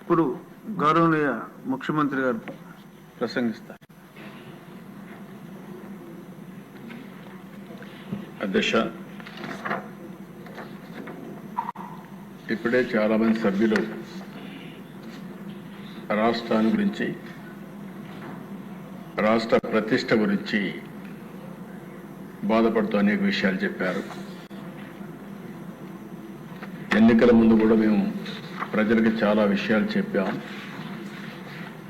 ఇప్పుడు గౌరవనీయ ముఖ్యమంత్రి గారు ప్రసంగిస్తారు. అధ్యక్ష, ఇప్పుడే చాలా మంది సభ్యులు రాష్ట్రాన్ని గురించి, రాష్ట్ర ప్రతిష్ట గురించి బాధపడుతూ అనేక విషయాలు చెప్పారు. ఎన్నికల ముందు కూడా మేము ప్రజలకు చాలా విషయాలు చెప్పాం.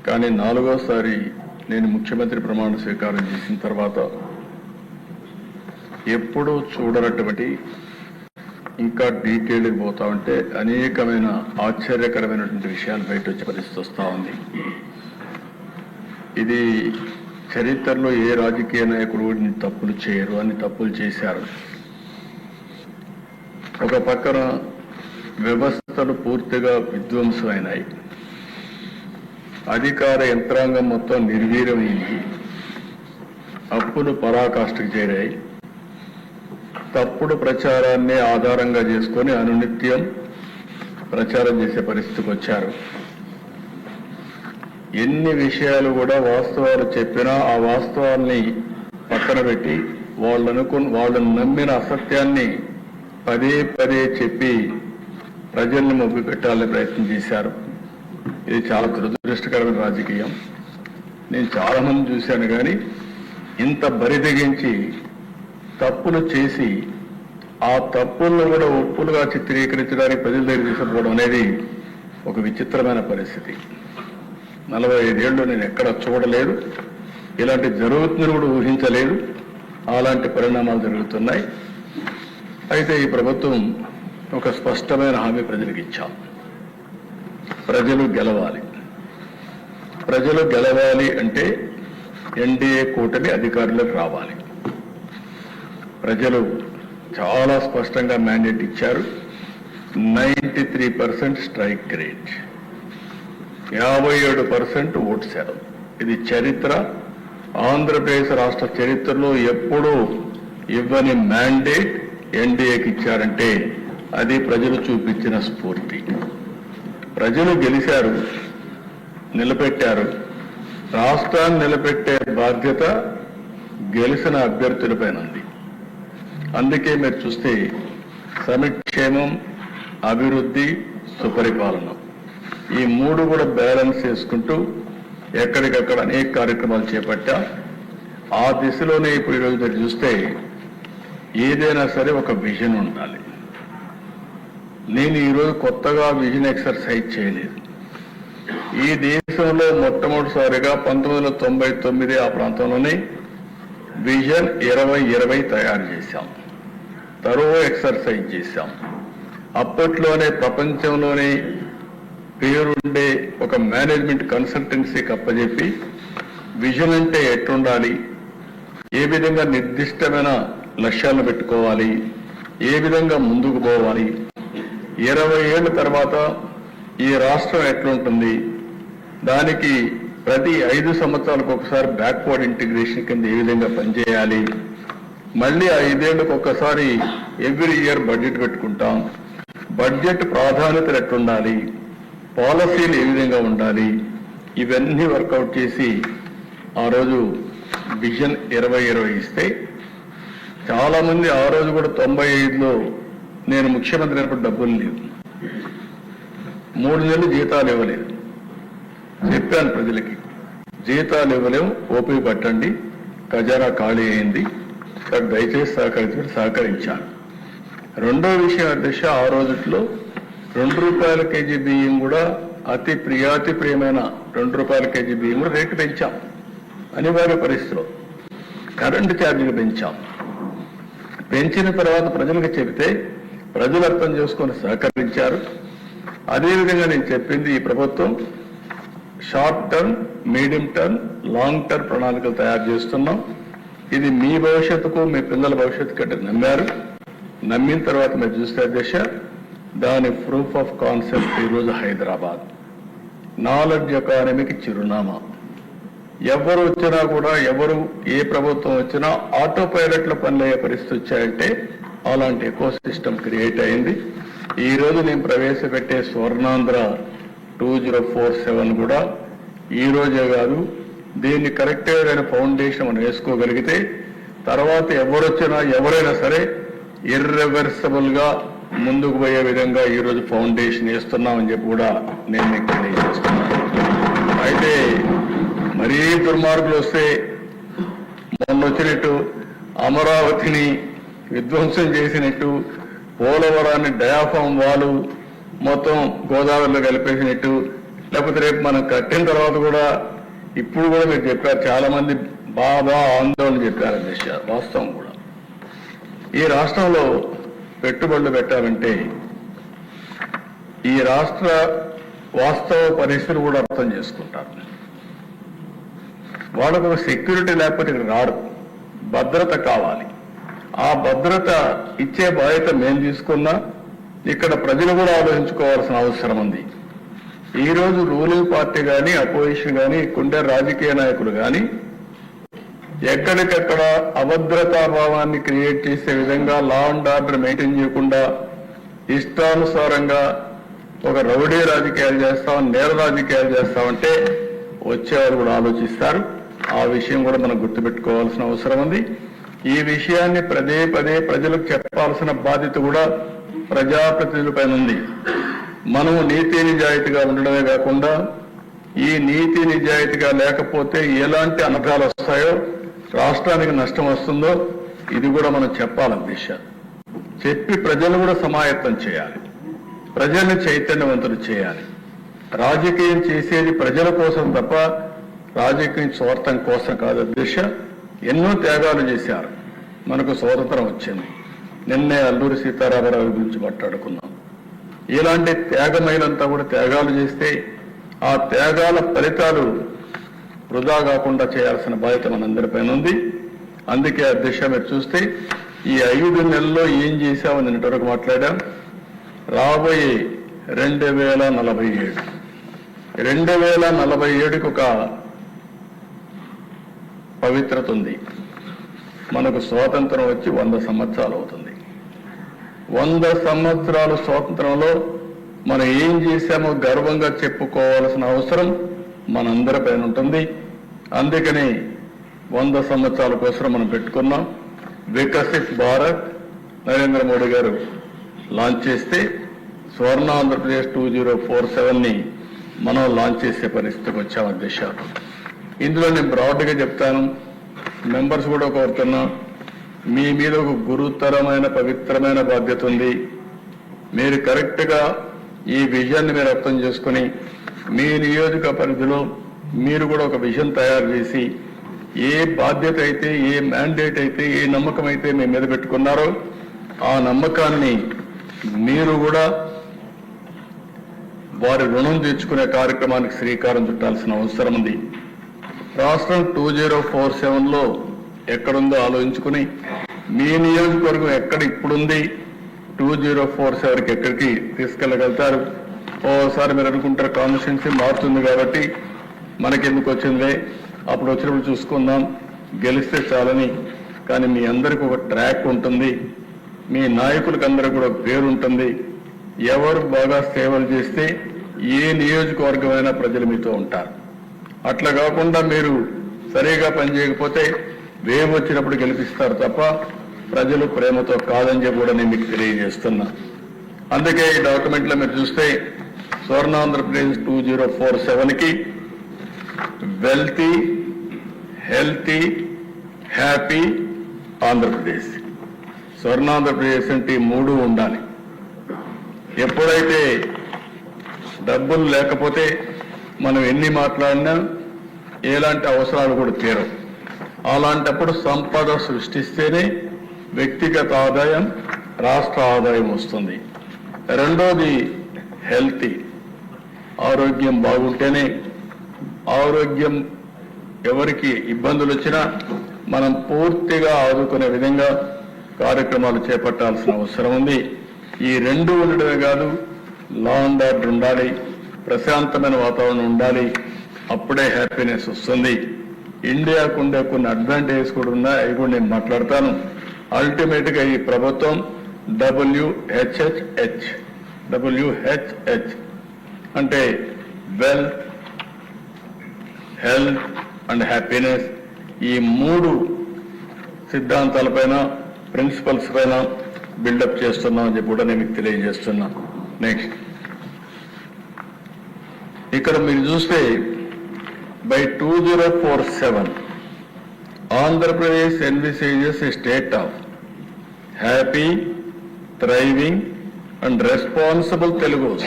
కానీ నాలుగోసారి నేను ముఖ్యమంత్రి ప్రమాణ స్వీకారం చేసిన తర్వాత ఎప్పుడూ చూడనటువంటి, ఇంకా డీటెయిల్కి పోతా ఉంటే అనేకమైన ఆశ్చర్యకరమైనటువంటి విషయాలు బయట వచ్చే పరిస్థితి వస్తూ ఉంది. ఇది చరిత్రలో ఏ రాజకీయ నాయకుడు ఇన్ని తప్పులు చేయరు, అన్ని తప్పులు చేశారు. ఒక పక్కన వ్యవస్థలు పూర్తిగా విధ్వంసమైనాయి, అధికార యంత్రాంగం మొత్తం నిర్వీర్యమైంది, అప్పులు పరాకాష్ఠకు చేరాయి, తప్పుడు ప్రచారాన్ని ఆధారంగా చేసుకొని అనునిత్యం ప్రచారం చేసే పరిస్థితికి వచ్చారు. ఎన్ని విషయాలు కూడా వాస్తవాలు చెప్పినా ఆ వాస్తవాల్ని పక్కన పెట్టి వాళ్ళను నమ్మిన అసత్యాన్ని పదే పదే చెప్పి ప్రజల్ని మొగ్గు పెట్టాలని ప్రయత్నం చేశారు. ఇది చాలా దురదృష్టకరమైన రాజకీయం. నేను చాలా మంది చూశాను, కానీ ఇంత బరిదెగించి తప్పులు చేసి ఆ తప్పులను కూడా ఒప్పులుగా చిత్రీకరించడానికి ప్రజల దగ్గర తీసుకుపోవడం అనేది ఒక విచిత్రమైన పరిస్థితి. 45 ఏళ్ళు నేను ఎక్కడ చూడలేదు, ఇలాంటి జరుగుతుందని కూడా ఊహించలేదు. అలాంటి పరిణామాలు జరుగుతున్నాయి. అయితే ఈ ప్రభుత్వం ఒక స్పష్టమైన హామీ ప్రజలకు ఇచ్చాం. ప్రజలు గెలవాలి. ప్రజలు గెలవాలి అంటే ఎన్డీఏ కూటమి అధికారులకు రావాలి. ప్రజలు చాలా స్పష్టంగా మ్యాండేట్ ఇచ్చారు. 93% స్ట్రైక్ రేట్, 57% ఓటు శాతం. ఇది చరిత్ర, ఆంధ్రప్రదేశ్ రాష్ట్ర చరిత్రలో ఎప్పుడూ ఇవ్వని మ్యాండేట్ ఎన్డీఏకి ఇచ్చారంటే అది ప్రజలు చూపించిన స్ఫూర్తి. ప్రజలు గెలిచారు, నిలబెట్టారు. రాష్ట్రాన్ని నిలబెట్టే బాధ్యత గెలిచిన అభ్యర్థులపైన ఉంది. అందుకే మీరు చూస్తే సంక్షేమం, అభివృద్ధి, సుపరిపాలన, ఈ మూడు కూడా బ్యాలెన్స్ చేసుకుంటూ ఎక్కడికక్కడ అనేక కార్యక్రమాలు చేపట్టా. ఆ దిశలోనే ఇప్పుడు ఈరోజు మీరు చూస్తే ఏదైనా సరే ఒక విజన్ ఉండాలి. నేను ఈరోజు కొత్తగా విజన్ ఎక్సర్సైజ్ చేయలేదు. ఈ దేశంలో మొట్టమొదటిసారిగా 1999 ఆ ప్రాంతంలోనే విజన్ 2020 తయారు చేశాం. తరువాత ఎక్సర్సైజ్ చేశాం. అప్పట్లోనే ప్రపంచంలోనే పేరుండే ఒక మేనేజ్మెంట్ కన్సల్టెన్సీకి అప్పచెప్పి విజన్ అంటే ఎట్లుండాలి, ఏ విధంగా నిర్దిష్టమైన లక్ష్యాలను పెట్టుకోవాలి, ఏ విధంగా ముందుకు పోవాలి, 20 ఏళ్ల తర్వాత ఈ రాష్ట్రం ఎట్లుంటుంది, దానికి ప్రతి 5 సంవత్సరాలకు ఒకసారి బ్యాక్వర్డ్ ఇంటిగ్రేషన్ కింద ఏ విధంగా పనిచేయాలి, మళ్ళీ 5 ఏళ్లకు ఒక్కసారి ఎవ్రీ ఇయర్ బడ్జెట్ పెట్టుకుంటాం, బడ్జెట్ ప్రాధాన్యతలు ఎట్లుండాలి, పాలసీలు ఏ విధంగా ఉండాలి, ఇవన్నీ వర్కౌట్ చేసి ఆ రోజు విజన్ 2020 ఇస్తే చాలా మంది ఆ రోజు కూడా 95లో నేను ముఖ్యమంత్రి అయినప్పుడు డబ్బులు లేవు, 3 నెలలు జీతాలు ఇవ్వలేదు. చెప్పాను ప్రజలకి, జీతాలు ఇవ్వలేము, ఓపిక పట్టండి, ఖజానా ఖాళీ అయింది, దయచేసి సహకరించాను. రెండో విషయం అధ్యక్ష, ఆ రోజుల్లో ₹2 కేజీ బియ్యం కూడా అతి ప్రియమైన ₹2 కేజీ బియ్యం కూడా రేటు పెంచాం. అనివార్య పరిస్థితిలో కరెంటు ఛార్జీలు పెంచాం. పెంచిన తర్వాత ప్రజలకు చెబితే ప్రజలు అర్థం చేసుకొని సహకరించారు. అదేవిధంగా నేను చెప్పింది, ఈ ప్రభుత్వం short term, medium term, long term ప్రణాళికలు తయారు చేస్తున్నాం. ఇది మీ భవిష్యత్తుకు, మీ పిల్లల భవిష్యత్తు కంటే నమ్మారు. నమ్మిన తర్వాత మీరు చూస్తే అధ్యక్ష, దాని ప్రూఫ్ ఆఫ్ కాన్సెప్ట్ ఈరోజు హైదరాబాద్ నాలెడ్జ్ ఎకానమీకి చిరునామా. ఎవరు వచ్చినా కూడా, ఏ ప్రభుత్వం వచ్చినా ఆటో పైలట్లో పనులయ్యే పరిస్థితి వచ్చాయంటే అలాంటి ఎకో సిస్టమ్ క్రియేట్ అయింది. ఈ రోజు నేను ప్రవేశపెట్టే స్వర్ణాంధ్ర 2047 కూడా ఈ రోజే కాదు, దీన్ని కరెక్ట్గా ఫౌండేషన్ మనం వేసుకోగలిగితే తర్వాత ఎవరొచ్చినా ఎవరైనా సరే ఇర్రివర్సిబుల్ గా ముందుకు పోయే విధంగా ఈ రోజు ఫౌండేషన్ వేస్తున్నామని చెప్పి కూడా నేను మీకు తెలియజేస్తున్నాను. అయితే మరీ దుర్మార్గులు వస్తే మొన్న వచ్చినట్టు అమరావతిని విధ్వంసం చేసినట్టు, పోలవరాన్ని డయాఫామ్ వాలు మొత్తం గోదావరిలో కలిపేసినట్టు, లేకపోతే రేపు మనం కట్టిన తర్వాత కూడా ఇప్పుడు కూడా మీరు చెప్పారు, చాలా మంది బాధ ఆందోళన చెప్పారు అధ్యక్ష. వాస్తవం కూడా ఈ రాష్ట్రంలో పెట్టుబడులు పెట్టాలంటే ఈ రాష్ట్ర వాస్తవ పరిస్థితులు కూడా అర్థం చేసుకుంటారు. వాళ్ళకు ఒక సెక్యూరిటీ లేకపోతే ఇక్కడ రాడు, భద్రత కావాలి. ఆ భద్రత ఇచ్చే బాధ్యత మేము తీసుకున్నా ఇక్కడ ప్రజలు కూడా ఆలోచించుకోవాల్సిన అవసరం ఉంది. ఈరోజు రూలింగ్ పార్టీ కానీ అపోజిషన్ కానీ ఇక్కడుండే రాజకీయ నాయకులు కానీ ఎక్కడికెక్కడ అభద్రతాభావాన్ని క్రియేట్ చేసే విధంగా లా అండ్ ఆర్డర్ మెయింటైన్ చేయకుండా ఇష్టానుసారంగా ఒక రౌడీ రాజకీయాలు చేస్తాం, నేర రాజకీయాలు చేస్తామంటే వచ్చేవారు కూడా ఆలోచిస్తారు. ఆ విషయం కూడా మనం గుర్తుపెట్టుకోవాల్సిన అవసరం ఉంది. ఈ విషయాన్ని పదే పదే ప్రజలకు చెప్పాల్సిన బాధ్యత కూడా ప్రజాప్రతినిధులపైన ఉంది. మనము నీతి నిజాయితీగా ఉండడమే కాకుండా ఈ నీతి నిజాయితీగా లేకపోతే ఎలాంటి అనర్థాలు వస్తాయో, రాష్ట్రానికి నష్టం వస్తుందో ఇది కూడా మనం చెప్పాలని దిశ చెప్పి ప్రజలు కూడా సమాయత్తం చేయాలి, ప్రజల్ని చైతన్యవంతులు చేయాలి. రాజకీయం చేసేది ప్రజల కోసం తప్ప రాజకీయ స్వార్థం కోసం కాదు దిశ. ఎన్నో త్యాగాలు చేశారు, మనకు స్వాతంత్రం వచ్చింది. నిన్నే అల్లూరి సీతారామరావు గురించి మాట్లాడుకున్నాం. ఇలాంటి త్యాగమైనంతా కూడా త్యాగాలు చేస్తే ఆ త్యాగాల ఫలితాలు వృధా కాకుండా చేయాల్సిన బాధ్యత మనందరిపైన ఉంది. అందుకే ఆ దిశ మీరు చూస్తే ఈ 5 నెలల్లో ఏం చేశామని నిన్నటి మాట్లాడాం. రాబోయే 2047 2047కి ఒక పవిత్రత ఉంది. మనకు స్వాతంత్రం వచ్చి 100 సంవత్సరాలు అవుతుంది. 100 సంవత్సరాల స్వాతంత్రంలో మనం ఏం చేశామో గర్వంగా చెప్పుకోవాల్సిన అవసరం మనందరిపైన ఉంటుంది. అందుకని 100 సంవత్సరాల కోసం మనం పెట్టుకున్నాం. వికసిత్ భారత్ నరేంద్ర మోడీ గారు లాంచ్ చేస్తే స్వర్ణ ఆంధ్రప్రదేశ్ 2047ని మనం లాంచ్ చేసే పరిస్థితికి వచ్చాం అధ్యక్ష. ఇందులో నేను బ్రాడ్గా చెప్తాను, మెంబర్స్ కూడా కోరుతున్నా, మీ మీద ఒక గురుతరమైన పవిత్రమైన బాధ్యత ఉంది. మీరు కరెక్ట్గా ఈ విజయాన్ని మీరు అర్థం చేసుకుని మీ నియోజక పరిధిలో మీరు కూడా ఒక విజన్ తయారు చేసి ఏ బాధ్యత అయితే, ఏ మ్యాండేట్ అయితే, ఏ నమ్మకం అయితే మీ మీద పెట్టుకున్నారో ఆ నమ్మకాన్ని మీరు కూడా వారి రుణం తీర్చుకునే కార్యక్రమానికి శ్రీకారం చుట్టాల్సిన అవసరం ఉంది. రాష్ట్రం 2047లో ఎక్కడుందో ఆలోచించుకుని మీ నియోజకవర్గం ఎక్కడ ఇప్పుడుంది, 2047కి ఎక్కడికి తీసుకెళ్ళగలుగుతారు. ఓసారి మీరు అనుకుంటారు కాన్స్టిట్యున్సీ మారుతుంది కాబట్టి మనకెందుకు వచ్చిందిలే, అప్పుడు వచ్చినప్పుడు చూసుకుందాం, గెలిస్తే చాలని. కానీ మీ అందరికీ ఒక ట్రాక్ ఉంటుంది, మీ నాయకులకు అందరికీ కూడా పేరు ఉంటుంది. ఎవరు బాగా సేవలు చేస్తే ఏ నియోజకవర్గమైనా ప్రజలు మీతో ఉంటారు. అట్లా కాకుండా మీరు సరిగా పనిచేయకపోతే వేవ్ వచ్చినప్పుడు గెలిపిస్తారు తప్ప ప్రజలు ప్రేమతో కాదని చెప్పి కూడా నేను మీకు తెలియజేస్తున్నా. అందుకే ఈ డాక్యుమెంట్లో మీరు చూస్తే స్వర్ణ ఆంధ్రప్రదేశ్ 2047కి wealthy, healthy, happy Andhra Pradesh, Swarna Andhra Pradesh అంటే 3 ఉండాలి. ఎప్పుడైతే డబ్బులు లేకపోతే మనం ఎన్ని మాట్లాడినా ఎలాంటి అవసరాలు కూడా తీరవు. అలాంటప్పుడు సంపద సృష్టిస్తేనే వ్యక్తిగత ఆదాయం, రాష్ట్ర ఆదాయం వస్తుంది. రెండోది హెల్తీ, ఆరోగ్యం బాగుంటేనే, ఆరోగ్యం ఎవరికి ఇబ్బందులు వచ్చినా మనం పూర్తిగా ఆదుకునే విధంగా కార్యక్రమాలు చేపట్టాల్సిన అవసరం ఉంది. ఈ 2 ఉండడమే కాదు, లా అండ్ ఆర్డర్ ఉండాలి, ప్రశాంతమైన వాతావరణం ఉండాలి. అప్పుడే హ్యాపీనెస్ వస్తుంది. ఇండియాకు ఉండే కొన్ని అడ్వాంటేజెస్ కూడా ఉన్నాయి, అవి కూడా నేను మాట్లాడతాను. అల్టిమేట్ గా ఈ ప్రభుత్వం WHH అంటే వెల్త్, హెల్త్ అండ్ హ్యాపీనెస్, ఈ 3 సిద్ధాంతాలపైన, ప్రిన్సిపల్స్ పైన బిల్డప్ చేస్తున్నాం అని చెప్పి కూడా నేను మీకు తెలియజేస్తున్నా. నెక్స్ట్, ఇక్కడ మీరు చూస్తే by 2047 Andhra Pradesh envisages a state of happy, thriving and responsible Telugus.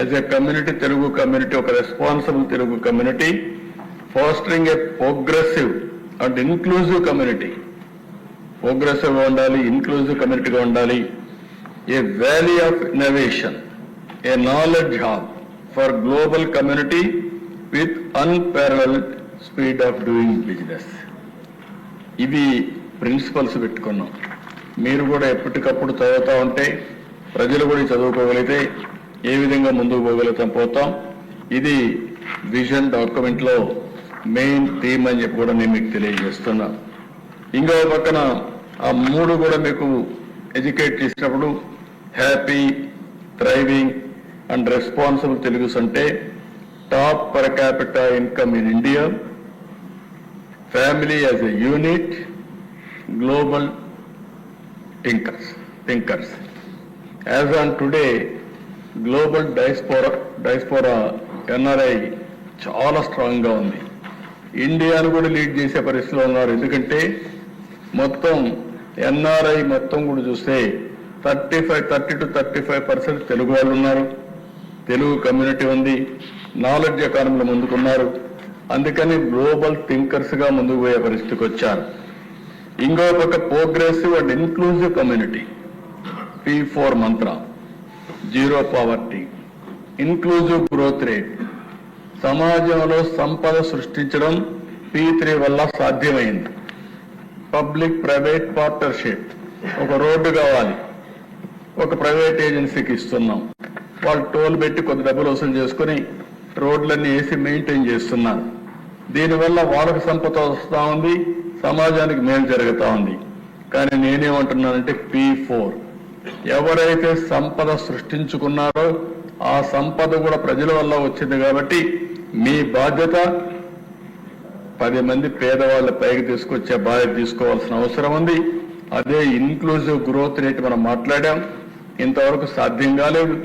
As a community, Telugu community, ఒక responsible Telugu community, fostering a progressive and inclusive community. Progressive గా ఉండాలి, inclusive community గా ఉండాలి. A valley of innovation, a knowledge hub for global community with unparalleled speed of doing business. ఇవి principles పెట్టుకున్నాం. మీరు కూడా ఎప్పటికప్పుడు చదువుతూ ఉంటే, ప్రజలు కూడా చదువుకోగలిగితే ఏ విధంగా ముందుకు పోతాం. ఇది విజన్ డాక్యుమెంట్లో మెయిన్ థీమ్ అని చెప్పి కూడా నేను మీకు తెలియజేస్తున్నా. ఇంకో పక్కన ఆ 3 కూడా మీకు ఎడ్యుకేట్ చేసినప్పుడు happy, thriving and responsible Telugus అంటే top per capita income in India, family as a unit, global thinkers. As on today global diaspora NRI చాలా స్ట్రాంగ్గా ఉంది. ఇండియాను కూడా లీడ్ చేసే పరిస్థితిలో ఉన్నారు. ఎందుకంటే మొత్తం ఎన్ఆర్ఐ మొత్తం కూడా చూస్తే 30 to 35% తెలుగు వాళ్ళు ఉన్నారు. తెలుగు కమ్యూనిటీ ఉంది. నాలెడ్జ్ ఎకానమీలో ముందుకున్నారు. అందుకని గ్లోబల్ థింకర్స్గా ముందుకు పోయే పరిస్థితికి వచ్చారు. ఇంకో పక్క progressive and inclusive community, P4 Mantra, zero poverty, inclusive growth rate, సమాజంలో సంపద సృష్టించడం P3 వల్ల సాధ్యమైంది. పబ్లిక్ ప్రైవేట్ పార్ట్నర్షిప్, ఒక రోడ్డు కావాలి, ఒక ప్రైవేట్ ఏజెన్సీకి ఇస్తున్నాం, వాళ్ళు టోల్ పెట్టి కొద్ది డబ్బులు వసూలు చేసుకుని రోడ్లన్నీ వేసి మెయింటైన్ చేస్తున్నారు. దీనివల్ల వాళ్ళకి సంపద వస్తూ ఉంది, సమాజానికి మేలు జరుగుతూ ఉంది. కానీ నేనేమంటున్నానంటే P4, ఎవరైతే సంపద సృష్టించుకున్నారో ఆ సంపద కూడా ప్రజల వల్ల వచ్చింది. కాబట్టి మీ బాధ్యత 10 మంది పేదవాళ్ళ పైకి తీసుకొచ్చే బాధ్యత తీసుకోవాల్సిన అవసరం ఉంది. అదే ఇన్క్లూజివ్ గ్రోత్ రేట్ మనం మాట్లాడాం, ఇంతవరకు సాధ్యం కాలేదు.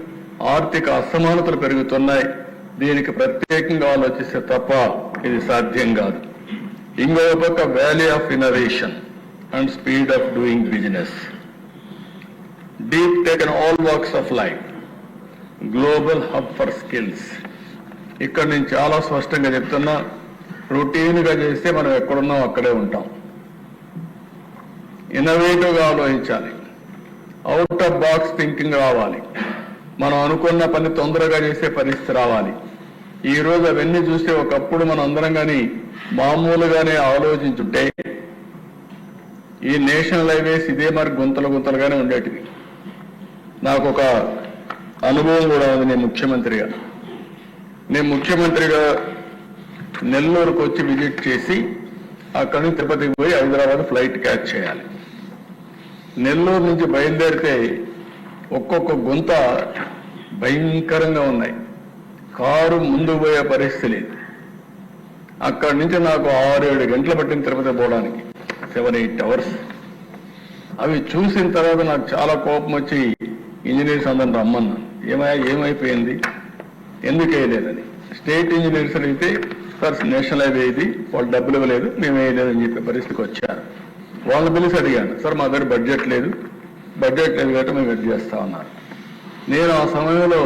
ఆర్థిక అసమానతలు పెరుగుతున్నాయి. దీనికి ప్రత్యేకంగా ఆలోచిస్తే తప్ప ఇది సాధ్యం కాదు. ఇంకో పక్క valley of innovation and speed of doing business, deep tech in all walks of life, global hub for skills. ఇక్కడ నేను చాలా స్పష్టంగా చెప్తున్నా, రొటీన్గా చేస్తే మనం ఎక్కడున్నాం అక్కడే ఉంటాం. ఇన్నోవేటివ్గా ఆలోచించాలి, అవుట్ ఆఫ్ బాక్స్ థింకింగ్ రావాలి, మనం అనుకున్న పని తొందరగా చేసే పరిస్థితి రావాలి. ఈ రోజు అవన్నీ చూస్తే ఒకప్పుడు మనం అందరం కానీ మామూలుగానే ఆలోచించుంటే ఈ నేషనల్ హైవేస్ ఇదే మరి గుంతలుగానే ఉండేటివి. నాకు ఒక అనుభవం కూడా ఉంది. నేను ముఖ్యమంత్రిగా నెల్లూరుకు వచ్చి విజిట్ చేసి అక్కడి నుంచి తిరుపతికి పోయి హైదరాబాద్ ఫ్లైట్ క్యాచ్ చేయాలి. నెల్లూరు నుంచి బయలుదేరితే ఒక్కొక్క గుంత భయంకరంగా ఉన్నాయి. కారు ముందుకు పోయే పరిస్థితి లేదు. అక్కడి నుంచి నాకు 6-7 గంటలు పట్టిన తిరుపతి పోవడానికి, 7-8 అవర్స్. అవి చూసిన తర్వాత నాకు చాలా కోపం వచ్చి ఇంజనీర్స్ అందరిని రమ్మన్నా. ఏమైపోయింది, ఎందుకు వేయలేదని. స్టేట్ ఇంజనీర్స్ అయితే సార్ నేషనల్ హైవే ఇది, వాళ్ళు డబ్బులు ఇవ్వలేదు, మేము వేయలేదని చెప్పే పరిస్థితికి వచ్చారు. వాళ్ళని పిలిచి అడిగాను, సార్ మా దగ్గర బడ్జెట్ లేదు కాబట్టి మేము వెయిట్ చేస్తా ఉన్నారు. నేను ఆ సమయంలో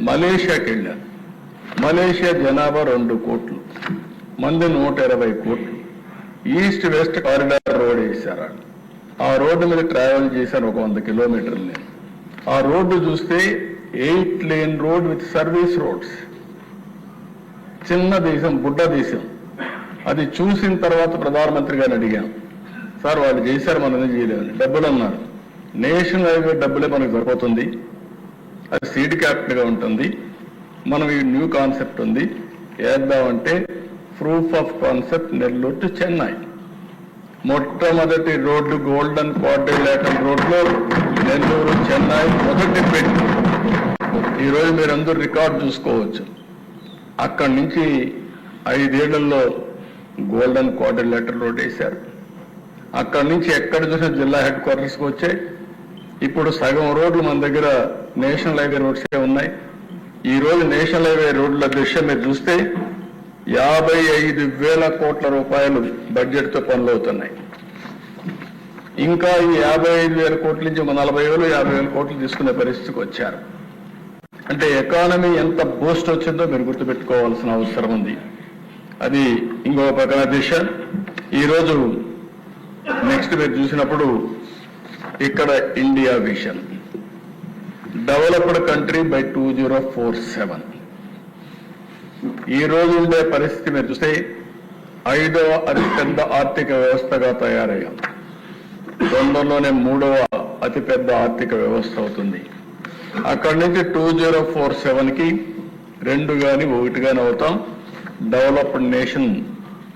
మలేషియాకి వెళ్ళాను. మలేషియా జనాభా 2 కోట్లు, మంది 120 కోట్లు. ఈస్ట్ వెస్ట్ కారిడార్ రోడ్ వేశారు. ఆ రోడ్డు మీద ట్రావెల్ చేశాను ఒక 100 కిలోమీటర్లు. నేను ఆ రోడ్డు చూస్తే 8 lane road with service roads. చిన్న దేశం, బుడ్డ దేశం. అది చూసిన తర్వాత ప్రధానమంత్రి గారిని అడిగాం, సార్ వాళ్ళు చేశారు మనం ఏం చేయలేదని. డబ్బులు అన్నారు. నేషనల్ హైవే డబ్బులే మనకు సరిపోతుంది, అది సీడ్ క్యాపిటల్గా ఉంటుంది, మనం ఈ న్యూ కాన్సెప్ట్ ఉంది వేద్దామంటే proof of concept Nellore to Chennai. మొట్టమొదటి రోడ్డు గోల్డెన్ క్వాడ్రిలేటరల్ రోడ్లో నెల్లూరు చెన్నై మొదటి పెట్టి. ఈరోజు మీరందరూ రికార్డు చూసుకోవచ్చు. అక్కడి నుంచి 5 ఏళ్లలో గోల్డెన్ క్వాడ్రిలేటరల్ రోడ్ వేశారు. అక్కడి నుంచి ఎక్కడ చూసినా జిల్లా హెడ్ క్వార్టర్స్కి వచ్చాయి. ఇప్పుడు సగం రోడ్లు మన దగ్గర నేషనల్ హైవే రోడ్సే ఉన్నాయి. ఈ రోజు నేషనల్ హైవే రోడ్ల దృశ్యం మీరు చూస్తే 55,000 కోట్ల రూపాయలు బడ్జెట్తో పనులు అవుతున్నాయి. ఇంకా ఈ 55,000 కోట్ల నుంచి 40,000, 50,000 కోట్లు తీసుకునే పరిస్థితికి వచ్చారు. అంటే ఎకానమీ ఎంత బూస్ట్ వచ్చిందో మీరు గుర్తుపెట్టుకోవాల్సిన అవసరం ఉంది. అది ఇంకో పక్కన దిశ. ఈరోజు నెక్స్ట్ మీరు చూసినప్పుడు ఇక్కడ India vision developed country by 2047. ఈ రోజు ఉండే పరిస్థితి మీరు చూస్తే 5వ అతిపెద్ద ఆర్థిక వ్యవస్థగా తయారయ్యాం. తొందరలోనే 3వ అతిపెద్ద ఆర్థిక వ్యవస్థ అవుతుంది. అక్కడి నుంచి 2047కి 2 కానీ 1 కానీ అవుతాం. డెవలప్డ్ నేషన్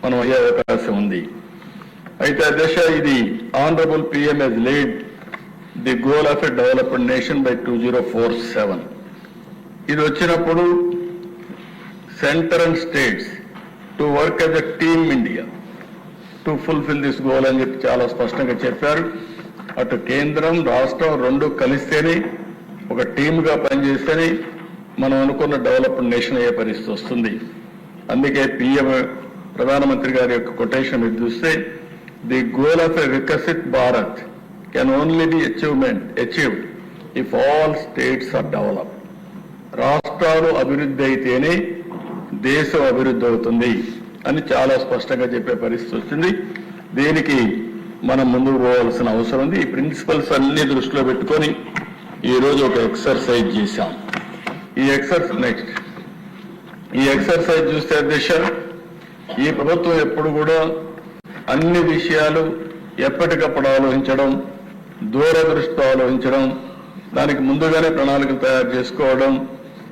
మనం అయ్యే అవకాశం ఉంది. అయితే అధ్యక్ష, ఇది honourable PM has laid the goal of a developed nation by 2047. ఇది వచ్చినప్పుడు centre and states to work as a team India to fulfil this goal అని చెప్పి చాలా స్పష్టంగా చెప్పారు. అటు కేంద్రం రాష్ట్రం 2 కలిస్తేనే, ఒక టీమ్గా పనిచేస్తేనే మనం అనుకున్న డెవలప్డ్ నేషన్ అయ్యే పరిస్థితి వస్తుంది. అందుకే పిఎం ప్రధానమంత్రి గారి యొక్క కొటేషన్ మీరు చూస్తే, the goal of a Viksit Bharat can only be achieved if all states are developed. రాష్ట్రాలు అభివృద్ధి అయితేనే దేశం అభివృద్ధి అవుతుంది అని చాలా స్పష్టంగా చెప్పే పరిస్థితి వచ్చింది. దీనికి మనం ముందుకు పోవాల్సిన అవసరం ఉంది. ఈ ప్రిన్సిపల్స్ అన్ని దృష్టిలో పెట్టుకొని ఈరోజు ఒక ఎక్సర్సైజ్ చేశాం. ఈ ఎక్సర్సైజ్ చూస్తే అధ్యక్ష, ఈ ప్రభుత్వం ఎప్పుడు కూడా అన్ని విషయాలు ఎప్పటికప్పుడు ఆలోచించడం, దూరదృష్టితో ఆలోచించడం, దానికి ముందుగానే ప్రణాళికలు తయారు చేసుకోవడం,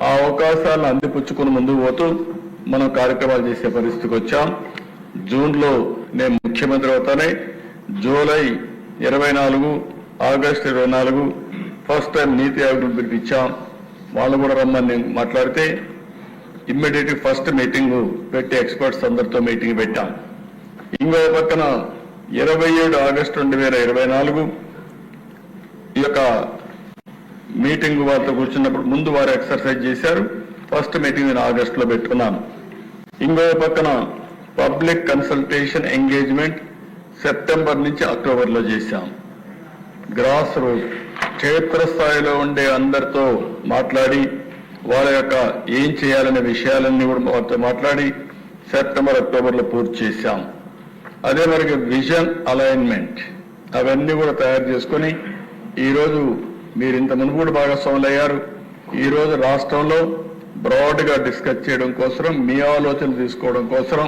ఆ అవకాశాలను అందిపుచ్చుకుని ముందుకు పోతూ మనం కార్యక్రమాలు చేసే పరిస్థితికి వచ్చాం. జూన్లో నేను ముఖ్యమంత్రి అవుతానే, జూలై 24, ఆగస్టు 24 ఫస్ట్ టైం నీతి ఆయోగ్ పిలిపించాం. వాళ్ళు కూడా రమ్మని మాట్లాడితే ఇమ్మీడియట్ ఫస్ట్ మీటింగ్ పెట్టి ఎక్స్పర్ట్స్ అందరితో మీటింగ్ పెట్టాం. ఇంకో పక్కన 27 ఆగస్టు 2024 ఈ యొక్క మీటింగ్ వారితో కూర్చున్నప్పుడు ముందు వారు ఎక్సర్సైజ్ చేశారు. ఫస్ట్ మీటింగ్ నేను ఆగస్టులో పెట్టుకున్నాను. ఇంకో పక్కన పబ్లిక్ కన్సల్టేషన్ ఎంగేజ్మెంట్ సెప్టెంబర్ నుంచి అక్టోబర్లో చేశాం. గ్రాస్ రూట్ క్షేత్రస్థాయిలో ఉండే అందరితో మాట్లాడి వాళ్ళ యొక్క ఏం చేయాలనే విషయాలన్నీ కూడా వారితో మాట్లాడి సెప్టెంబర్ అక్టోబర్లో పూర్తి చేశాం. అదే మరి విజన్ అలైన్మెంట్ అవన్నీ కూడా తయారు చేసుకొని ఈరోజు మీరు ఇంత ముందు కూడా భాగస్వాములు అయ్యారు. ఈరోజు రాష్ట్రంలో బ్రాడ్గా డిస్కస్ చేయడం కోసం, మీ ఆలోచనలు తీసుకోవడం కోసం,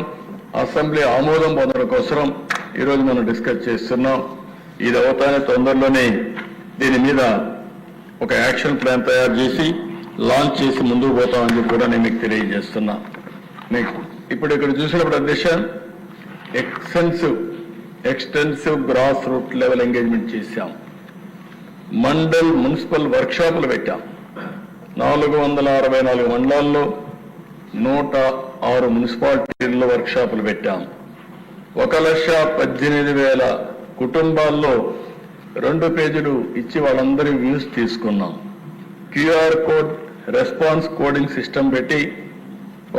అసెంబ్లీ ఆమోదం పొందడం కోసం ఈరోజు మనం డిస్కస్ చేస్తున్నాం. ఇది అవుతానే తొందరలోనే దీని మీద ఒక యాక్షన్ ప్లాన్ తయారు చేసి లాంచ్ చేసి ముందుకు పోతామని చెప్పి కూడా నేను మీకు తెలియజేస్తున్నా. ఇప్పుడు ఇక్కడ చూసినప్పుడు అధ్యక్ష, extensive grass root level engagement చేశాం. మండల్ మున్సిపల్ వర్క్షాపులు పెట్టాం. 464 మండలాల్లో 106 మున్సిపాలిటీల్లో వర్క్షాపులు పెట్టాం. 1,18,000 కుటుంబాల్లో 2 పేజీలు ఇచ్చి వాళ్ళందరి వ్యూస్ తీసుకున్నాం. QR code response coding system పెట్టి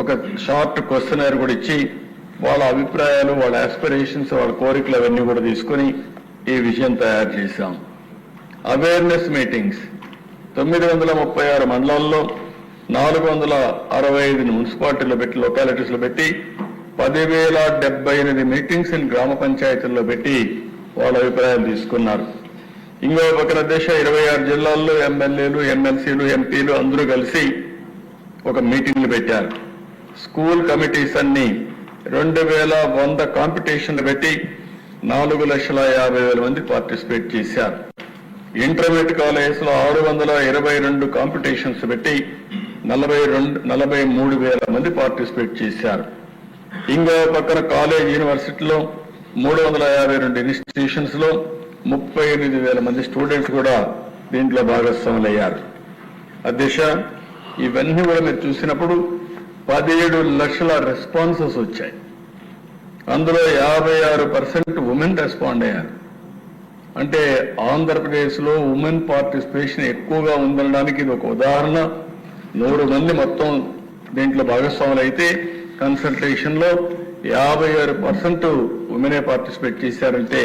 ఒక షార్ట్ క్వశ్చనర్ కూడా ఇచ్చి వాళ్ళ అభిప్రాయాలు, వాళ్ళ ఆస్పిరేషన్స్, వాళ్ళ కోరికలు అవన్నీ కూడా తీసుకుని ఈ విషయం తయారు చేశాం. అవేర్నెస్ మీటింగ్స్ 936 మండలాల్లో 465 మున్సిపాలిటీలో పెట్టి, లొకాలిటీస్లో పెట్టి 10,078 మీటింగ్స్ గ్రామ పంచాయతీల్లో పెట్టి వాళ్ళ అభిప్రాయాలు తీసుకున్నారు. ఇంకో పక్కన దేశ 26 జిల్లాల్లో ఎమ్మెల్యేలు, ఎమ్మెల్సీలు, ఎంపీలు అందరూ కలిసి ఒక మీటింగ్లు పెట్టారు. స్కూల్ కమిటీస్ అన్ని 2,100 కాంపిటీషన్లు పెట్టి 4,50,000 మంది పార్టిసిపేట్ చేశారు. ఇంటర్మీడియట్ కాలేజెస్ లో 622 కాంపిటీషన్స్ పెట్టి 43,000 మంది పార్టిసిపేట్ చేశారు. ఇంకో పక్కన కాలేజ్ యూనివర్సిటీలో 352 ఇన్స్టిట్యూషన్స్ లో 38,000 మంది స్టూడెంట్స్ కూడా దీంట్లో భాగస్వాములయ్యారు. అధ్యక్ష, ఇవన్నీ కూడా మీరు చూసినప్పుడు 17 లక్షల రెస్పాన్సెస్ వచ్చాయి. అందులో 56% ఉమెన్ రెస్పాండ్ అయ్యారు. అంటే ఆంధ్రప్రదేశ్లో ఉమెన్ పార్టిసిపేషన్ ఎక్కువగా ఉందనడానికి ఇది ఒక ఉదాహరణ. 100 మంది మొత్తం దీంట్లో భాగస్వాములు అయితే కన్సల్టేషన్లో 56% ఉమెనే పార్టిసిపేట్ చేశారంటే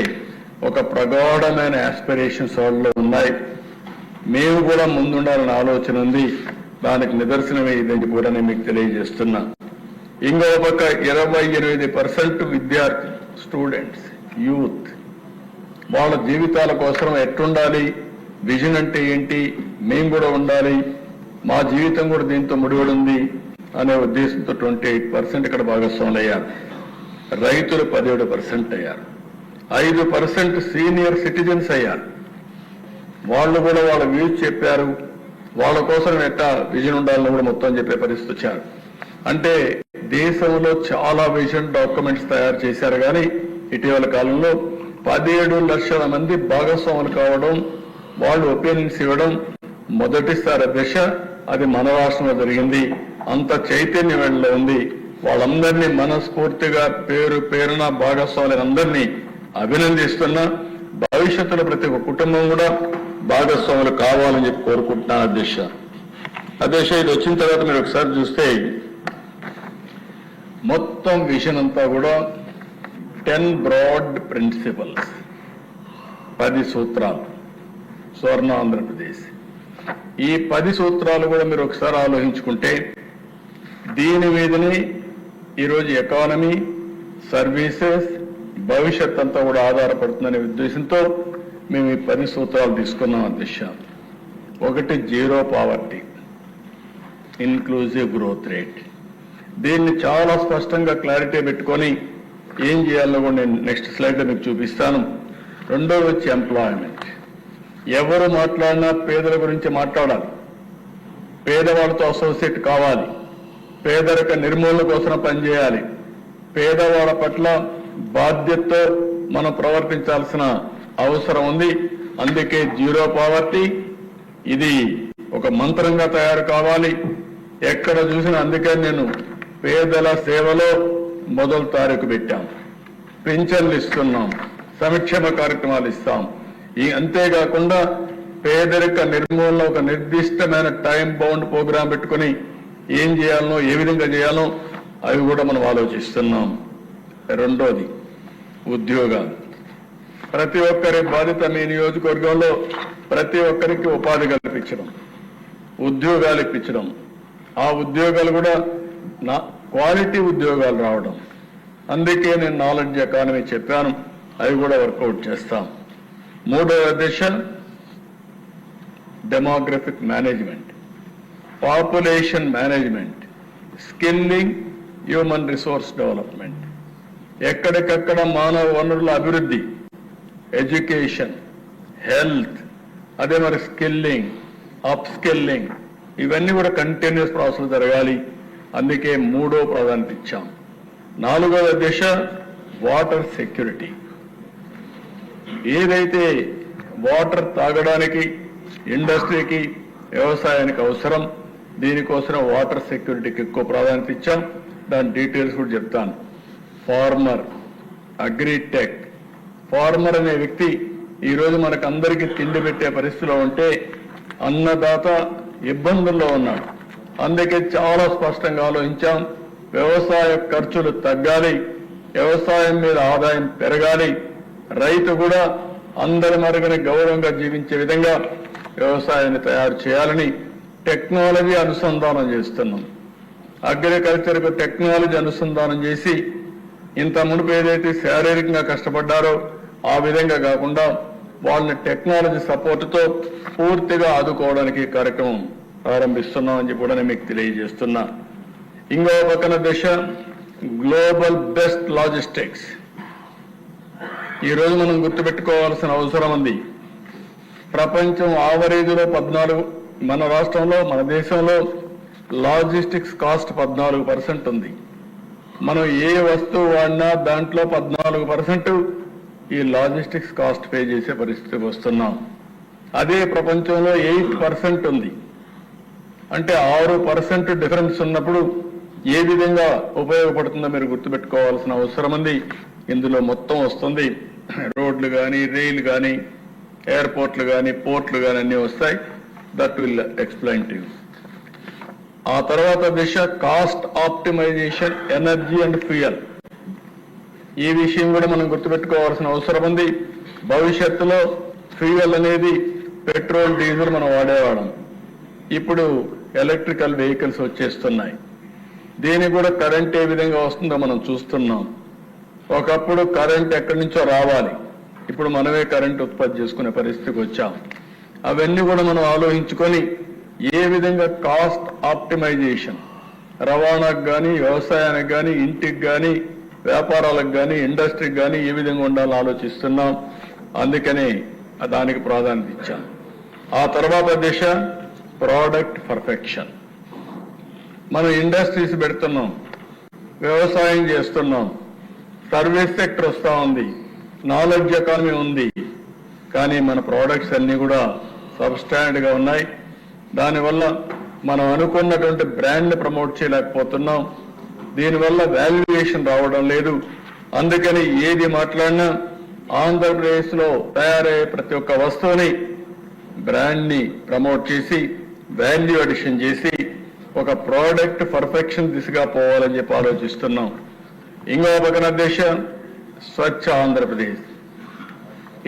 ఒక ప్రగాఢమైన ఆస్పిరేషన్స్ వాళ్ళలో ఉన్నాయి. మేము కూడా ముందుండాలని ఆలోచన ఉంది. దానికి నిదర్శనమే ఇదని కూడా నేను మీకు తెలియజేస్తున్నా. ఇంకో పక్క 28% విద్యార్థి స్టూడెంట్స్ యూత్ వాళ్ళ జీవితాల కోసం ఎట్టుండాలి, విజన్ అంటే ఏంటి, మేము కూడా ఉండాలి, మా జీవితం కూడా దీంతో ముడిపడి ఉంది అనే ఉద్దేశంతో 28% ఇక్కడ భాగస్వాములు అయ్యారు. రైతులు 17% అయ్యారు. 5% సీనియర్ సిటిజన్స్ అయ్యారు. వాళ్ళు కూడా వాళ్ళ వ్యూస్ చెప్పారు. వాళ్ళ కోసం ఎట్టా విజన్ ఉండాలని కూడా మొత్తం చెప్పే పరిస్థితి వచ్చారు. అంటే దేశంలో చాలా విజన్ డాక్యుమెంట్స్ తయారు చేశారు. కానీ ఇటీవల కాలంలో 17 లక్షల మంది భాగస్వాములు కావడం, వాళ్ళు ఒపీనియన్స్ ఇవ్వడం మొదటిసారి దశ. అది మన రాష్ట్రంలో జరిగింది. అంత చైతన్యం వీళ్ళలో ఉంది. వాళ్ళందరినీ మనస్ఫూర్తిగా పేరు పేరున భాగస్వాములందరినీ అభినందిస్తున్నా. భవిష్యత్తులో ప్రతి ఒక్క కుటుంబం కూడా భాగస్వాములు కావాలని చెప్పి కోరుకుంటున్నాను అధ్యక్ష. అధ్యక్ష, ఇది వచ్చిన తర్వాత మీరు ఒకసారి చూస్తే మొత్తం విజన్ అంతా కూడా 10 బ్రాడ్ ప్రిన్సిపల్స్, 10 సూత్రాలు, స్వర్ణ ఆంధ్రప్రదేశ్. ఈ 10 సూత్రాలు కూడా మీరు ఒకసారి ఆలోచించుకుంటే దీని మీదనే ఈరోజు ఎకానమీ, సర్వీసెస్, భవిష్యత్ అంతా కూడా ఆధారపడుతుందనే ఉద్దేశంతో మేము ఈ 10 సూత్రాలు తీసుకున్నాం అధ్యక్ష. ఒకటి, zero poverty, inclusive growth rate. దీన్ని చాలా స్పష్టంగా క్లారిటీ పెట్టుకొని ఏం చేయాలో కూడా నేను నెక్స్ట్ స్లైడ్లో మీకు చూపిస్తాను. రెండోది వచ్చి ఎంప్లాయ్మెంట్. ఎవరు మాట్లాడినా పేదల గురించి మాట్లాడాలి, పేదవాళ్ళతో అసోసియేట్ కావాలి, పేదరిక నిర్మూలన కోసం పనిచేయాలి, పేదవాళ్ళ పట్ల బాధ్యతతో మనం ప్రవర్తించాల్సిన అవసరం ఉంది. అందుకే జీరో పావర్టీ ఇది ఒక మంత్రంగా తయారు కావాలి. ఎక్కడ చూసినా అందుకే నేను పేదల సేవలో మొదలు తారీఖు పెట్టాం. పింఛన్లు ఇస్తున్నాం, సంక్షేమ కార్యక్రమాలు ఇస్తాం. అంతేకాకుండా పేదరిక నిర్మూలన ఒక నిర్దిష్టమైన టైం బౌండ్ ప్రోగ్రాం పెట్టుకుని ఏం చేయాలనో, ఏ విధంగా చేయాలో అవి కూడా మనం ఆలోచిస్తున్నాం. రెండోది ఉద్యోగాలు. ప్రతి ఒక్కరి బాధ్యత మీ నియోజకవర్గంలో ప్రతి ఒక్కరికి ఉపాధి కల్పించడం, ఉద్యోగాలు ఇప్పించడం. ఆ ఉద్యోగాలు కూడా క్వాలిటీ ఉద్యోగాలు రావడం. అందుకే నేను నాలెడ్జ్ ఎకానమీ చెప్పాను, అవి కూడా వర్కౌట్ చేస్తాం. మూడవ దశ demographic management, population management, skilling, human resource development. ఎక్కడికక్కడ మానవ వనరుల అభివృద్ధి, ఎడ్యుకేషన్, హెల్త్, అదే మరి స్కిల్లింగ్, అప్ స్కిల్లింగ్, ఇవన్నీ కూడా కంటిన్యూస్ ప్రాసెస్ జరగాలి. అందుకే మూడో ప్రాధాన్యత ఇచ్చాం. నాలుగవ దశ వాటర్ సెక్యూరిటీ. ఏదైతే వాటర్ తాగడానికి, ఇండస్ట్రీకి, వ్యవసాయానికి అవసరం, దీనికోసం వాటర్ సెక్యూరిటీకి ఎక్కువ ప్రాధాన్యత ఇచ్చాం. దాని డీటెయిల్స్ కూడా చెప్తాను. Farmer, agritech. ఫార్మర్ అనే వ్యక్తి ఈరోజు మనకు అందరికీ తిండి పెట్టే పరిస్థితిలో ఉంటే అన్నదాత ఇబ్బందుల్లో ఉన్నాడు. అందుకే చాలా స్పష్టంగా ఆలోచించాం. వ్యవసాయ ఖర్చులు తగ్గాలి, వ్యవసాయం మీద ఆదాయం పెరగాలి, రైతు కూడా అందరి మరుగుని గౌరవంగా జీవించే విధంగా వ్యవసాయాన్ని తయారు చేయాలని టెక్నాలజీ అనుసంధానం చేస్తున్నాం. అగ్రికల్చర్కు టెక్నాలజీ అనుసంధానం చేసి ఇంత మునుపు ఏదైతే శారీరకంగా కష్టపడ్డారో ఆ విధంగా కాకుండా వాళ్ళని టెక్నాలజీ సపోర్టుతో పూర్తిగా ఆదుకోవడానికి కార్యక్రమం ప్రారంభిస్తున్నామని చెప్పి కూడా నేను మీకు తెలియజేస్తున్నా. ఇంకో పక్కన దశ గ్లోబల్ బెస్ట్ లాజిస్టిక్స్. ఈరోజు మనం గుర్తుపెట్టుకోవాల్సిన అవసరం ఉంది. ప్రపంచం ఆవరేజ్లో 14, మన రాష్ట్రంలో, మన దేశంలో లాజిస్టిక్స్ కాస్ట్ 14% ఉంది. మనం ఏ వస్తువు వాడినా దాంట్లో 14% ఈ లాజిస్టిక్స్ కాస్ట్ పే చేసే పరిస్థితికి వస్తున్నాం. అదే ప్రపంచంలో 8% ఉంది. అంటే 6% డిఫరెన్స్ ఉన్నప్పుడు ఏ విధంగా ఉపయోగపడుతుందో మీరు గుర్తుపెట్టుకోవాల్సిన అవసరం ఉంది. ఇందులో మొత్తం వస్తుంది. రోడ్లు కానీ, రైలు కానీ, ఎయిర్పోర్ట్లు కానీ, పోర్ట్లు కానీ అన్నీ వస్తాయి. That will explain to you. ఆ తర్వాత దిశ cost optimisation, energy and fuel. ఈ విషయం కూడా మనం గుర్తుపెట్టుకోవాల్సిన అవసరం ఉంది. భవిష్యత్తులో ఫ్యూయల్ అనేది పెట్రోల్, డీజిల్ మనం వాడేవాళ్ళం. ఇప్పుడు ఎలక్ట్రికల్ వెహికల్స్ వచ్చేస్తున్నాయి. దీనికి కూడా కరెంట్ ఏ విధంగా వస్తుందో మనం చూస్తున్నాం. ఒకప్పుడు కరెంట్ ఎక్కడి నుంచో రావాలి, ఇప్పుడు మనమే కరెంట్ ఉత్పత్తి చేసుకునే పరిస్థితికి వచ్చాం. అవన్నీ కూడా మనం ఆలోచించుకొని ఏ విధంగా కాస్ట్ ఆప్టిమైజేషన్, రవాణాకు కానీ, వ్యవసాయానికి కానీ, ఇంటికి కానీ, వ్యాపారాలకు కానీ, ఇండస్ట్రీకి కానీ ఏ విధంగా ఉండాలో ఆలోచిస్తున్నాం. అందుకని దానికి ప్రాధాన్యత ఇచ్చాం. ఆ తర్వాత దిశ ప్రోడక్ట్ పర్ఫెక్షన్. మనం ఇండస్ట్రీస్ పెడుతున్నాం, వ్యవసాయం చేస్తున్నాం, సర్వీస్ సెక్టర్ వస్తూ ఉంది, నాలెడ్జ్ ఎకానమీ ఉంది. కానీ మన ప్రోడక్ట్స్ అన్నీ కూడా సబ్స్టాండర్డ్గా ఉన్నాయి. దానివల్ల మనం అనుకున్నటువంటి బ్రాండ్ని ప్రమోట్ చేయలేకపోతున్నాం. దీనివల్ల వాల్యుయేషన్ రావడం లేదు. అందుకని ఏది మాట్లాడినా ఆంధ్రప్రదేశ్లో తయారయ్యే ప్రతి ఒక్క వస్తువుని, బ్రాండ్ని ప్రమోట్ చేసి, వాల్యూ అడిషన్ చేసి ఒక ప్రోడక్ట్ పర్ఫెక్షన్ దిశగా పోవాలని చెప్పి ఆలోచిస్తున్నాం. ఇంకో పక్కన దేశ స్వచ్ఛ ఆంధ్రప్రదేశ్.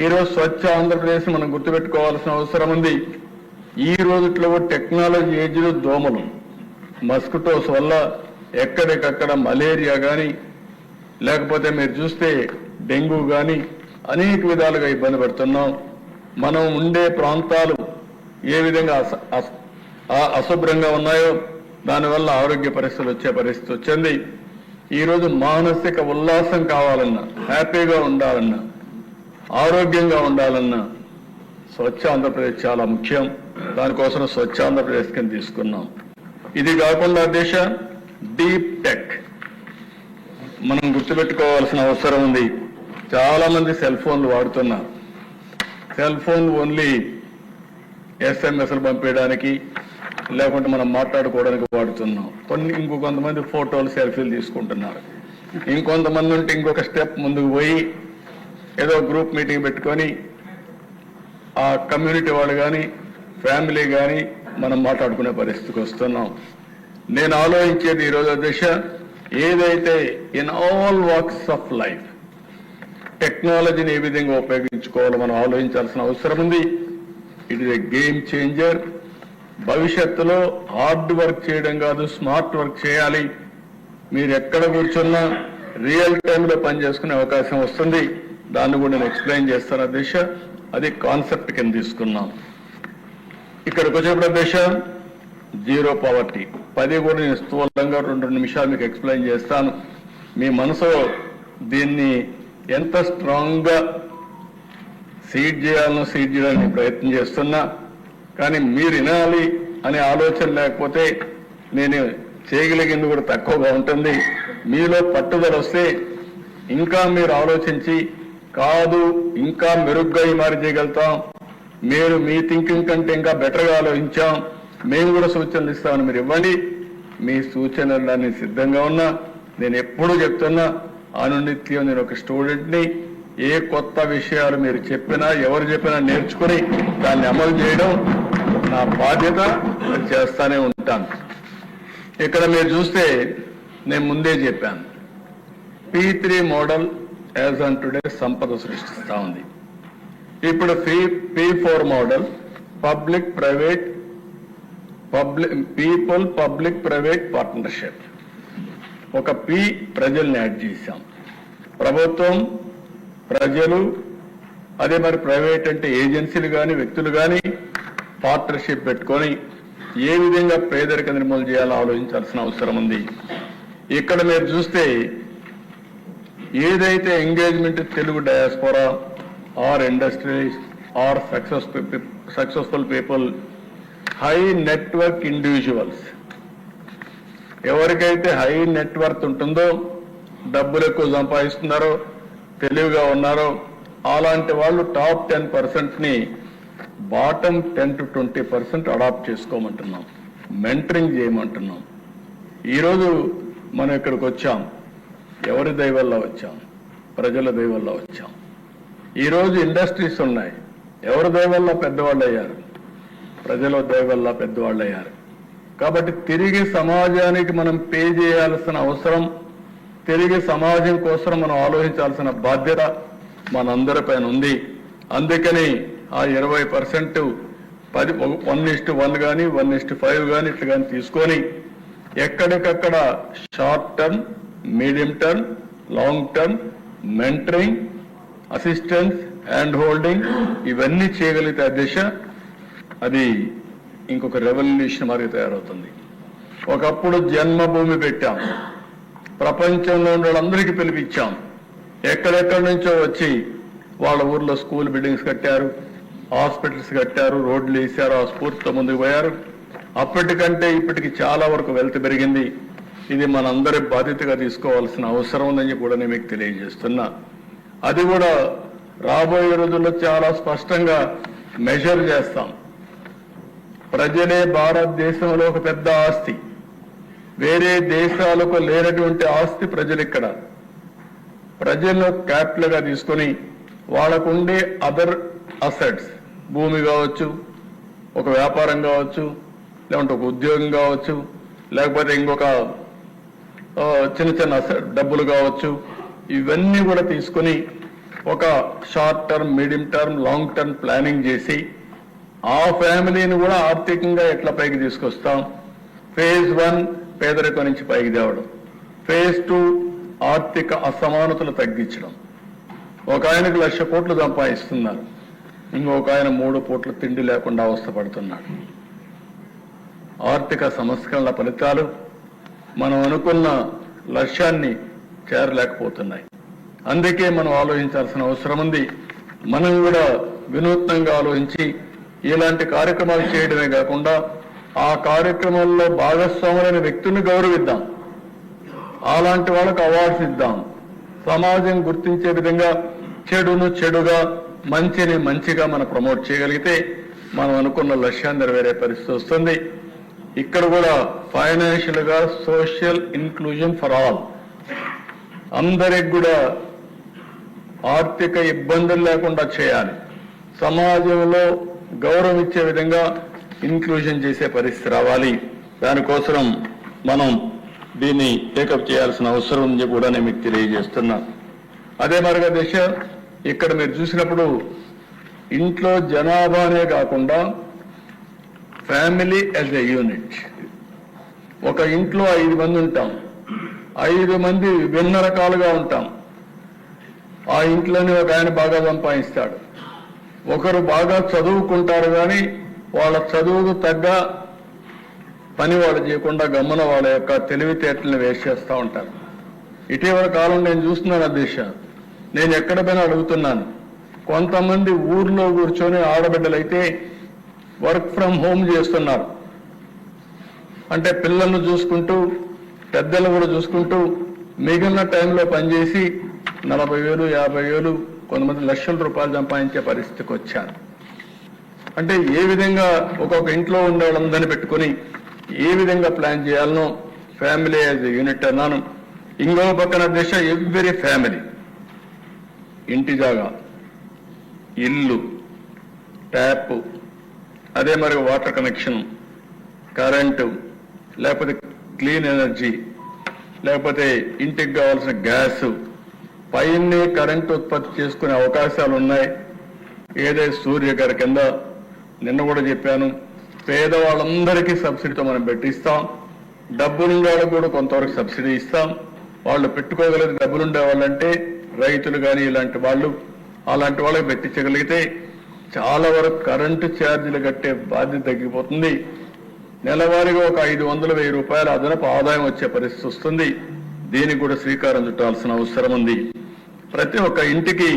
ఈరోజు స్వచ్ఛ ఆంధ్రప్రదేశ్ మనం గుర్తుపెట్టుకోవాల్సిన అవసరం ఉంది. ఈ రోజుట్లో టెక్నాలజీ ఏజ్లో దోమలు, మస్కిటోస్ వల్ల ఎక్కడికక్కడ మలేరియా కానీ, లేకపోతే మీరు చూస్తే డెంగ్యూ కానీ అనేక విధాలుగా ఇబ్బంది పడుతున్నాం. మనం ఉండే ప్రాంతాలు ఏ విధంగా అశుభ్రంగా ఉన్నాయో దానివల్ల ఆరోగ్య పరిస్థితులు వచ్చే పరిస్థితి వచ్చింది. ఈరోజు మానసిక ఉల్లాసం కావాలన్నా, హ్యాపీగా ఉండాలన్నా, ఆరోగ్యంగా ఉండాలన్నా స్వచ్ఛ ఆంధ్రప్రదేశ్ చాలా ముఖ్యం. దానికోసం స్వచ్ఛ ఆంధ్రప్రదేశ్ కింద తీసుకున్నాం. ఇది కాకుండా దేశ డీప్ టెక్ మనం గుర్తుపెట్టుకోవాల్సిన అవసరం ఉంది. చాలా మంది సెల్ ఫోన్లు వాడుతున్నారు. సెల్ ఫోన్ ఓన్లీ ఎస్ఎంఎస్లు పంపించడానికి, లేకుంటే మనం మాట్లాడుకోవడానికి వాడుతున్నాం. ఇంకొంతమంది ఫోటోలు, సెల్ఫీలు తీసుకుంటున్నారు. ఇంకొంతమంది ఉంటే ఇంకొక స్టెప్ ముందుకు పోయి ఏదో గ్రూప్ మీటింగ్ పెట్టుకొని ఆ కమ్యూనిటీ వాళ్ళు కానీ, ఫ్యామిలీ కానీ మనం మాట్లాడుకునే పరిస్థితికి వస్తున్నాం. నేను ఆలోచించేది ఈరోజు దిశ ఏదైతే in all walks of life టెక్నాలజీని ఏ విధంగా ఉపయోగించుకోవాలో మనం ఆలోచించాల్సిన అవసరం ఉంది. It is a game changer. భవిష్యత్తులో హార్డ్ వర్క్ చేయడం కాదు, స్మార్ట్ వర్క్ చేయాలి. మీరు ఎక్కడ కూర్చున్నా రియల్ టైంలో పనిచేసుకునే అవకాశం వస్తుంది. దాన్ని కూడా నేను ఎక్స్ప్లెయిన్ చేస్తాను దిశ. అది కాన్సెప్ట్ కింద తీసుకున్నాం. ఇక్కడికి వచ్చేప్పుడు దిశ జీరో పావర్టీ 10 కూడా నేను స్థూలంగా 2 నిమిషాలు మీకు ఎక్స్ప్లెయిన్ చేస్తాను. మీ మనసులో దీన్ని ఎంత స్ట్రాంగ్గా సీడ్ చేయాలనో సీడ్ చేయడానికి ప్రయత్నం చేస్తున్నా. కానీ మీరు వినాలి అనే ఆలోచన లేకపోతే నేను చేయగలిగింది కూడా తక్కువగా ఉంటుంది. మీలో పట్టుదల వస్తే ఇంకా మీరు ఆలోచించి కాదు ఇంకా మెరుగ్గా ఈ మారి చేయగలుగుతాం, మీరు మీ థింకింగ్ కంటే ఇంకా బెటర్గా ఆలోచించాం, మేము కూడా సూచనలు ఇస్తామని మీరు ఇవ్వండి. మీ సూచనలన్నీ సిద్ధంగా ఉన్నా. నేను ఎప్పుడూ చెప్తున్నా, అనునిత్యం నేను ఒక స్టూడెంట్ని. ఏ కొత్త విషయాలు మీరు చెప్పినా, ఎవరు చెప్పినా నేర్చుకుని దాన్ని అమలు చేయడం నా బాధ్యత. చేస్తానే ఉంటాను. ఇక్కడ మీరు చూస్తే నేను ముందే చెప్పాను, P3 model as on today సంపద సృష్టిస్తా ఉంది. ఇప్పుడు P4 model public private public private partnership. ఒక P ప్రజల్ని యాడ్ చేశాం. ప్రభుత్వం, ప్రజలు, అదే మరి ప్రైవేట్ అంటే ఏజెన్సీలు కానీ, వ్యక్తులు కానీ పార్ట్నర్షిప్ పెట్టుకొని ఏ విధంగా పేదరిక నిర్మూలన చేయాలో ఆలోచించాల్సిన అవసరం ఉంది. ఇక్కడ మీరు చూస్తే ఏదైతే engagement Telugu diaspora or industries or successful people, high network individuals, ఎవరికైతే హై నెట్వర్త్ ఉంటుందో, డబ్బులు ఎక్కువ సంపాదిస్తున్నారో, తెలివిగా ఉన్నారో అలాంటి వాళ్ళు టాప్ 10%ని బాటమ్ 10 to 20% అడాప్ట్ చేసుకోమంటున్నాం, మెంటరింగ్ చేయమంటున్నాం. ఈరోజు మనం ఇక్కడికి వచ్చాం. ఎవరి దయ వల్ల వచ్చాం? ప్రజల దయ వల్ల వచ్చాం. ఈరోజు ఇండస్ట్రీస్ ఉన్నాయి. ఎవరి దయ వల్ల పెద్దవాళ్ళు అయ్యారు? ప్రజల దయ వల్ల పెద్దవాళ్ళు అయ్యారు. కాబట్టి తిరిగి సమాజానికి మనం పే చేయాల్సిన అవసరం, తిరిగి సమాజం కోసం మనం ఆలోచించాల్సిన బాధ్యత మనందరిపైన ఉంది. అందుకని ఆ 20% 1:1 కానీ 1:5 కానీ ఇట్లా కానీ తీసుకొని ఎక్కడికక్కడ short term, medium term, long term mentoring, assistance, hand holding ఇవన్నీ చేయగలిగితే ఆ దిశ అది ఇంకొక రెవల్యూషన్ మాదిరి తయారవుతుంది. ఒకప్పుడు జన్మభూమి పెట్టాం, ప్రపంచంలో ఉన్న వాళ్ళందరికీ పిలిపించాం. ఎక్కడెక్కడి నుంచో వచ్చి వాళ్ళ ఊర్లో స్కూల్ బిల్డింగ్స్ కట్టారు, హాస్పిటల్స్ కట్టారు, రోడ్లు వేశారు, ఆ స్ఫూర్తితో ముందుకు పోయారు. అప్పటికంటే ఇప్పటికి చాలా వరకు వెల్త్ పెరిగింది. ఇది మనందరి బాధ్యతగా తీసుకోవాల్సిన అవసరం ఉందని కూడా నేను మీకు తెలియజేస్తున్నా. అది కూడా రాబోయే రోజుల్లో చాలా స్పష్టంగా మెజర్ చేస్తాం. ప్రజలే భారతదేశంలో ఒక పెద్ద ఆస్తి. వేరే దేశాలకు లేనటువంటి ఆస్తి ప్రజలు. ఇక్కడ ప్రజలను క్యాపిటల్ గా తీసుకొని వాళ్ళకు ఉండే అదర్ అసెట్స్, భూమి కావచ్చు, ఒక వ్యాపారం కావచ్చు, లేకుంటే ఒక ఉద్యోగం కావచ్చు, లేకపోతే ఇంకొక చిన్న చిన్న డబ్బులు కావచ్చు, ఇవన్నీ కూడా తీసుకొని ఒక short term, medium term, long term planning చేసి ఆ ఫ్యామిలీని కూడా ఆర్థికంగా ఎట్లా పైకి తీసుకొస్తాం. ఫేజ్ 1 పేదరికం నుంచి పైకి తేవడం, ఫేజ్ 2 ఆర్థిక అసమానతలు తగ్గించడం. ఒక ఆయనకు 1,00,000 కోట్లు సంపాదిస్తున్నారు, ఇంకొక ఆయన 3 పూట్ల తిండి లేకుండా అవస్థపడుతున్నాడు. ఆర్థిక సంస్కరణల ఫలితాలు మనం అనుకున్న లక్ష్యాన్ని చేరలేకపోతున్నాయి. అందుకే మనం ఆలోచించాల్సిన అవసరం ఉంది. మనం కూడా వినూత్నంగా ఆలోచించి ఇలాంటి కార్యక్రమాలు చేయడమే కాకుండా ఆ కార్యక్రమాల్లో భాగస్వాములైన వ్యక్తుల్ని గౌరవిద్దాం, అలాంటి వాళ్ళకు అవార్డ్స్ ఇద్దాం. సమాజం గుర్తించే విధంగా చెడును చెడుగా, మంచిని మంచిగా మనం ప్రమోట్ చేయగలిగితే మనం అనుకున్న లక్ష్యాన్ని నెరవేరే పరిస్థితి వస్తుంది. ఇక్కడ కూడా ఫైనాన్షియల్ గా సోషల్ ఇన్క్లూజన్ ఫర్ ఆల్, అందరికి కూడా ఆర్థిక ఇబ్బందులు లేకుండా చేయాలి. సమాజంలో గౌరవం ఇచ్చే విధంగా ఇన్క్లూజన్ చేసే పరిస్థితి రావాలి. దానికోసం మనం దీన్ని టేకప్ చేయాల్సిన అవసరం ఉంది కూడా నేను మీకు తెలియజేస్తున్నా. అదే మరిగా దిశ ఇక్కడ మీరు చూసినప్పుడు ఇంట్లో జనాభానే కాకుండా ఫ్యామిలీ యాజ్ ఎ యూనిట్. ఒక ఇంట్లో 5 మంది ఉంటాం, 5 మంది విభిన్న రకాలుగా ఉంటాం. ఆ ఇంట్లోనే ఒక ఆయన బాగా సంపాదిస్తాడు, ఒకరు బాగా చదువుకుంటారు, కానీ వాళ్ళ చదువుకు తగ్గ పని వాళ్ళు చేయకుండా గమ్మున వాళ్ళ యొక్క తెలివితేటలను వేస్ట్ చేస్తూ ఉంటారు. ఇటీవల కాలం నేను చూస్తున్నాను అధ్యక్ష, నేను ఎక్కడ పోయినా అడుగుతున్నాను. కొంతమంది ఊర్లో కూర్చొని ఆడబిడ్డలైతే వర్క్ ఫ్రమ్ హోమ్ చేస్తున్నారు. అంటే పిల్లలను చూసుకుంటూ, పెద్దలను కూడా చూసుకుంటూ, మిగిలిన టైంలో పనిచేసి 40,000, 50,000, కొంతమంది లక్షల రూపాయలు సంపాదించే పరిస్థితికి వచ్చారు. అంటే ఏ విధంగా ఒక్కొక్క ఇంట్లో ఉండే వాళ్ళందరినీ పెట్టుకొని ఏ విధంగా ప్లాన్ చేయాలనో ఫ్యామిలీ యాజ్ ఎ యూనిట్ అన్నాను. ఇంకో పక్కన దిశ ఎవ్రీ ఫ్యామిలీ, ఇంటి జాగా, ఇల్లు, ట్యాప్, అదే మరి వాటర్ కనెక్షన్, కరెంటు, లేకపోతే క్లీన్ ఎనర్జీ, లేకపోతే ఇంటికి కావాల్సిన గ్యాస్, పైనే కరెంటు ఉత్పత్తి చేసుకునే అవకాశాలు ఉన్నాయి. ఏదైతే సూర్య గారి కింద నిన్న కూడా చెప్పాను, పేదవాళ్ళందరికీ సబ్సిడీతో మనం పెట్టిస్తాం. డబ్బులుండే వాళ్ళకు కూడా కొంతవరకు సబ్సిడీ ఇస్తాం. వాళ్ళు పెట్టుకోగలిగే డబ్బులుండే వాళ్ళంటే రైతులు కానీ ఇలాంటి వాళ్ళు, అలాంటి వాళ్ళకి పెట్టించగలిగితే చాలా వరకు కరెంటు ఛార్జీలు కట్టే బాధ్యత తగ్గిపోతుంది. నెలవారీగా ఒక 500-1000 రూపాయల అదనపు ఆదాయం వచ్చే పరిస్థితి వస్తుంది. దీనికి కూడా శ్రీకారం చుట్టాల్సిన అవసరం ఉంది. ప్రతి ఒక్క ఇంటికి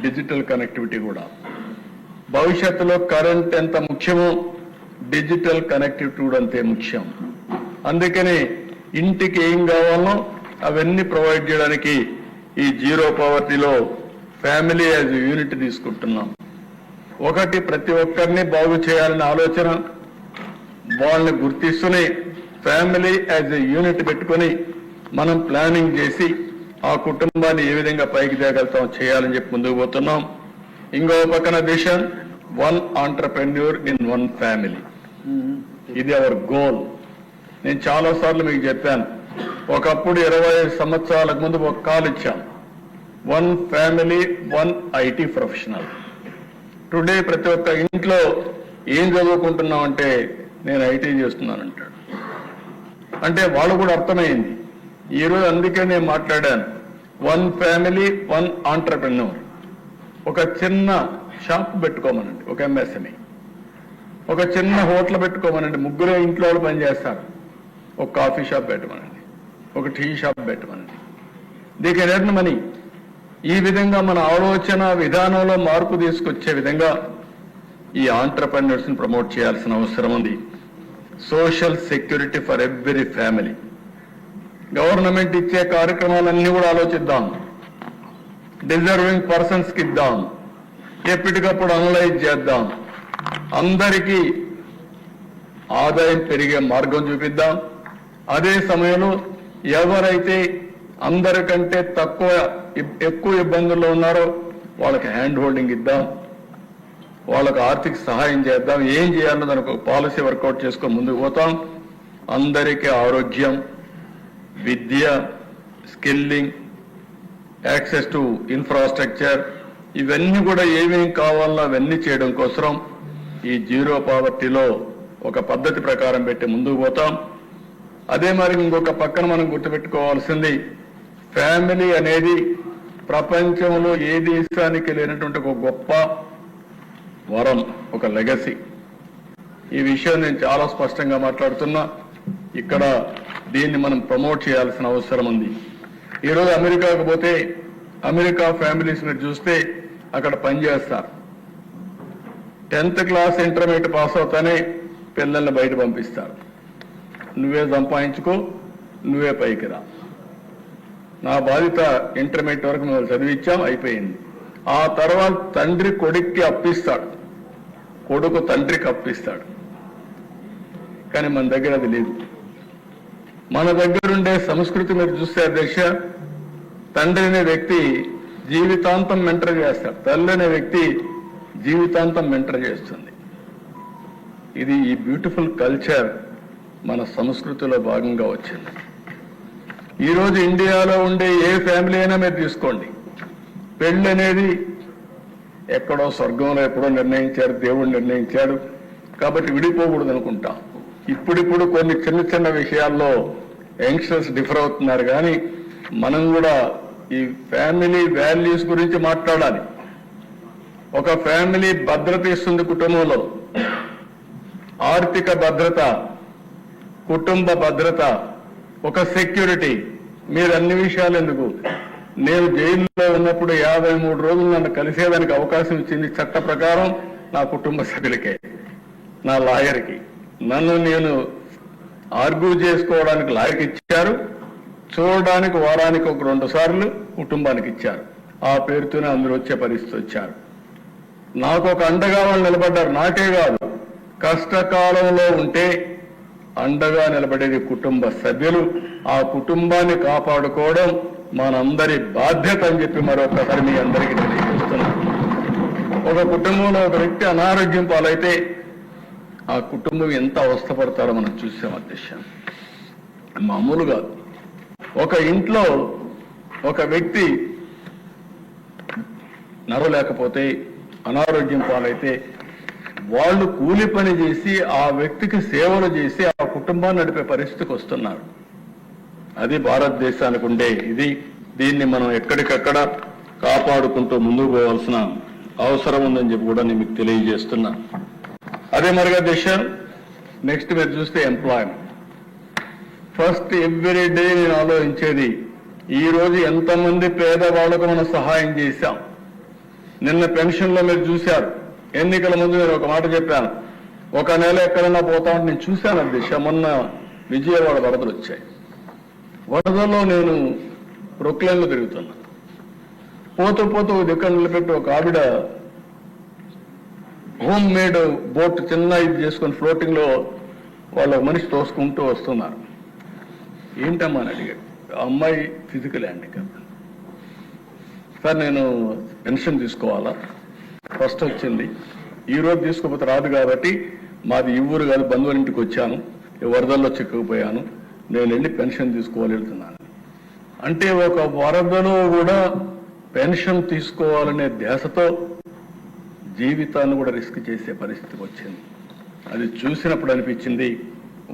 డిజిటల్ కనెక్టివిటీ కూడా, భవిష్యత్తులో కరెంట్ ఎంత ముఖ్యమో డిజిటల్ కనెక్టివిటీ కూడా అంతే ముఖ్యం. అందుకని ఇంటికి ఏం కావాలో అవన్నీ ప్రొవైడ్ చేయడానికి ఈ జీరో పవర్టీలో ఫ్యామిలీ యాజ్ యూనిట్ తీసుకుంటున్నాం. ఒకటి, ప్రతి ఒక్కరిని బాగు చేయాలనే ఆలోచన, వాళ్ళని గుర్తిస్తూనే ఫ్యామిలీ యాజ్ ఎ యూనిట్ పెట్టుకొని మనం ప్లానింగ్ చేసి ఆ కుటుంబాన్ని ఏ విధంగా పైకి తేగలుగుతాం చేయాలని చెప్పి ముందుకు పోతున్నాం. ఇంకో పక్కన విషన్ 1 ఆంటర్‌ప్రెన్యూర్ ఇన్ 1 ఫ్యామిలీ. ఇది అవర్ గోల్. నేను చాలాసార్లు మీకు చెప్పాను, ఒకప్పుడు 25 సంవత్సరాలకు ముందు ఒక కాల్ ఇచ్చాం, 1 ఫ్యామిలీ 1 ఐటీ ప్రొఫెషనల్. టుడే ప్రతి ఒక్క ఇంట్లో ఏం చదువుకుంటున్నాం అంటే నేను ఐటీ చేస్తున్నానంటాడు. అంటే వాళ్ళు కూడా అర్థమైంది. ఈరోజు అందుకే నేను మాట్లాడాను, 1 ఫ్యామిలీ 1 ఆంటర్‌ప్రెన్యూర్. ఒక చిన్న షాప్ పెట్టుకోమనండి, ఒక ఎంఎస్ఎంఈ, ఒక చిన్న హోటల్ పెట్టుకోమనండి, ముగ్గురే ఇంట్లో వాళ్ళు పనిచేస్తారు. ఒక కాఫీ షాప్ పెట్టమనండి, ఒక టీ షాప్ పెట్టమనండి. They can earn money. ఈ విధంగా మన ఆలోచన విధానంలో మార్పు తీసుకొచ్చే విధంగా ఈ ఆంటర్‌ప్రెన్యూర్స్ ని ప్రమోట్ చేయాల్సిన అవసరం ఉంది. Social security for every family. Government ఇచ్చే కార్యక్రమాలన్నీ కూడా ఆలోచిద్దాం. డిజర్వింగ్ పర్సన్స్ కి ఇద్దాం. ఎప్పటికప్పుడు అనలైజ్ చేద్దాం. అందరికీ ఆదాయం పెరిగే మార్గం చూపిద్దాం. అదే సమయంలో ఎవరైతే అందరికంటే ఎక్కువ ఇబ్బందుల్లో ఉన్నారో వాళ్ళకి హ్యాండ్ హోల్డింగ్ ఇద్దాం, వాళ్ళకు ఆర్థిక సహాయం చేద్దాం. ఏం చేయాలో దానికి ఒక పాలసీ వర్కౌట్ చేసుకొని ముందుకు పోతాం. అందరికీ ఆరోగ్యం, విద్య, స్కిల్లింగ్, యాక్సెస్ టు ఇన్ఫ్రాస్ట్రక్చర్, ఇవన్నీ కూడా ఏమేం కావాలో అవన్నీ చేయడం కోసం ఈ జీరో పావర్టీలో ఒక పద్ధతి ప్రకారం పెట్టి ముందుకు పోతాం. అదే మరి ఇంకొక పక్కన మనం గుర్తుపెట్టుకోవాల్సింది, ఫ్యామిలీ అనేది ప్రపంచంలో ఏ దేశానికి లేనటువంటి ఒక గొప్ప వరం, ఒక లెగసీ. ఈ విషయం నేను చాలా స్పష్టంగా మాట్లాడుతున్నా. ఇక్కడ దీన్ని మనం ప్రమోట్ చేయాల్సిన అవసరం ఉంది. ఈరోజు అమెరికాకు పోతే అమెరికా ఫ్యామిలీస్ మీరు చూస్తే అక్కడ పనిచేస్తారు. 10th క్లాస్ ఇంటర్మీడియట్ పాస్ అవుతానే పిల్లల్ని బయట పంపిస్తారు. నువ్వే సంపాదించుకో, నువ్వే పైకి రా. నా బాధ్యత ఇంటర్మీడియట్ వరకు మేము చదివించాం, అయిపోయింది. ఆ తర్వాత తండ్రి కొడుక్కి అప్పిస్తాడు, కొడుకు తండ్రికి అప్పిస్తాడు. కానీ మన దగ్గర అది లేదు. మన దగ్గర ఉండే సంస్కృతి మీరు చూస్తే అధ్యక్ష, తండ్రి అనే వ్యక్తి జీవితాంతం మెంటర్ చేస్తాడు, తల్లి అనే వ్యక్తి జీవితాంతం మెంటర్ చేస్తుంది. ఇది ఈ బ్యూటిఫుల్ కల్చర్ మన సంస్కృతిలో భాగంగా వచ్చింది. ఈరోజు ఇండియాలో ఉండే ఏ ఫ్యామిలీ అయినా మీరు తీసుకోండి, పెళ్లి అనేది ఎక్కడో స్వర్గంలో ఎప్పుడో నిర్ణయించారు, దేవుడు నిర్ణయించాడు కాబట్టి విడిపోకూడదు అనుకుంటాం. ఇప్పుడిప్పుడు కొన్ని చిన్న చిన్న విషయాల్లో యంగ్స్టర్స్ డిఫర్ అవుతున్నారు. కానీ మనం కూడా ఈ ఫ్యామిలీ వాల్యూస్ గురించి మాట్లాడాలి. ఒక ఫ్యామిలీ భద్రత ఇస్తుంది కుటుంబంలో, ఆర్థిక భద్రత, కుటుంబ భద్రత, ఒక సెక్యూరిటీ. మీరు అన్ని విషయాలు ఎందుకు, నేను జైల్లో ఉన్నప్పుడు 53 రోజులు నన్ను కలిసేదానికి అవకాశం ఇచ్చింది చట్ట ప్రకారం నా కుటుంబ సభ్యులకే, నా లాయర్కి. నన్ను నేను ఆర్గ్యూ చేసుకోవడానికి లాయర్కి ఇచ్చారు, చూడడానికి వారానికి ఒక 2 సార్లు కుటుంబానికి ఇచ్చారు. ఆ పేరుతోనే అందరూ వచ్చే పరిస్థితి వచ్చారు. నాకు ఒక అండగా వాళ్ళు నిలబడ్డారు. నాకే కాదు, కష్టకాలంలో ఉంటే అండగా నిలబడేది కుటుంబ సభ్యులు. ఆ కుటుంబాన్ని కాపాడుకోవడం మనందరి బాధ్యత అని చెప్పి మరొకసారి మీ అందరికీ తెలియజేస్తున్నాను. ఒక కుటుంబంలో ఒక వ్యక్తి అనారోగ్యం పాలైతే ఆ కుటుంబం ఎంత అవస్థపడతారో మనం చూసాం అధ్యక్ష. మామూలు కాదు. ఒక ఇంట్లో ఒక వ్యక్తి నడవలేకపోతే, అనారోగ్యం పాలైతే వాళ్ళు కూలి పని చేసి ఆ వ్యక్తికి సేవలు చేసి ఆ కుటుంబాన్ని నడిపే పరిస్థితికి వస్తున్నారు. అది భారతదేశానికి ఉండే ఇది. దీన్ని మనం ఎక్కడికక్కడ కాపాడుకుంటూ ముందుకు పోవాల్సిన అవసరం ఉందని చెప్పి కూడా నేను మీకు తెలియజేస్తున్నా. అదే మరిగా దిశ నెక్స్ట్ మీరు చూస్తే ఎంప్లాయ్మెంట్. ఫస్ట్ ఎవ్రీ డే నేను ఆలోచించేది, ఈ రోజు ఎంతమంది పేదవాళ్లకు మనం సహాయం చేశాం. నిన్న పెన్షన్లో మీరు చూశారు. ఎన్నికల ముందు నేను ఒక మాట చెప్పాను, ఒక నెల ఎక్కడైనా పోతామని నేను చూశాను దిశ. మొన్న విజయవాడ వరదలు వచ్చాయి. వరదల్లో నేను ప్రొక్లైన్లో తిరుగుతున్నా. పోతూ పోతూ దిక్కడ నిలబెట్టి ఒక ఆవిడ హోమ్ మేడ్ బోట్ చిన్న ఇది చేసుకుని ఫ్లోటింగ్ లో వాళ్ళ మనిషి తోసుకుంటూ వస్తున్నారు. ఏంటమ్మా అని అడిగాడు. అమ్మాయి ఫిజికల్ హ్యాండిక్యాప్. సార్ నేను పెన్షన్ తీసుకోవాలా, ఫస్ట్ వచ్చింది, ఈ రోజు తీసుకోకపోతే రాదు కాబట్టి మాది ఈ ఊరు కాదు బంధువుల ఇంటికి వచ్చాను, వరదల్లో చిక్కుకుపోయాను, నేను వెళ్ళి పెన్షన్ తీసుకోవాలి వెళ్తున్నాను. అంటే ఒక వరదలో కూడా పెన్షన్ తీసుకోవాలనే ధ్యాసతో జీవితాన్ని కూడా రిస్క్ చేసే పరిస్థితికి వచ్చింది. అది చూసినప్పుడు అనిపించింది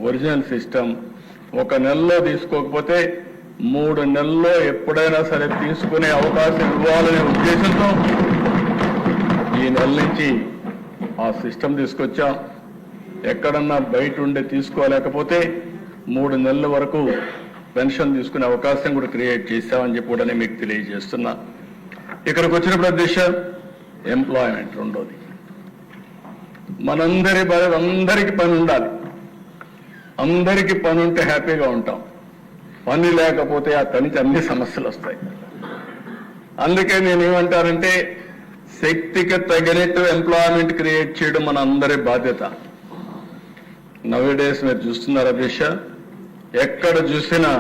ఒరిజినల్ సిస్టమ్ ఒక నెలలో తీసుకోకపోతే 3 నెలల్లో ఎప్పుడైనా సరే తీసుకునే అవకాశం ఇవ్వాలనే ఉద్దేశంతో ఈ నెల నుంచి ఆ సిస్టమ్ తీసుకొచ్చాం. ఎక్కడన్నా బయట ఉండే తీసుకోలేకపోతే 3 నెలల వరకు పెన్షన్ తీసుకునే అవకాశం కూడా క్రియేట్ చేశామని చెప్పి కూడా మీకు తెలియజేస్తున్నా. ఇక్కడికి వచ్చినప్పుడు అధ్యక్ష ఎంప్లాయ్మెంట్ రెండోది, అందరికీ పని ఉండాలి. అందరికీ పని ఉంటే హ్యాపీగా ఉంటాం. పని లేకపోతే ఆ పనికి అన్ని సమస్యలు వస్తాయి. అందుకే నేనేమంటానంటే శక్తికి తగినట్టు ఎంప్లాయ్మెంట్ క్రియేట్ చేయడం మన అందరి బాధ్యత. నవేడేస్ మీరు చూస్తున్నారు అధ్యక్ష, ఎక్కడ చూసినా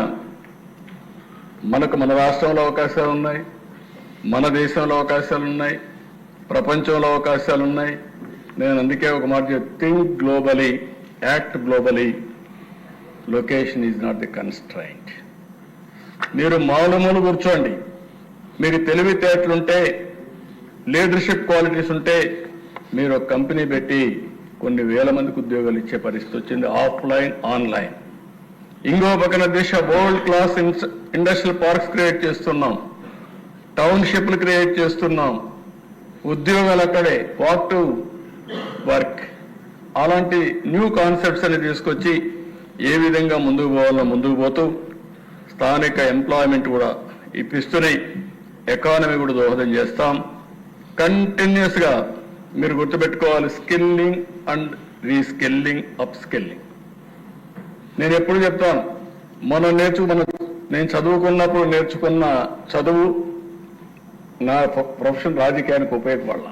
మన రాష్ట్రంలో అవకాశాలు ఉన్నాయి, మన దేశంలో అవకాశాలు ఉన్నాయి, ప్రపంచంలో అవకాశాలు ఉన్నాయి. నేను అందుకే ఒక మాట think globally, act globally, location is not the constraint. మీరు మూల కూర్చోండి, మీకు తెలివితేటలుంటే, లీడర్షిప్ క్వాలిటీస్ ఉంటే మీరు ఒక కంపెనీ పెట్టి కొన్ని వేల మందికి ఉద్యోగాలు ఇచ్చే పరిస్థితి వచ్చింది, ఆఫ్లైన్ ఆన్లైన్. ఇంకో పక్కన దేశ world class industrial parks create చేస్తున్నాం, టౌన్షిప్లు క్రియేట్ చేస్తున్నాం, ఉద్యోగాలు అక్కడే, వాక్ టు వర్క్, అలాంటి న్యూ కాన్సెప్ట్స్ అని తీసుకొచ్చి ఏ విధంగా ముందుకు పోవాలో ముందుకు పోతూ స్థానిక ఎంప్లాయ్మెంట్ కూడా ఇప్పిస్తూనే ఎకానమీ కూడా దోహదం చేస్తాం. కంటిన్యూస్ గా మీరు గుర్తుపెట్టుకోవాలి, skilling and reskilling, up skilling. నేను ఎప్పుడు చెప్తాను, నేను చదువుకున్నప్పుడు నేర్చుకున్న చదువు నా ప్రొఫెషన్ రాజకీయానికి ఉపయోగపడాల,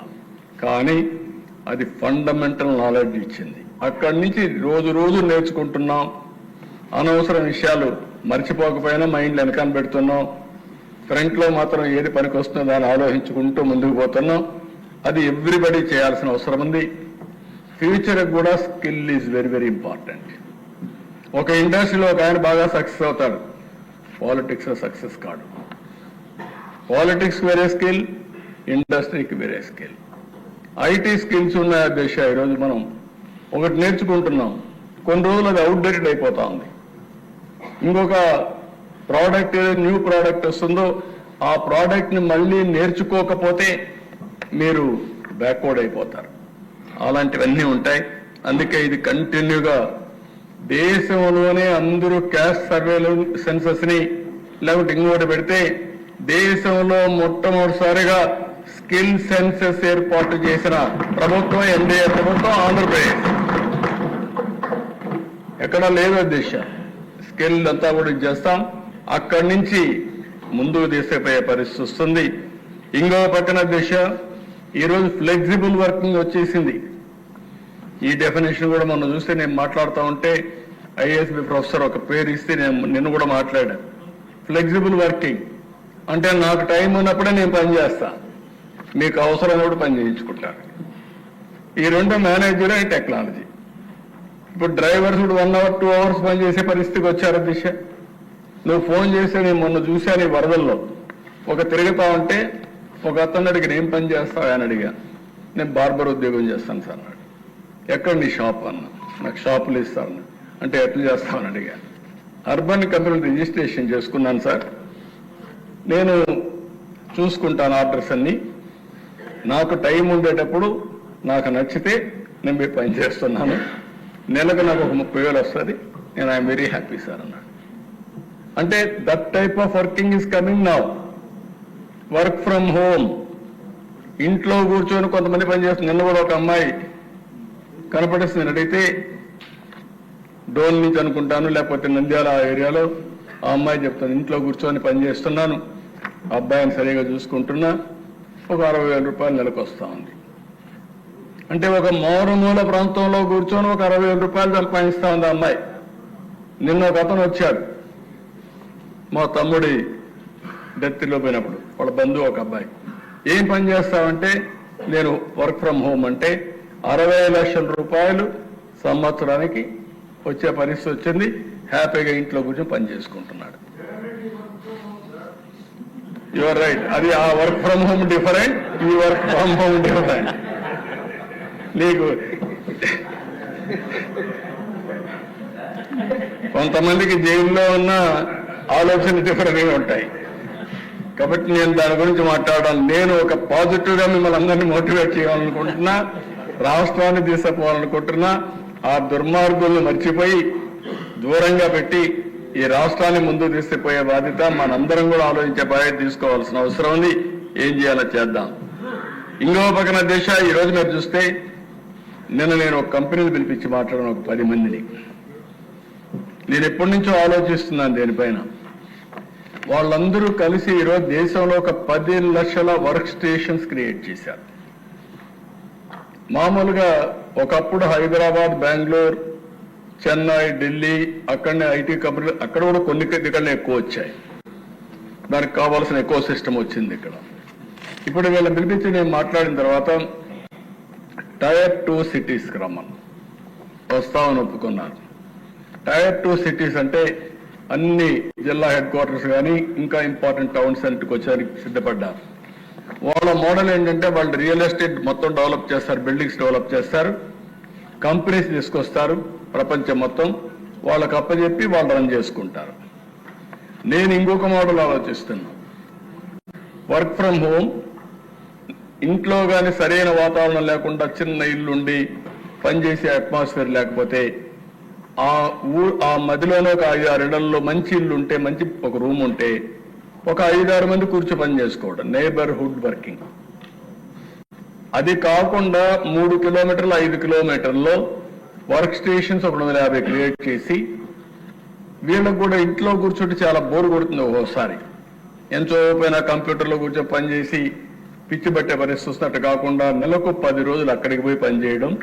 కానీ అది ఫండమెంటల్ నాలెడ్జ్ ఇచ్చింది. అక్కడి నుంచి రోజు నేర్చుకుంటున్నాం. అనవసర విషయాలు మర్చిపోకపోయినా మైండ్లో వెనకాల పెడుతున్నాం. ఫ్రంట్లో మాత్రం ఏది పనికి వస్తుందో దాన్ని ఆలోచించుకుంటూ ముందుకు పోతున్నాం. అది ఎవ్రీబడి చేయాల్సిన అవసరం ఉంది. ఫ్యూచర్కి కూడా skill is very very important. ఒక ఇండస్ట్రీలో ఒక ఆయన బాగా సక్సెస్ అవుతాడు, పాలిటిక్స్లో సక్సెస్ కాడు. పాలిటిక్స్ వేరే స్కిల్, ఇండస్ట్రీకి వేరే స్కిల్. ఐటీ స్కిల్స్ ఉన్నాయి దేశ. ఈరోజు మనం ఒకటి నేర్చుకుంటున్నాం, కొన్ని రోజులు అది అవుట్డేటెడ్ అయిపోతా ఉంది. ఇంకొక ప్రోడక్ట్ న్యూ ప్రోడక్ట్ వస్తుందో ఆ ప్రోడక్ట్ని మళ్ళీ నేర్చుకోకపోతే మీరు బ్యాక్వర్డ్ అయిపోతారు. అలాంటివన్నీ ఉంటాయి. అందుకే ఇది కంటిన్యూగా దేశంలోనే అందరూ క్యాస్ట్ సర్వేలు సెన్సస్ ని లేకపోతే ఇంకోటి పెడితే దేశంలో మొట్టమొదటిసారిగా స్కిల్ సెన్సస్ ఏర్పాటు చేసిన ప్రభుత్వం ఎన్డీఏ ప్రభుత్వం ఆంధ్రప్రదేశ్. ఎక్కడ లేదు దిశ. స్కిల్ అంతా కూడా చేస్తాం. అక్కడి నుంచి ముందుకు తీసుకుపోయే పరిస్థితి వస్తుంది. ఇంకో పక్కన దిశ ఈరోజు ఫ్లెక్సిబుల్ వర్కింగ్ వచ్చేసింది. ఈ డెఫినేషన్ కూడా మనం చూస్తే నేను మాట్లాడుతూ ఉంటే ఐఏఎస్బి ప్రొఫెసర్ ఒక పేరు ఇస్తే నేను కూడా మాట్లాడాను. ఫ్లెక్సిబుల్ వర్కింగ్ అంటే నాకు టైం ఉన్నప్పుడే నేను పని చేస్తా, మీకు అవసరం కూడా పని చేయించుకుంటాను. ఈ రెండు మేనేజర్ అండ్ టెక్నాలజీ. ఇప్పుడు డ్రైవర్స్ కూడా 1 hour 2 hours పని చేసే పరిస్థితికి వచ్చారు దిశ. నువ్వు ఫోన్ చేస్తే నేను మొన్న చూశాను ఈ వరదల్లో ఒక తిరుగుతా ఉంటే ఒక అతను అడిగిన ఏం పని చేస్తావు అని అడిగా. నేను బార్బర్ ఉద్యోగం చేస్తాను సార్ అన్నాడు. ఎక్కడ నీ షాప్ అన్నా. నాకు షాపులు ఇస్తాను అంటే ఎట్లా చేస్తామని అడిగా. అర్బన్ కంపెనీ రిజిస్ట్రేషన్ చేసుకున్నాను సార్, నేను చూసుకుంటాను ఆర్డర్స్ అన్ని, నాకు టైం ఉండేటప్పుడు నాకు నచ్చితే నేను మీ పని చేస్తున్నాను, నెలకు నాకు ఒక 30,000 వస్తుంది, నేను ఐఎమ్ వెరీ హ్యాపీ సార్ అన్నాడు. అంటే that type of working is coming now. Work from home, ఇంట్లో కూర్చొని కొంతమంది పనిచేస్తుంది. నిన్న కూడా ఒక అమ్మాయి కనపడిస్తుంది, నేను అడిగితే డోన్ నుంచి అనుకుంటాను లేకపోతే నంద్యాల ఏరియాలో, ఆ అమ్మాయి చెప్తాను ఇంట్లో కూర్చొని పనిచేస్తున్నాను, అబ్బాయిని సరిగా చూసుకుంటున్నా, ఒక 60,000 రూపాయలు నెలకు వస్తూ ఉంది. అంటే ఒక మారుమూల ప్రాంతంలో కూర్చొని ఒక 60,000 రూపాయలు సంపాదిస్తా ఉంది ఆ అమ్మాయి. నిన్న ఒక అతను వచ్చాడు, మా తమ్ముడి డెత్లో పోయినప్పుడు వాళ్ళ బంధువు ఒక అబ్బాయి, ఏం పని చేస్తావంటే నేను వర్క్ ఫ్రమ్ హోమ్ అంటే 60 లక్షల రూపాయలు సంవత్సరానికి వచ్చే పరిస్థితి వచ్చింది. హ్యాపీగా ఇంట్లో కూర్చొని పని చేసుకుంటున్నాడు. యువర్ రైట్, అది ఆ వర్క్ ఫ్రమ్ హోమ్ డిఫరెంట్, ఈ వర్క్ ఫ్రమ్ హోమ్ డిఫరెంట్. నీకు కొంతమందికి జైల్లో ఉన్న ఆలోచన డిఫరెంట్గా ఉంటాయి. కాబట్టి నేను దాని గురించి మాట్లాడాలి. నేను ఒక పాజిటివ్గా మిమ్మల్ని అందరినీ మోటివేట్ చేయాలనుకుంటున్నా, రాష్ట్రాన్ని తీసుకుపోవాలనుకుంటున్నా. ఆ దుర్మార్గుల్ని మర్చిపోయి దూరంగా పెట్టి ఈ రాష్ట్రాన్ని ముందుకు తీసుకుపోయే బాధ్యత మనందరం కూడా ఆలోచించే బాధ్యత తీసుకోవాల్సిన అవసరం ఉంది. ఏం చేయాలో చేద్దాం. ఇంకో పక్కన దిశ, ఈరోజు మీరు చూస్తే నేను ఒక కంపెనీని పిలిపించి మాట్లాడాను, ఒక 10 మందిని. నేను ఎప్పటి నుంచో ఆలోచిస్తున్నాను దీనిపైన. వాళ్ళందరూ కలిసి ఈరోజు దేశంలో ఒక 10 లక్షల వర్క్ స్టేషన్స్ క్రియేట్ చేశారు. మామూలుగా ఒకప్పుడు హైదరాబాద్, బెంగళూరు, చెన్నై, ఢిల్లీ అక్కడనే ఐటీ కంపెనీలు అక్కడ కూడా కొన్ని ఇక్కడనే ఎక్కువ వచ్చాయి. దానికి కావాల్సిన ఎకో సిస్టమ్ వచ్చింది ఇక్కడ. ఇప్పుడు వీళ్ళని పిలిపించి నేను మాట్లాడిన తర్వాత టైర్ 2 సిటీస్కి రమ్మను వస్తామని ఒప్పుకున్నారు. టైర్ 2 సిటీస్ అంటే అన్ని జిల్లా హెడ్ క్వార్టర్స్ కానీ ఇంకా ఇంపార్టెంట్ టౌన్స్ అన్నిటికి వచ్చేదానికి సిద్ధపడ్డారు. వాళ్ళ మోడల్ ఏంటంటే వాళ్ళు రియల్ ఎస్టేట్ మొత్తం డెవలప్ చేస్తారు, బిల్డింగ్స్ డెవలప్ చేస్తారు, కంపెనీస్ తీసుకొస్తారు ప్రపంచం మొత్తం, వాళ్ళకి అప్పచెప్పి వాళ్ళు రన్ చేసుకుంటారు. నేను ఇంకొక మోడల్ ఆలోచిస్తున్నా. వర్క్ ఫ్రమ్ హోమ్, ఇంట్లో కానీ సరైన వాతావరణం లేకుండా చిన్న ఇల్లుండి పనిచేసే అట్మాస్ఫియర్ లేకపోతే ఆ మధ్యలోనే ఒక 5-6 ఇళ్లలో మంచి ఇల్లు ఉంటే, మంచి ఒక రూమ్ ఉంటే ఒక 5-6 మంది కూర్చో పని చేసుకోవడం, నైబర్హుడ్ వర్కింగ్. అది కాకుండా 3 కిలోమీటర్లు 5 కిలోమీటర్లో వర్క్ స్టేషన్స్ 150 క్రియేట్ చేసి వీళ్ళకు కూడా ఇంట్లో కూర్చుంటే చాలా బోర్ కొడుతుంది ఒక్కోసారి. ఎంతో పోయినా కంప్యూటర్లో కూర్చొని పనిచేసి పిచ్చి పట్టే పరిస్థితి వస్తున్నట్టు కాకుండా నెలకు 10 రోజులు అక్కడికి పోయి పనిచేయడం,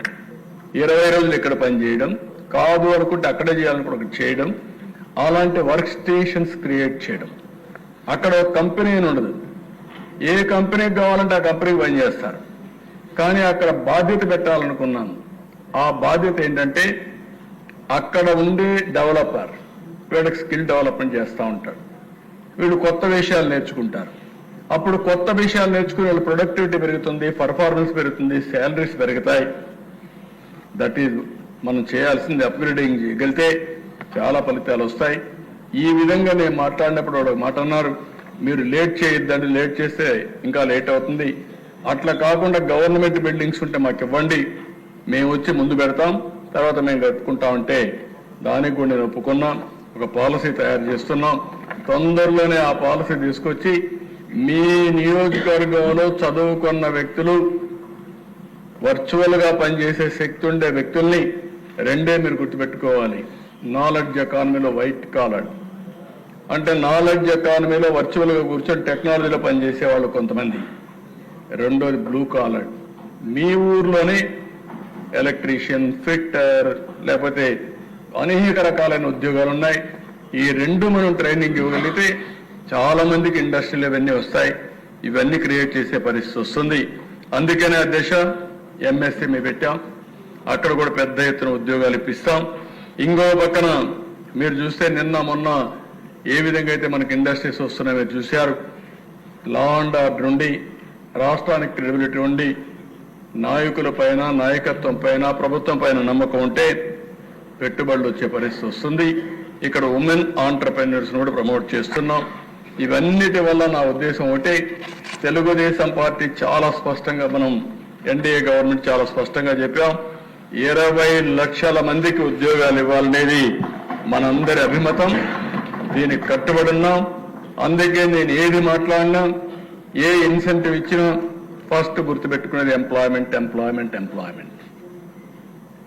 20 రోజులు ఇక్కడ పనిచేయడం, కాదు అనుకుంటే అక్కడే చేయాలనుకుంటే అక్కడ చేయడం, అలాంటి వర్క్ స్టేషన్స్ క్రియేట్ చేయడం. అక్కడ ఒక కంపెనీ ఉండదు, ఏ కంపెనీకి కావాలంటే ఆ కంపెనీకి పనిచేస్తారు. కానీ అక్కడ బాధ్యత పెట్టాలనుకున్నాను. ఆ బాధ్యత ఏంటంటే అక్కడ ఉండే డెవలపర్ వీళ్ళకి స్కిల్ డెవలప్మెంట్ చేస్తూ ఉంటాడు, వీళ్ళు కొత్త విషయాలు నేర్చుకుంటారు. అప్పుడు కొత్త విషయాలు నేర్చుకుని వాళ్ళ ప్రొడక్టివిటీ పెరుగుతుంది, పర్ఫార్మెన్స్ పెరుగుతుంది, శాలరీస్ పెరుగుతాయి. దట్ ఈజ్ మనం చేయాల్సింది. అప్గ్రేడింగ్ చేయగలిగితే చాలా ఫలితాలు వస్తాయి. ఈ విధంగా నేను మాట్లాడినప్పుడు వాడు మాట అన్నారు, మీరు లేట్ చేయొద్దండి, లేట్ చేస్తే ఇంకా లేట్ అవుతుంది. అట్లా కాకుండా గవర్నమెంట్ బిల్డింగ్స్ ఉంటే మాకు ఇవ్వండి, మేము వచ్చి ముందు పెడతాం, తర్వాత మేము కట్టుకుంటామంటే దానికి కూడా నేను ఒప్పుకున్నాం. ఒక పాలసీ తయారు చేస్తున్నాం. తొందరలోనే ఆ పాలసీ తీసుకొచ్చి మీ నియోజకవర్గంలో చదువుకున్న వ్యక్తులు, వర్చువల్ గా పనిచేసే శక్తి ఉండే వ్యక్తుల్ని రెండే మీరు గుర్తుపెట్టుకోవాలి. నాలెడ్జ్ ఎకానమీలో వైట్ కాలర్ అంటే నాలెడ్జ్ ఎకానమీలో వర్చువల్ గా కూర్చొని టెక్నాలజీలో పనిచేసే వాళ్ళు కొంతమంది, రెండోది బ్లూ కాలర్. మీ ఊర్లోనే ఎలక్ట్రీషియన్, ఫిట్టర్, లేకపోతే అనేక రకాలైన ఉద్యోగాలు ఉన్నాయి. ఈ 2 మనం ట్రైనింగ్ ఇవ్వగలిగితే చాలా మందికి ఇండస్ట్రీలు ఇవన్నీ వస్తాయి. ఇవన్నీ క్రియేట్ చేసే పరిస్థితి వస్తుంది. అందుకనే అధ్యక్ష ఎంఎస్ఎంఈ పెట్టాం, అక్కడ కూడా పెద్ద ఎత్తున ఉద్యోగాలు ఇప్పిస్తాం. ఇంకో పక్కన మీరు చూస్తే నిన్న మొన్న ఏ విధంగా అయితే మనకి ఇండస్ట్రీస్ వస్తున్నాయో మీరు చూశారు. లా అండ్ ఆర్డర్ ఉండి, రాష్ట్రానికి క్రెడిబిలిటీ ఉండి, నాయకుల పైన, నాయకత్వం పైన, ప్రభుత్వం పైన నమ్మకం ఉంటే పెట్టుబడులు వచ్చే పరిస్థితి వస్తుంది. ఇక్కడ ఉమెన్ ఆంటర్ప్రెన్యూర్స్ కూడా ప్రమోట్ చేస్తున్నాం. ఇవన్నిటి వల్ల నా ఉద్దేశం ఒకటే, తెలుగుదేశం పార్టీ చాలా స్పష్టంగా, మనం ఎన్డీఏ గవర్నమెంట్ చాలా స్పష్టంగా చెప్పాం, 20 లక్షల మందికి ఉద్యోగాలు ఇవ్వాలనేది మనందరి అభిమతం. దీనికి కట్టుబడి ఉన్నాం. అందుకే నేను ఏది మాట్లాడినా, ఏ ఇన్సెంటివ్ ఇచ్చినా ఫస్ట్ గుర్తుపెట్టుకునేది ఎంప్లాయ్మెంట్, ఎంప్లాయ్మెంట్, ఎంప్లాయ్మెంట్.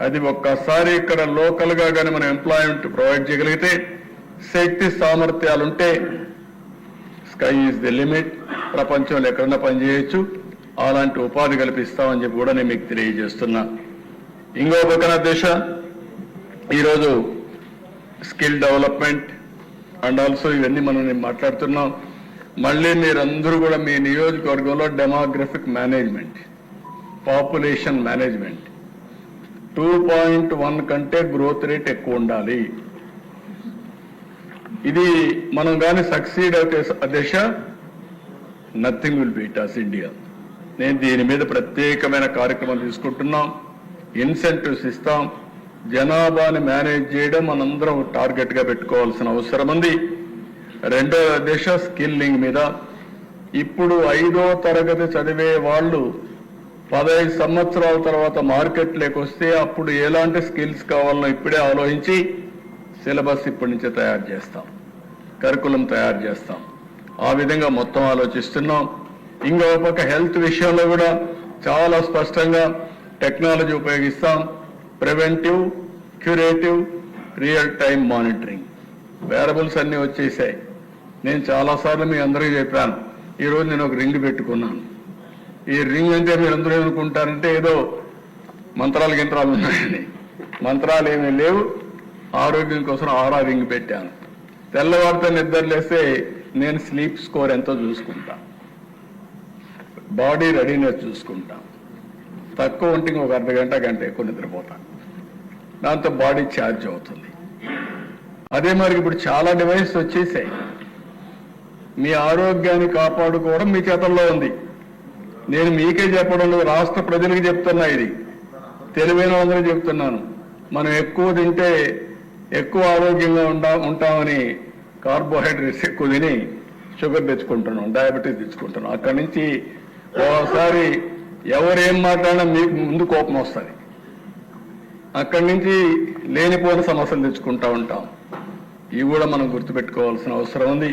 అది ఒక్కసారి ఇక్కడ లోకల్ గా కానీ మనం ఎంప్లాయ్మెంట్ ప్రొవైడ్ చేయగలిగితే, శక్తి సామర్థ్యాలుంటే స్కై ఈజ్ ది లిమిట్. ప్రపంచంలో ఎక్కడన్నా పనిచేయచ్చు. అలాంటి ఉపాధి కల్పిస్తామని చెప్పి కూడా నేను మీకు తెలియజేస్తున్నా. ఇంకో పక్కన దేశ ఈరోజు స్కిల్ డెవలప్మెంట్, అండ్ ఆల్సో ఇవన్నీ మనం మాట్లాడుతున్నాం. మళ్ళీ మీరందరూ కూడా మీ నియోజకవర్గంలో డెమోగ్రఫిక్ మేనేజ్మెంట్, పాపులేషన్ మేనేజ్మెంట్ 2.1 కంటే గ్రోత్ రేట్ ఎక్కువ ఉండాలి. ఇది మనం కానీ సక్సీడ్ అయితే దిశ nothing will beat us India. నేను దీని మీద ప్రత్యేకమైన కార్యక్రమం తీసుకుంటున్నాం. ఇన్సెంటివ్స్ ఇస్తాం. జనాభాని మేనేజ్ చేయడం మనందరం టార్గెట్ గా పెట్టుకోవాల్సిన అవసరం ఉంది. రెండో దిశ స్కిల్లింగ్ మీద. ఇప్పుడు 5వ తరగతి చదివే వాళ్ళు 15 సంవత్సరాల తర్వాత మార్కెట్లోకి వస్తే అప్పుడు ఎలాంటి స్కిల్స్ కావాలనో ఇప్పుడే ఆలోచించి సిలబస్ ఇప్పటి నుంచే తయారు చేస్తాం, కరికులం తయారు చేస్తాం. ఆ విధంగా మొత్తం ఆలోచిస్తున్నాం. ఇంకో పక్క హెల్త్ విషయంలో కూడా చాలా స్పష్టంగా టెక్నాలజీ ఉపయోగిస్తాం. Preventive, curative, real time monitoring. Wearables అన్నీ వచ్చేసాయి. నేను చాలాసార్లు మీ అందరికీ చెప్పాను. ఈరోజు నేను ఒక రింగ్ పెట్టుకున్నాను. ఈ రింగ్ అంటే మీరు అందరూ ఏమనుకుంటారంటే ఏదో మంత్రాలు గింత్రాలు ఉన్నాయని. మంత్రాలు ఏమీ లేవు. ఆరోగ్యం కోసం ఆరా రింగ్ పెట్టాను. తెల్లవారితో నిద్రలేస్తే నేను స్లీప్ స్కోర్ ఎంతో చూసుకుంటా, బాడీ రెడీనెస్ చూసుకుంటా. తక్కువ ఉంటే ఒక అర్ధ గంట ఎక్కువ నిద్రపోతాను. దాంతో బాడీ ఛార్జ్ అవుతుంది. అదే మరి ఇప్పుడు చాలా డివైస్ వచ్చేసాయి. మీ ఆరోగ్యాన్ని కాపాడుకోవడం మీ చేతల్లో ఉంది. నేను మీకే చెప్పడం లేదు, రాష్ట్ర ప్రజలకు చెప్తున్నా. ఇది తెలివైన వాళ్ళందరూ చెప్తున్నాను. మనం ఎక్కువ తింటే ఎక్కువ ఆరోగ్యంగా ఉంటామని కార్బోహైడ్రేట్స్ ఎక్కువ తిని షుగర్ తెచ్చుకుంటున్నాం, డయాబెటీస్ తెచ్చుకుంటున్నాం. అక్కడి నుంచి ఓసారి ఎవరేం మాట్లాడినా మీకు ముందు కోపం వస్తుంది. అక్కడి నుంచి లేనిపోయిన సమస్యలు తెచ్చుకుంటా ఉంటాం. ఇవి కూడా మనం గుర్తుపెట్టుకోవాల్సిన అవసరం ఉంది.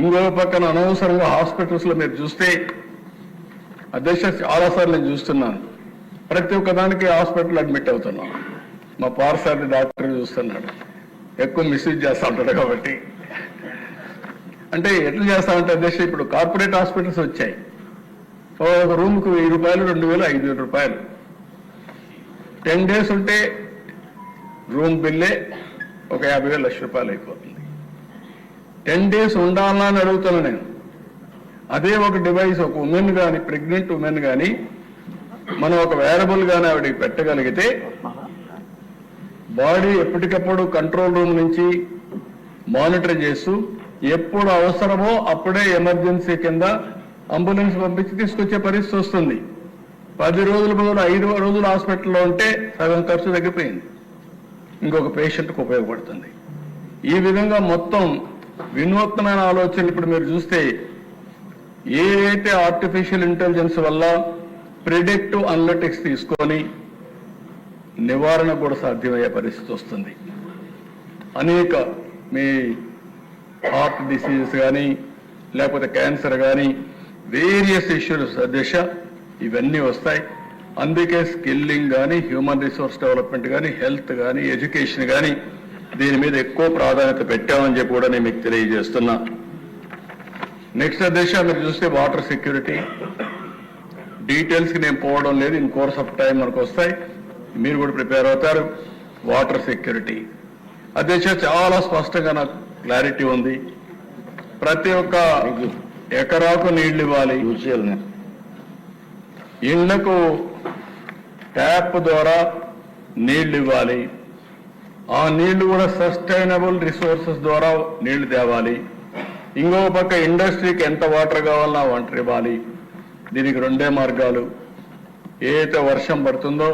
ఇంకో పక్కన అనవసరంగా హాస్పిటల్స్ లో మీరు చూస్తే, అధ్యక్ష చాలాసార్లు నేను చూస్తున్నాను, ప్రతి ఒక్కదానికి హాస్పిటల్ అడ్మిట్ అవుతున్నాం. మా పార్సారి డాక్టర్ చూస్తున్నాడు, ఎక్కువ మిస్యూజ్ చేస్తా ఉంటాడు. కాబట్టి అంటే ఎట్లా చేస్తామంటే అధ్యక్ష, ఇప్పుడు కార్పొరేట్ హాస్పిటల్స్ వచ్చాయి. ఒక రూమ్కు 1000 రూపాయలు, 2000, 5000 రూపాయలు. 10 days ఉంటే రూమ్ బిల్లే ఒక 50,000, 1,00,000 రూపాయలు అయిపోతుంది. 10 days ఉండాలా అని అడుగుతున్నాను నేను. అదే ఒక డివైస్ ఒక ఉమెన్ కానీ, ప్రెగ్నెంట్ ఉమెన్ కానీ మనం ఒక వేరబుల్ కానీ ఆవిడకి పెట్టగలిగితే బాడీ ఎప్పటికప్పుడు కంట్రోల్ రూమ్ నుంచి మానిటర్ చేస్తూ ఎప్పుడు అవసరమో అప్పుడే ఎమర్జెన్సీ కింద అంబులెన్స్ పంపించి తీసుకొచ్చే పరిస్థితి వస్తుంది. 10 రోజుల బదులు 5 రోజులు హాస్పిటల్లో ఉంటే సగం ఖర్చు తగ్గిపోయింది. ఇంకొక పేషెంట్కి ఉపయోగపడుతుంది. ఈ విధంగా మొత్తం వినూత్నమైన ఆలోచన. ఇప్పుడు మీరు చూస్తే ఏదైతే ఆర్టిఫిషియల్ ఇంటెలిజెన్స్ వల్ల ప్రిడిక్టివ్ అనలిటిక్స్ తీసుకొని నివారణ కూడా సాధ్యమయ్యే పరిస్థితి వస్తుంది. అనేక మీ హార్ట్ డిసీజెస్ కానీ, లేకపోతే క్యాన్సర్ కానీ, వేరియస్ ఇష్యూస్ దిశ ఇవన్నీ వస్తాయి. అందుకే స్కిల్లింగ్ కానీ, హ్యూమన్ రిసోర్స్ డెవలప్మెంట్ కానీ, హెల్త్ కానీ, ఎడ్యుకేషన్ కానీ దీని మీద ఎక్కువ ప్రాధాన్యత పెట్టామని చెప్పి కూడా నేను మీకు తెలియజేస్తున్నా. నెక్స్ట్ దిశ మీరు చూస్తే వాటర్ సెక్యూరిటీ. డీటెయిల్స్కి నేను పోవడం లేదు, ఇన్ కోర్స్ ఆఫ్ టైం మనకు వస్తాయి, మీరు కూడా ప్రిపేర్ అవుతారు. వాటర్ సెక్యూరిటీ అధ్యక్ష చాలా స్పష్టంగా నాకు క్లారిటీ ఉంది. ప్రతి ఒక్క ఎకరాకు నీళ్లు ఇవ్వాలి. ఇళ్లకు ట్యాప్ ద్వారా నీళ్లు ఇవ్వాలి. ఆ నీళ్లు కూడా సస్టైనబుల్ రిసోర్సెస్ ద్వారా నీళ్లు తేవాలి. ఇంకో పక్క ఇండస్ట్రీకి ఎంత వాటర్ కావాలన్నా వాటర్ ఇవ్వాలి. దీనికి 2 మార్గాలు. ఏదైతే వర్షం పడుతుందో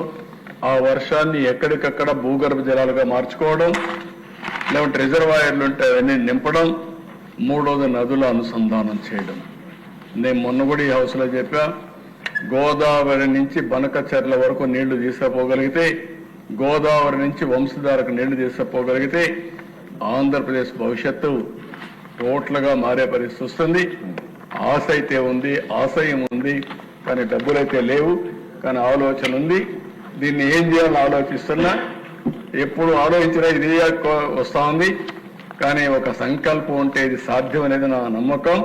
ఆ వర్షాన్ని ఎక్కడికక్కడ భూగర్భ జలాలుగా మార్చుకోవడం, లేకుంటే రిజర్వాయర్లు ఉంటే అవన్నీ నింపడం, మూడోది నదుల అనుసంధానం చేయడం. నేను మొన్న కూడా ఈ హౌస్లో చెప్పా, గోదావరి నుంచి బనకచెర్ల వరకు నీళ్లు తీసుకుపోగలిగితే, గోదావరి నుంచి వంశధారకు నీళ్లు తీసుకుపోగలిగితే ఆంధ్రప్రదేశ్ భవిష్యత్తు టోటల్గా మారే పరిస్థితి వస్తుంది. ఆశ అయితే ఉంది, ఆశయం ఉంది, కానీ డబ్బులైతే లేవు. కానీ ఆలోచన ఉంది. దీన్ని ఏం చేయాలని ఆలోచిస్తున్నా. ఎప్పుడు ఆలోచించినా ఇది వస్తూ ఉంది. కానీ ఒక సంకల్పం ఉంటే ఇది సాధ్యం అనేది నా నమ్మకం.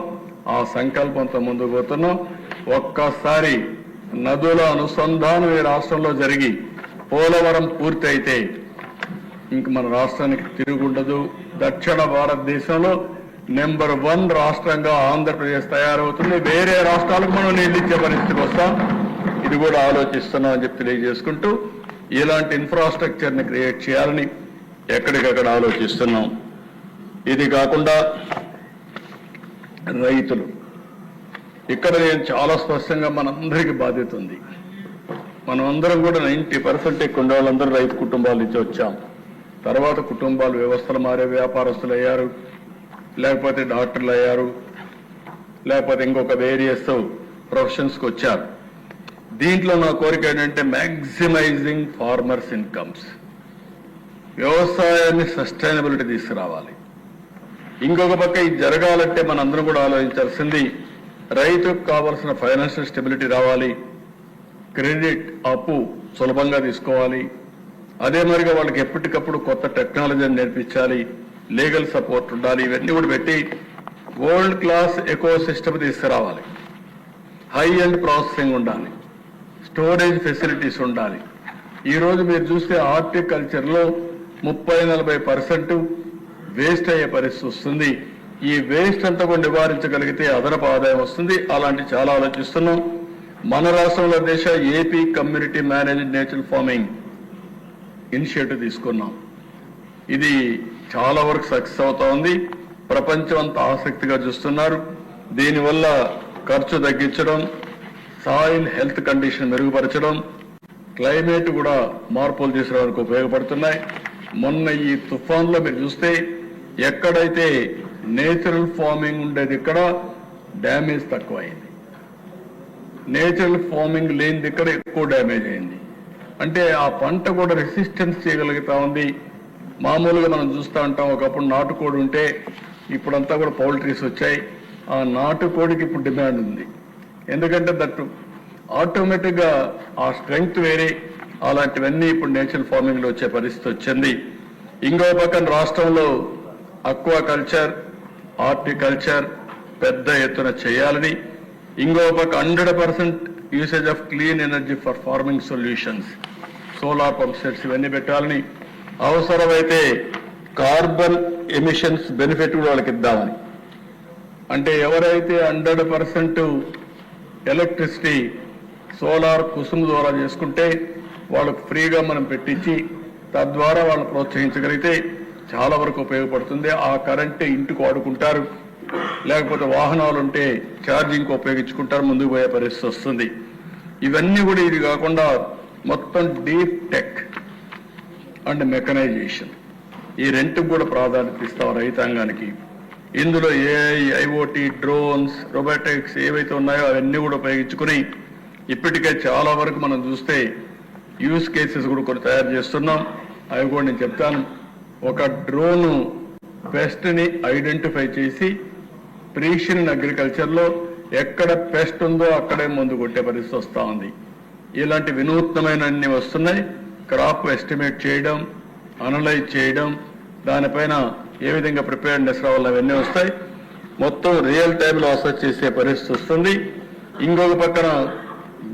ఆ సంకల్పంతో ముందుకు పోతున్నాం. ఒక్కసారి నదుల అనుసంధానం ఈ రాష్ట్రంలో జరిగి పోలవరం పూర్తి అయితే ఇంక మన రాష్ట్రానికి తిరుగుండదు, దక్షిణ భారతదేశంలో నెంబర్ 1 రాష్ట్రంగా ఆంధ్రప్రదేశ్ తయారవుతుంది. వేరే రాష్ట్రాలకు మనం నీళ్ళు ఇచ్చే పరిస్థితికి వస్తాం. ఇది కూడా ఆలోచిస్తున్నాం అని చెప్పి తెలియజేసుకుంటూ ఇలాంటి ఇన్ఫ్రాస్ట్రక్చర్ని క్రియేట్ చేయాలని ఎక్కడికక్కడ ఆలోచిస్తున్నాం. ఇది కాకుండా రైతులు, ఇక్కడ నేను చాలా స్పష్టంగా మనందరికీ బాధ్యత ఉంది. మనం అందరం కూడా 90% ఎక్కువ ఉండే వాళ్ళందరూ రైతు కుటుంబాల నుంచి వచ్చాం. తర్వాత కుటుంబాలు వ్యవస్థలు మారే, వ్యాపారస్తులు అయ్యారు, లేకపోతే డాక్టర్లు అయ్యారు, లేకపోతే ఇంకొక వేరియస్ ప్రొఫెషన్స్కి వచ్చారు. దీంట్లో నా కోరిక ఏంటంటే మ్యాక్సిమైజింగ్ ఫార్మర్స్ ఇన్కమ్స్, వ్యవసాయాన్ని సస్టైనబిలిటీ తీసుకురావాలి. ఇంకొక పక్క ఇది జరగాలంటే మనందరం కూడా ఆలోచించాల్సింది రైతుకు కావాల్సిన ఫైనాన్షియల్ స్టెబిలిటీ రావాలి, క్రెడిట్ అప్పు సులభంగా తీసుకోవాలి, అదే మరిగా వాళ్ళకి ఎప్పటికప్పుడు కొత్త టెక్నాలజీని నేర్పించాలి, లీగల్ సపోర్ట్ ఉండాలి. ఇవన్నీ కూడా పెట్టి వరల్డ్ క్లాస్ ఎకో సిస్టమ్ తీసుకురావాలి. హై అండ్ ప్రాసెసింగ్ ఉండాలి, స్టోరేజ్ ఫెసిలిటీస్ ఉండాలి. ఈరోజు మీరు చూస్తే హార్టికల్చర్లో 30-40% వేస్ట్ అయ్యే పరిస్థితి వస్తుంది. ఈ వేస్ట్ అంతా కూడా నివారించగలిగితే అదనపు ఆదాయం వస్తుంది. అలాంటి చాలా ఆలోచిస్తున్నాం. మన రాష్ట్రంలో దేశ AP community managed natural farming initiative తీసుకున్నాం. ఇది చాలా వరకు సక్సెస్ అవుతా ఉంది. ప్రపంచం అంతా ఆసక్తిగా చూస్తున్నారు. దీనివల్ల ఖర్చు తగ్గించడం, సాయిల్ హెల్త్ కండిషన్ మెరుగుపరచడం, క్లైమేట్ కూడా మార్పులు తీసుకురావడానికి ఉపయోగపడుతున్నాయి. మొన్న ఈ తుఫాన్లో మీరు చూస్తే ఎక్కడైతే నేచురల్ ఫార్మింగ్ ఉండేది ఇక్కడ డ్యామేజ్ తక్కువైంది, నేచురల్ ఫార్మింగ్ లేనిది ఇక్కడ ఎక్కువ డ్యామేజ్ అయింది. అంటే ఆ పంట కూడా రెసిస్టెన్స్ చేయగలుగుతా ఉంది. మామూలుగా మనం చూస్తూ ఉంటాం, ఒకప్పుడు నాటుకోడి ఉంటే ఇప్పుడంతా కూడా పౌల్ట్రీస్ వచ్చాయి. ఆ నాటుకోడికి ఇప్పుడు డిమాండ్ ఉంది. ఎందుకంటే దట్ ఆటోమేటిక్గా ఆ స్ట్రెంగ్త్ వేరే. అలాంటివన్నీ ఇప్పుడు నేచురల్ ఫార్మింగ్లో వచ్చే పరిస్థితి వచ్చింది. ఇంకో పక్కన రాష్ట్రంలో అక్వా కల్చర్, హార్టికల్చర్ పెద్ద ఎత్తున చేయాలని, ఇంకో పక్క 100% usage of clean energy for farming solutions, solar pump sets ఇవన్నీ పెట్టాలని, అవసరమైతే కార్బన్ ఎమిషన్స్ బెనిఫిట్ కూడా వాళ్ళకి ఇద్దామని. అంటే ఎవరైతే 100% ఎలక్ట్రిసిటీ సోలార్ కుసుమ్ ద్వారా చేసుకుంటే వాళ్ళకు ఫ్రీగా మనం పెట్టించి తద్వారా వాళ్ళని ప్రోత్సహించగలిగితే చాలా వరకు ఉపయోగపడుతుంది. ఆ కరెంట్ ఇంటికి వాడుకుంటారు, లేకపోతే వాహనాలు ఉంటే ఛార్జింగ్ ఉపయోగించుకుంటారు, ముందుకు పోయే పరిస్థితి వస్తుంది. ఇవన్నీ కూడా ఇది కాకుండా మొత్తం డీప్ టెక్ అండ్ మెకనైజేషన్, ఈ రెంట్కి కూడా ప్రాధాన్యత ఇస్తాం రైతాంగానికి. ఇందులో ఏఐ, ఐఓటీ, డ్రోన్స్, రోబోటిక్స్ ఏవైతే ఉన్నాయో అవన్నీ కూడా ఉపయోగించుకుని ఇప్పటికే చాలా వరకు మనం చూస్తే యూస్ కేసెస్ కూడా కొన్ని తయారు చేస్తున్నాం. అవి కూడా నేను చెప్తాను. ఒక డ్రోను పెస్ట్ని ఐడెంటిఫై చేసి ప్రీషన్ అగ్రికల్చర్లో ఎక్కడ పెస్ట్ ఉందో అక్కడే ముందు కొట్టే పరిస్థితి వస్తూ ఉంది. ఇలాంటి వినూత్నమైన అన్ని వస్తున్నాయి. క్రాప్ ఎస్టిమేట్ చేయడం, అనలైజ్ చేయడం, దానిపైన ఏ విధంగా ప్రిపేర్నెస్ రావాలి అవన్నీ వస్తాయి. మొత్తం రియల్ టైంలో అసెస్ చేసే పరిస్థితి వస్తుంది. ఇంకొక పక్కన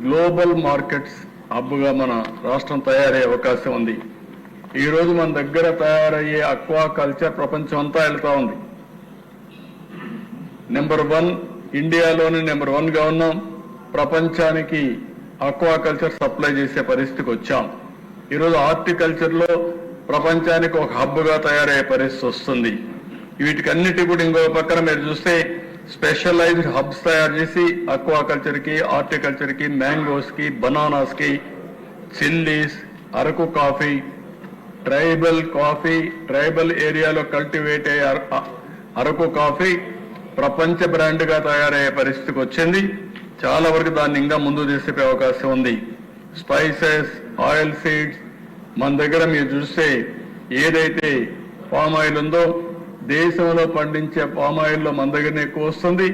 గ్లోబల్ మార్కెట్స్ హబ్గా మన రాష్ట్రం తయారయ్యే అవకాశం ఉంది. ఈరోజు మన దగ్గర తయారయ్యే అక్వా కల్చర్ ప్రపంచం అంతా వెళ్తా ఉంది. నెంబర్ 1 ఇండియాలోనే నెంబర్ 1గా ఉన్నాం. ప్రపంచానికి అక్వా కల్చర్ సప్లై చేసే పరిస్థితికి వచ్చాం. ఈరోజు హార్టికల్చర్లో ప్రపంచానికి ఒక హబ్గా తయారయ్యే పరిస్థితి వస్తుంది. వీటికన్నిటి కూడా ఇంకో పక్కన మీరు చూస్తే స్పెషలైజ్డ్ హబ్స్ తయారు చేసి అక్వాకల్చర్కి, హార్టికల్చర్కి, మ్యాంగోస్కి, బనానాస్కి, చిల్లీస్, అరకు కాఫీ, ట్రైబల్ ఏరియాలో కల్టివేట్ అయ్యే అరకు కాఫీ ప్రపంచ బ్రాండ్గా తయారయ్యే పరిస్థితికి వచ్చింది. చాలా వరకు దాన్ని ఇంకా ముందు తీసుకునే అవకాశం ఉంది. స్పైసెస్, ఆయిల్ సీడ్స్ మన దగ్గర మీరు చూస్తే ఏదైతే పామ్ ఆయిల్ ఉందో దేశంలో పండించే పామ్ ఆయిల్లో మన దగ్గరనే ఎక్కువ వస్తుంది,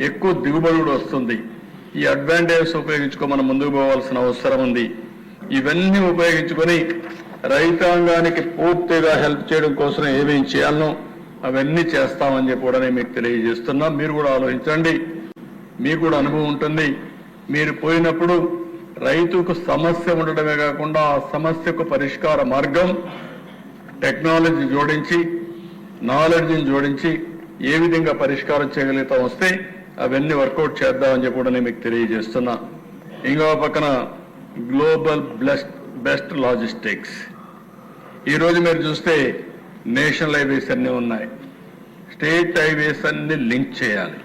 ఎక్కువ దిగుబడి కూడా వస్తుంది. ఈ అడ్వాంటేజెస్ ఉపయోగించుకో మనం ముందుకు పోవాల్సిన అవసరం ఉంది. ఇవన్నీ ఉపయోగించుకొని రైతాంగానికి పూర్తిగా హెల్ప్ చేయడం కోసం ఏమేం చేయాలనో అవన్నీ చేస్తామని చెప్పి కూడా నేను మీకు తెలియజేస్తున్నాం. మీరు కూడా ఆలోచించండి, మీకు కూడా అనుభవం ఉంటుంది. మీరు పోయినప్పుడు రైతుకు సమస్య ఉండడమే కాకుండా ఆ సమస్యకు పరిష్కార మార్గం టెక్నాలజీ జోడించి నాలెడ్జ్ని జోడించి ఏ విధంగా పరిష్కారం చేయగలుగుతాం వస్తే అవన్నీ వర్కౌట్ చేద్దామని చెప్పి కూడా నేను మీకు తెలియజేస్తున్నా. ఇంకో పక్కన గ్లోబల్ బెస్ట్ లాజిస్టిక్స్. ఈరోజు మీరు చూస్తే నేషనల్ హైవేస్ అన్నీ ఉన్నాయి, స్టేట్ హైవేస్ అన్ని లింక్ చేయాలి.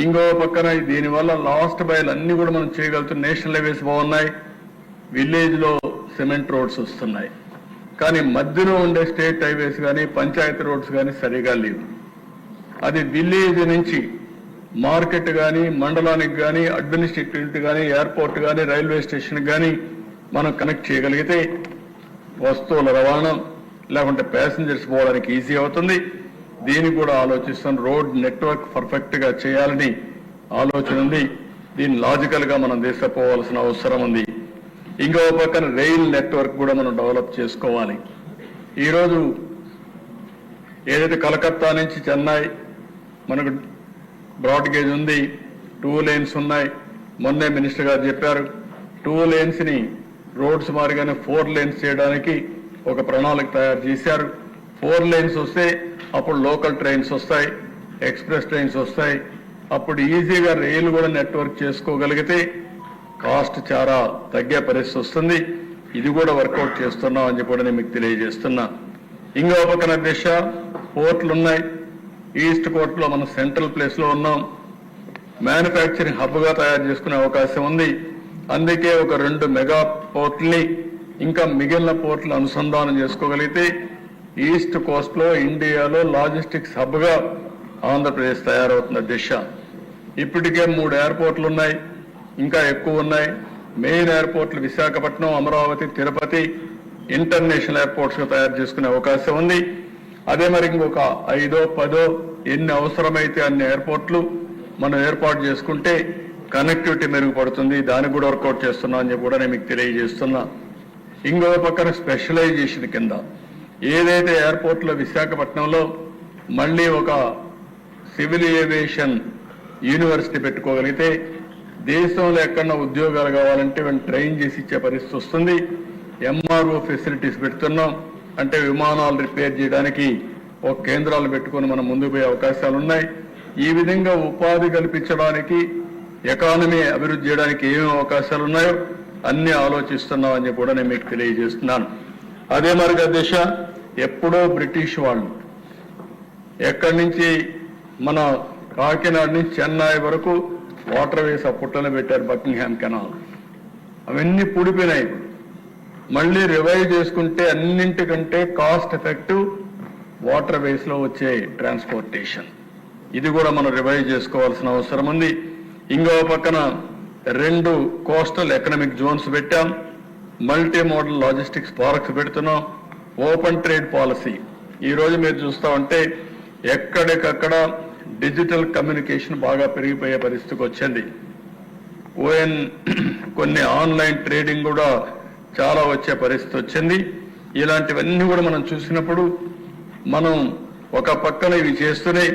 ఇంకో పక్కన దీనివల్ల లాస్ట్ మైల్ అన్ని కూడా మనం చేయగలుగుతాం. నేషనల్ హైవేస్ బాగున్నాయి, విలేజ్లో సిమెంట్ రోడ్స్ వస్తున్నాయి, కానీ మధ్యలో ఉండే స్టేట్ హైవేస్ కానీ పంచాయతీ రోడ్స్ కానీ సరిగా లేవు. అది విలేజ్ నుంచి మార్కెట్ కానీ మండలానికి కానీ అడ్మినిస్ట్రేటివ్ కానీ ఎయిర్పోర్ట్ కానీ రైల్వే స్టేషన్ కానీ మనం కనెక్ట్ చేయగలిగితే వస్తువుల రవాణా లేకుంటే ప్యాసింజర్స్ పోవడానికి ఈజీ అవుతుంది. దీన్ని కూడా ఆలోచిస్తాం. రోడ్ నెట్వర్క్ పర్ఫెక్ట్ గా చేయాలని ఆలోచన ఉంది. దీన్ని లాజికల్ గా మనం తీసుకుపోవాల్సిన అవసరం ఉంది. ఇంకో పక్కన రైల్ నెట్వర్క్ కూడా మనం డెవలప్ చేసుకోవాలి. ఈరోజు ఏదైతే కలకత్తా నుంచి చెన్నై మనకు బ్రాడ్ గేజ్ ఉంది, 2 lanes ఉన్నాయి. మొన్నే మినిస్టర్ గారు చెప్పారు 2 lanes ని రోడ్స్ మారిగానే 4 lanes చేయడానికి ఒక ప్రణాళిక తయారు చేశారు. 4 lanes వస్తే అప్పుడు లోకల్ ట్రైన్స్ వస్తాయి, ఎక్స్ప్రెస్ ట్రైన్స్ వస్తాయి. అప్పుడు ఈజీగా రైలు కూడా నెట్వర్క్ చేసుకోగలిగితే కాస్ట్ చాలా తగ్గే పరిస్థితి వస్తుంది. ఇది కూడా వర్కౌట్ చేస్తున్నాం అని చెప్పి నేను మీకు తెలియజేస్తున్నా. ఇంకో పక్కన దిశ పోర్టులు ఉన్నాయి. ఈస్ట్ కోర్టులో మనం సెంట్రల్ ప్లేస్ లో ఉన్నాం. మ్యానుఫ్యాక్చరింగ్ హబ్ గా తయారు చేసుకునే అవకాశం ఉంది. అందుకే ఒక 2 మెగా పోర్టుల్ని ఇంకా మిగిలిన పోర్టులు అనుసంధానం చేసుకోగలిగితే ఈస్ట్ కోస్ట్ లో ఇండియాలో లాజిస్టిక్స్ హబ్ గా ఆంధ్రప్రదేశ్ తయారవుతున్న దిశ. ఇప్పటికే 3 ఎయిర్పోర్ట్లు ఉన్నాయి, ఇంకా ఎక్కువ ఉన్నాయి. మెయిన్ ఎయిర్పోర్ట్లు విశాఖపట్నం, అమరావతి, తిరుపతి ఇంటర్నేషనల్ ఎయిర్పోర్ట్స్ గా తయారు చేసుకునే అవకాశం ఉంది. అదే మరి ఇంకొక 5, 10 ఎన్ని అవసరమైతే అన్ని ఎయిర్పోర్ట్లు మనం ఏర్పాటు చేసుకుంటే కనెక్టివిటీ మెరుగుపడుతుంది. దానికి కూడా వర్కౌట్ చేస్తున్నా అని చెప్పి కూడా నేను మీకు తెలియజేస్తున్నా. ఇంకో పక్కన స్పెషలైజేషన్ కింద ఏదైతే ఎయిర్పోర్ట్లో విశాఖపట్నంలో మళ్ళీ ఒక సివిల్ ఏవియేషన్ యూనివర్సిటీ పెట్టుకోగలిగితే దేశంలో ఎక్కడన్నా ఉద్యోగాలు కావాలంటే వీళ్ళని ట్రైన్ చేసి ఇచ్చే పరిస్థితి వస్తుంది. ఎంఆర్ఓ ఫెసిలిటీస్ పెడుతున్నాం, అంటే విమానాలు రిపేర్ చేయడానికి ఒక కేంద్రాలు పెట్టుకొని మనం ముందుకు పోయే అవకాశాలు ఉన్నాయి. ఈ విధంగా ఉపాధి కల్పించడానికి, ఎకానమీ అభివృద్ధి చేయడానికి ఏమేమి అవకాశాలు ఉన్నాయో అన్ని ఆలోచిస్తున్నాం అని చెప్పి కూడా నేను మీకు తెలియజేస్తున్నాను. అదే మరిగా దిశ ఎప్పుడో బ్రిటిష్ వాళ్ళు ఎక్కడి నుంచి మన కాకినాడ నుంచి చెన్నై వరకు వాటర్ వేస్ ఆ పుట్టలో పెట్టారు, బకింగ్హామ్ కెనాల్. అవన్నీ పూడిపోయినాయి. మళ్ళీ రివైవ్ చేసుకుంటే అన్నింటికంటే కాస్ట్ ఎఫెక్టివ్ వాటర్ వేస్ లో వచ్చే ట్రాన్స్పోర్టేషన్. ఇది కూడా మనం రివైవ్ చేసుకోవాల్సిన అవసరం ఉంది. ఇంకో పక్కన 2 కోస్టల్ ఎకనామిక్ జోన్స్ పెట్టాం, మల్టీ మోడల్ లాజిస్టిక్స్ పార్క్స్ పెడుతున్నాం, ఓపెన్ ట్రేడ్ పాలసీ. ఈ రోజు మీరు చూస్తా ఉంటే ఎక్కడికక్కడ డిజిటల్ కమ్యూనికేషన్ బాగా పెరిగిపోయే పరిస్థితికి వచ్చింది. కొన్ని ఆన్లైన్ ట్రేడింగ్ కూడా చాలా వచ్చే పరిస్థితి వచ్చింది. ఇలాంటివన్నీ కూడా మనం చూసినప్పుడు మనం ఒక పక్కన ఇవి చేస్తూనే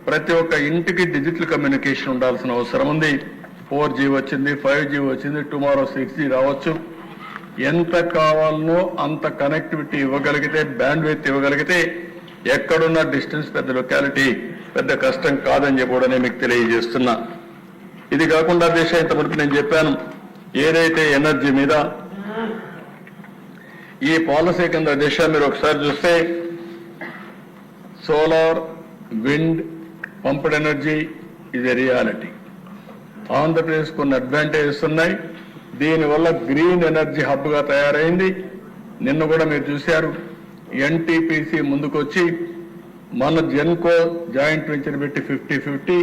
ప్రతి ఒక్క ఇంటికి డిజిటల్ కమ్యూనికేషన్ ఉండాల్సిన అవసరం ఉంది. 4G వచ్చింది, 5G వచ్చింది, టుమారో 6G రావచ్చు. ఎంత కావాలనో అంత కనెక్టివిటీ ఇవ్వగలిగితే, బ్యాండ్విడ్త్ ఇవ్వగలిగితే ఎక్కడున్న డిస్టెన్స్ పెద్ద లొకాలిటీ పెద్ద కష్టం కాదని చెప్పి కూడా నేను మీకు తెలియజేస్తున్నా. ఇది కాకుండా దేశం ఇంతవరకు నేను చెప్పాను ఏదైతే ఎనర్జీ మీద ఈ పాలసీ కింద దిశ మీరు ఒకసారి చూస్తే సోలార్, విండ్, పంప్డ్ ఎనర్జీ ఇది రియాలిటీ. ఆంధ్రప్రదేశ్ కొన్ని అడ్వాంటేజెస్ ఉన్నాయి. దీనివల్ల గ్రీన్ ఎనర్జీ హబ్ గా తయారైంది. నిన్న కూడా మీరు చూశారు ఎన్టీపీసీ ముందుకొచ్చి మన జెన్కో జాయింట్ వెంచర్ పెట్టి 50-50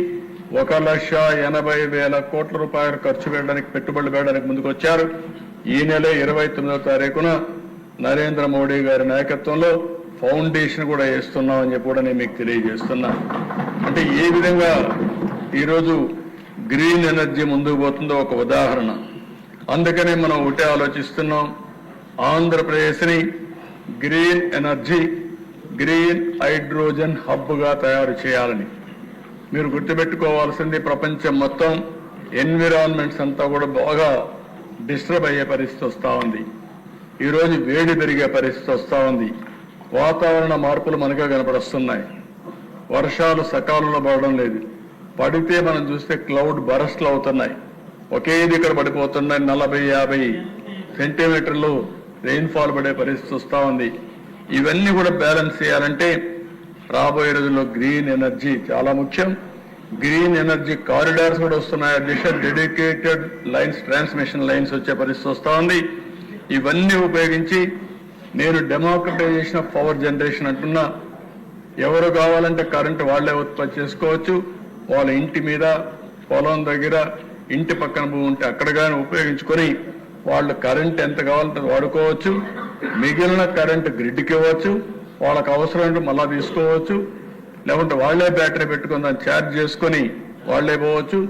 1,80,000 కోట్ల రూపాయలు ఖర్చు పెట్టడానికి, పెట్టుబడులు పెట్టడానికి ముందుకొచ్చారు. ఈ నెల 29వ తారీఖున నరేంద్ర మోడీ గారి నాయకత్వంలో ఫౌండేషన్ కూడా వేస్తున్నామని చెప్పి కూడా నేను మీకు తెలియజేస్తున్నా. అంటే ఏ విధంగా ఈరోజు గ్రీన్ ఎనర్జీ ముందుకు పోతుందో ఒక ఉదాహరణ. అందుకనే మనం ఒకటే ఆలోచిస్తున్నాం, ఆంధ్రప్రదేశ్ని గ్రీన్ ఎనర్జీ, గ్రీన్ హైడ్రోజన్ హబ్గా తయారు చేయాలని. మీరు గుర్తుపెట్టుకోవాల్సింది ప్రపంచం మొత్తం ఎన్విరాన్మెంట్స్ అంతా కూడా బాగా డిస్టర్బ్ అయ్యే పరిస్థితి వస్తూ ఉంది. ఈరోజు వేడి పెరిగే పరిస్థితి వస్తూ ఉంది. వాతావరణ మార్పులు మనకే కనపడుస్తున్నాయి. వర్షాలు సకాలంలో పడడం లేదు. పడితే మనం చూస్తే క్లౌడ్ బరస్ట్లు అవుతున్నాయి. ఒకే దిక్కడ పడిపోతున్నాయి. 40-50 సెంటీమీటర్లు రెయిన్ఫాల్ పడే పరిస్థితి వస్తూ ఉంది. ఇవన్నీ కూడా బ్యాలెన్స్ చేయాలంటే రాబోయే రోజుల్లో గ్రీన్ ఎనర్జీ చాలా ముఖ్యం. గ్రీన్ ఎనర్జీ కారిడార్స్ కూడా వస్తున్నాయి. దిశ డెడికేటెడ్ లైన్స్, ట్రాన్స్మిషన్ లైన్స్ వచ్చే పరిస్థితి వస్తూ ఉంది. ఇవన్నీ ఉపయోగించి నేను డెమోక్రటైజేషన్ ఆఫ్ పవర్ జనరేషన్ అంటున్నా. ఎవరు కావాలంటే కరెంటు వాళ్లే ఉత్పత్తి చేసుకోవచ్చు. వాళ్ళ ఇంటి మీద, పొలం దగ్గర, ఇంటి పక్కన భూమి ఉంటే అక్కడ కానీ ఉపయోగించుకొని వాళ్ళు కరెంట్ ఎంత కావాలంటే వాడుకోవచ్చు. మిగిలిన కరెంటు గ్రిడ్కి ఇవ్వచ్చు. వాళ్ళకు అవసరం మళ్ళా తీసుకోవచ్చు. లేకుంటే వాళ్లే బ్యాటరీ పెట్టుకుని దాన్ని ఛార్జ్ చేసుకొని వాళ్లే పోవచ్చు.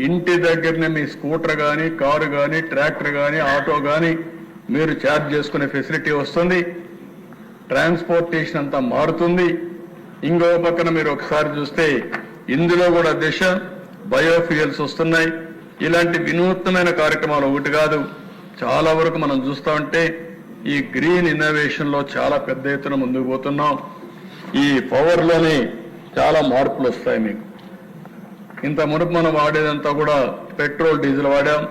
ఇంటి దగ్గరనే మీ స్కూటర్ కానీ, కారు కానీ, ట్రాక్టర్ కానీ, ఆటో కానీ మీరు ఛార్జ్ చేసుకునే ఫెసిలిటీ వస్తుంది. ట్రాన్స్పోర్టేషన్ అంతా మారుతుంది. ఇంకో పక్కన మీరు ఒకసారి చూస్తే ఇందులో కూడా దిశ బయోఫ్యూయల్స్ వస్తున్నాయి. ఇలాంటి వినూత్నమైన కార్యక్రమాలు ఒకటి కాదు, చాలా వరకు మనం చూస్తూ ఉంటే ఈ గ్రీన్ ఇన్నోవేషన్ లో చాలా పెద్ద ఎత్తున ముందుకు పోతున్నాం. ఈ పవర్ లోనే చాలా మార్పులు వస్తాయి. మీకు ఇంత మునుపు మనం వాడేదంతా కూడా పెట్రోల్, డీజిల్ వాడాం.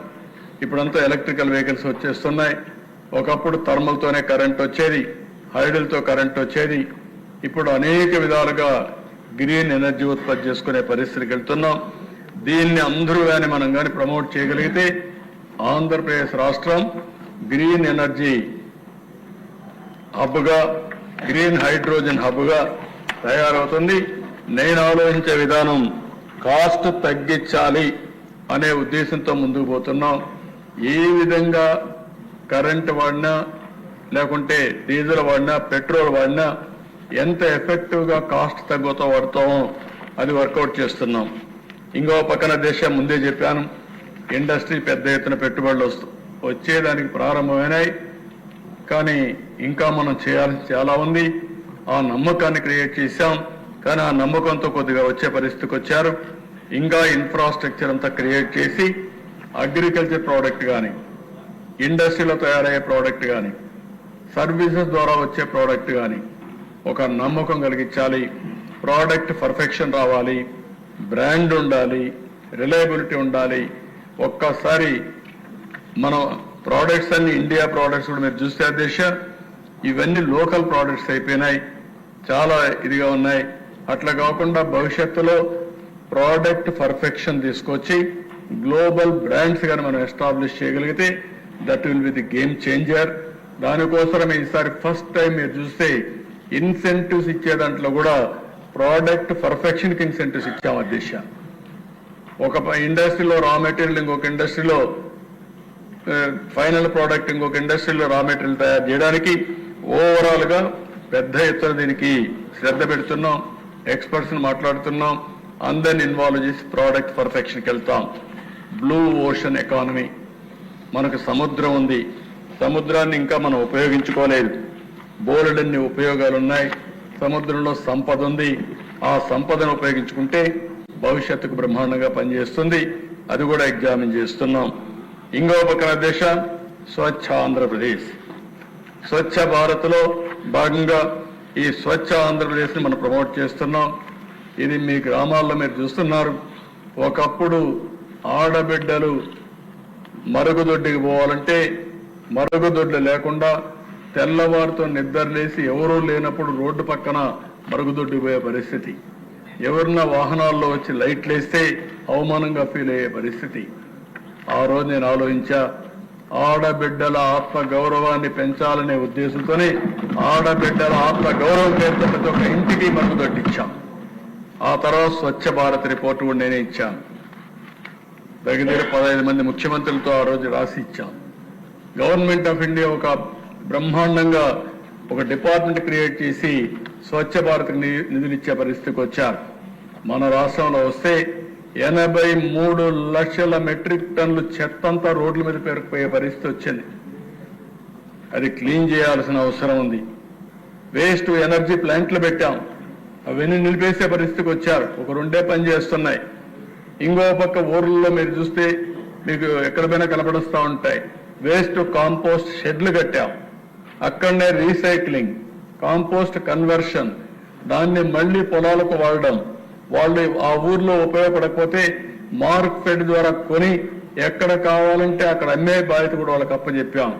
ఇప్పుడంతా ఎలక్ట్రికల్ వెహికల్స్ వచ్చేస్తున్నాయి. ఒకప్పుడు థర్మల్ తోనే కరెంట్ వచ్చేది, హైడల్ తో కరెంట్ వచ్చేది. ఇప్పుడు అనేక విధాలుగా గ్రీన్ ఎనర్జీ ఉత్పత్తి చేసుకునే పరిస్థితికి వెళ్తున్నాం. దీన్ని అందరూ కానీ మనం కానీ ప్రమోట్ చేయగలిగితే ఆంధ్రప్రదేశ్ రాష్ట్రం గ్రీన్ ఎనర్జీ హబ్గా, గ్రీన్ హైడ్రోజన్ హబ్గా తయారవుతుంది. నేను ఆలోచించే విధానం కాస్ట్ తగ్గించాలి అనే ఉద్దేశంతో ముందుకు పోతున్నాం. ఏ విధంగా కరెంట్ వాడినా, లేకుంటే డీజిల్ వాడినా, పెట్రోల్ వాడినా ఎంత ఎఫెక్టివ్ గా కాస్ట్ తగ్గుతూ వాడతామో అది వర్కౌట్ చేస్తున్నాం. ఇంకో పక్కన దేశం ముందే చెప్పాను, ఇండస్ట్రీ పెద్ద ఎత్తున పెట్టుబడులు వచ్చేదానికి ప్రారంభమైనాయి. కానీ ఇంకా మనం చేయాల్సి చాలా ఉంది. ఆ నమ్మకాన్ని క్రియేట్ చేశాం. కానీ ఆ నమ్మకంతో కొద్దిగా వచ్చే పరిస్థితికి వచ్చారు. ఇంకా ఇన్ఫ్రాస్ట్రక్చర్ అంతా క్రియేట్ చేసి అగ్రికల్చర్ ప్రోడక్ట్ కానీ, ఇండస్ట్రీలో తయారయ్యే ప్రోడక్ట్ కానీ, సర్వీసెస్ ద్వారా వచ్చే ప్రోడక్ట్ కానీ ఒక నమ్మకం కలిగించాలి. ప్రోడక్ట్ పర్ఫెక్షన్ రావాలి, బ్రాండ్ ఉండాలి, రిలయబిలిటీ ఉండాలి. ఒక్కసారి మన ప్రోడక్ట్స్ అన్ని ఇండియా ప్రోడక్ట్స్ కూడా మీరు చూస్తే దేశ ఇవన్నీ లోకల్ ప్రోడక్ట్స్ అయిపోయినాయి, చాలా ఇదిగా ఉన్నాయి. అట్లా కాకుండా భవిష్యత్తులో ప్రోడక్ట్ పర్ఫెక్షన్ తీసుకొచ్చి గ్లోబల్ బ్రాండ్స్ కానీ మనం ఎస్టాబ్లిష్ చేయగలిగితే that will be the game changer. దానికోసం ఈసారి ఫస్ట్ టైం మీరు చూస్తే ఇన్సెంటివ్స్ ఇచ్చే దాంట్లో కూడా ప్రోడక్ట్ పర్ఫెక్షన్ కి ఇన్సెంటివ్స్ ఇచ్చాము. అధ్యక్ష, ఒక ఇండస్ట్రీలో రా మెటీరియల్, ఇంకొక ఇండస్ట్రీలో ఫైనల్ ప్రోడక్ట్, ఇంకొక ఇండస్ట్రీలో రా మెటీరియల్ తయారు చేయడానికి ఓవరాల్ గా పెద్ద ఎత్తున దీనికి శ్రద్ధ పెడుతున్నాం. ఎక్స్పర్ట్స్ మాట్లాడుతున్నాం. అందరిని ఇన్వాల్వ్ చేసి ప్రోడక్ట్ పర్ఫెక్షన్కి వెళ్తాం. బ్లూ ఓషన్ ఎకానమీ, మనకు సముద్రం ఉంది. సముద్రాన్ని ఇంకా మనం ఉపయోగించుకోలేదు. బోలెడన్ని ఉపయోగాలు ఉన్నాయి. సముద్రంలో సంపద ఉంది. ఆ సంపదను ఉపయోగించుకుంటే భవిష్యత్తుకు బ్రహ్మాండంగా పనిచేస్తుంది. అది కూడా ఎగ్జామిన్ చేస్తున్నాం. ఇంకో పక్కన దేశ స్వచ్ఛ ఆంధ్రప్రదేశ్, స్వచ్ఛ భారత్ లో భాగంగా ఈ స్వచ్ఛ ఆంధ్రప్రదేశ్ ని మనం ప్రమోట్ చేస్తున్నాం. ఇది మీ గ్రామాల్లో మీరు చూస్తున్నారు. ఒకప్పుడు ఆడబిడ్డలు మరుగుదొడ్డికి పోవాలంటే మరుగుదొడ్లు లేకుండా తెల్లవారితో నిద్రలేసి ఎవరూ లేనప్పుడు రోడ్డు పక్కన మరుగుదొడ్డికి పోయే పరిస్థితి. ఎవరన్నా వాహనాల్లో వచ్చి లైట్లు వేస్తే అవమానంగా ఫీల్ అయ్యే పరిస్థితి. ఆ రోజు నేను ఆలోచించా, ఆడబిడ్డల ఆత్మ గౌరవాన్ని పెంచాలనే ఉద్దేశంతోనే ఆడబిడ్డల ఆత్మ గౌరవం పేరుతో ప్రతి ఒక్క ఇంటికి మరుగుదొడ్డిచ్చాం. ఆ తర్వాత స్వచ్ఛ భారత్ రిపోర్టు కూడా నేనే ఇచ్చాను. దగ్గర 15 మంది ముఖ్యమంత్రులతో ఆ రోజు రాసి ఇచ్చాం. గవర్నమెంట్ ఆఫ్ ఇండియా ఒక బ్రహ్మాండంగా ఒక డిపార్ట్మెంట్ క్రియేట్ చేసి స్వచ్ఛ భారత్ నిధులు ఇచ్చే పరిస్థితికి వచ్చారు. మన రాష్ట్రంలో వస్తే 83 లక్షల మెట్రిక్ టన్నులు చెత్తంతా రోడ్ల మీద పేరుకుపోయే పరిస్థితి వచ్చింది. అది క్లీన్ చేయాల్సిన అవసరం ఉంది. వేస్ట్ ఎనర్జీ ప్లాంట్లు పెట్టాం, అవన్నీ నిలిపేసే పరిస్థితికి వచ్చారు. ఒక 2 పని చేస్తున్నాయి. ఇంకో పక్క ఊర్లలో మీరు చూస్తే మీకు ఎక్కడ పోయినా కనపడుస్తూ ఉంటాయి. వేస్ట్ కాంపోస్ట్ షెడ్లు కట్టాం. అక్కడనే రీసైక్లింగ్, కాంపోస్ట్ కన్వర్షన్, దాన్ని మళ్లీ పొలాలకు వాడడం, వాళ్ళు ఆ ఊర్లో ఉపయోగపడకపోతే మార్క్ ఫెడ్ ద్వారా కొని ఎక్కడ కావాలంటే అక్కడ అమ్మే బాధ్యత కూడా వాళ్ళకి అప్పచెప్పాం.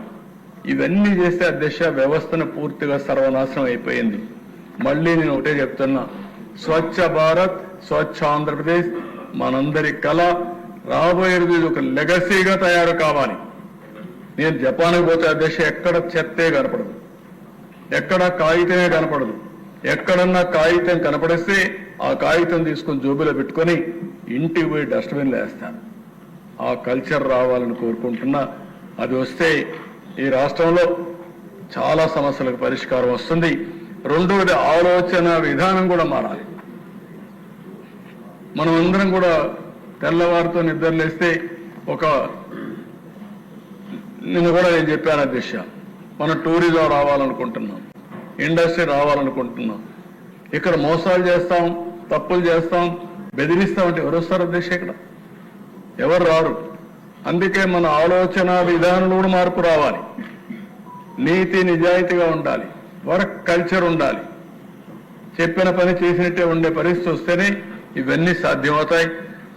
ఇవన్నీ చేస్తే అధ్యక్ష వ్యవస్థను పూర్తిగా సర్వనాశనం అయిపోయింది. మళ్ళీ నేను ఒకటే చెప్తున్నా, స్వచ్ఛ భారత్, స్వచ్ఛ ఆంధ్రప్రదేశ్ మనందరి కళ. రాబోయే రోజు ఒక లెగసీగా తయారు కావాలి. నేను జపాన్కి పోతే అధ్యక్ష ఎక్కడ చెత్తే కనపడదు, ఎక్కడ కాగితమే కనపడదు. ఎక్కడన్నా కాగితం కనపడిస్తే ఆ కాగితం తీసుకుని జోబులో పెట్టుకొని ఇంటికి పోయి డస్ట్బిన్లో వేస్తాను. ఆ కల్చర్ రావాలని కోరుకుంటున్నా. అది వస్తే ఈ రాష్ట్రంలో చాలా సమస్యలకు పరిష్కారం వస్తుంది. రెండవది ఆలోచన విధానం కూడా మారాలి. మనం అందరం కూడా తెల్లవారితో నిద్రలేస్తే నిన్న కూడా నేను చెప్పాను అధ్యక్ష, మనం టూరిజం రావాలనుకుంటున్నాం, ఇండస్ట్రీ రావాలనుకుంటున్నాం. ఇక్కడ మోసాలు చేస్తాం, తప్పులు చేస్తాం, బెదిరిస్తామంటే ఎవరు వస్తారు అధ్యక్ష? ఇక్కడ ఎవరు రారు. అందుకే మన ఆలోచన విధానంలో కూడా మార్పు రావాలి. నీతి నిజాయితీగా ఉండాలి, వర్క్ కల్చర్ ఉండాలి. చెప్పిన పని చేసినట్టే ఉండే పరిస్థితి వస్తేనే ఇవన్నీ సాధ్యమవుతాయి.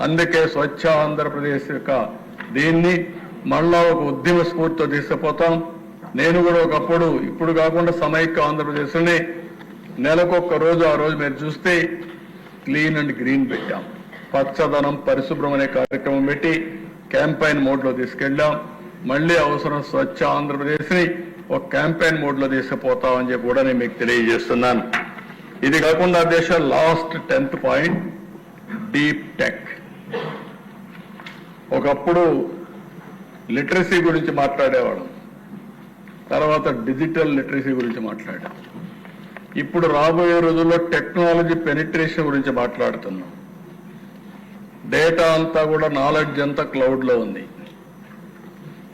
అందుకే స్వచ్ఛ ఆంధ్రప్రదేశ్ యొక్క దీన్ని మళ్ళా ఒక ఉద్యమ స్ఫూర్తితో తీసుకుపోతాం. నేను కూడా ఒకప్పుడు, ఇప్పుడు కాకుండా సమైక్య ఆంధ్రప్రదేశ్లోనే నెలకొక్క రోజు, ఆ రోజు మీరు చూస్తే క్లీన్ అండ్ గ్రీన్ పెట్టాం. పచ్చదనం పరిశుభ్రం అనే కార్యక్రమం పెట్టి క్యాంపెయిన్ మోడ్లో తీసుకెళ్ళాం. మళ్ళీ అవసరం స్వచ్ఛ ఆంధ్రప్రదేశ్ని ఒక క్యాంపెయిన్ మోడ్లో తీసుకుపోతామని చెప్పి కూడా నేను మీకు తెలియజేస్తున్నాను. ఇది కాకుండా అధ్యక్ష last 10th point, deep tech. ఒకప్పుడు లిటరసీ గురించి మాట్లాడేవాడు, తర్వాత డిజిటల్ లిటరసీ గురించి మాట్లాడాం. ఇప్పుడు రాబోయే రోజుల్లో టెక్నాలజీ పెనిట్రేషన్ గురించి మాట్లాడుతున్నాం. డేటా అంతా కూడా, నాలెడ్జ్ అంతా క్లౌడ్లో ఉంది.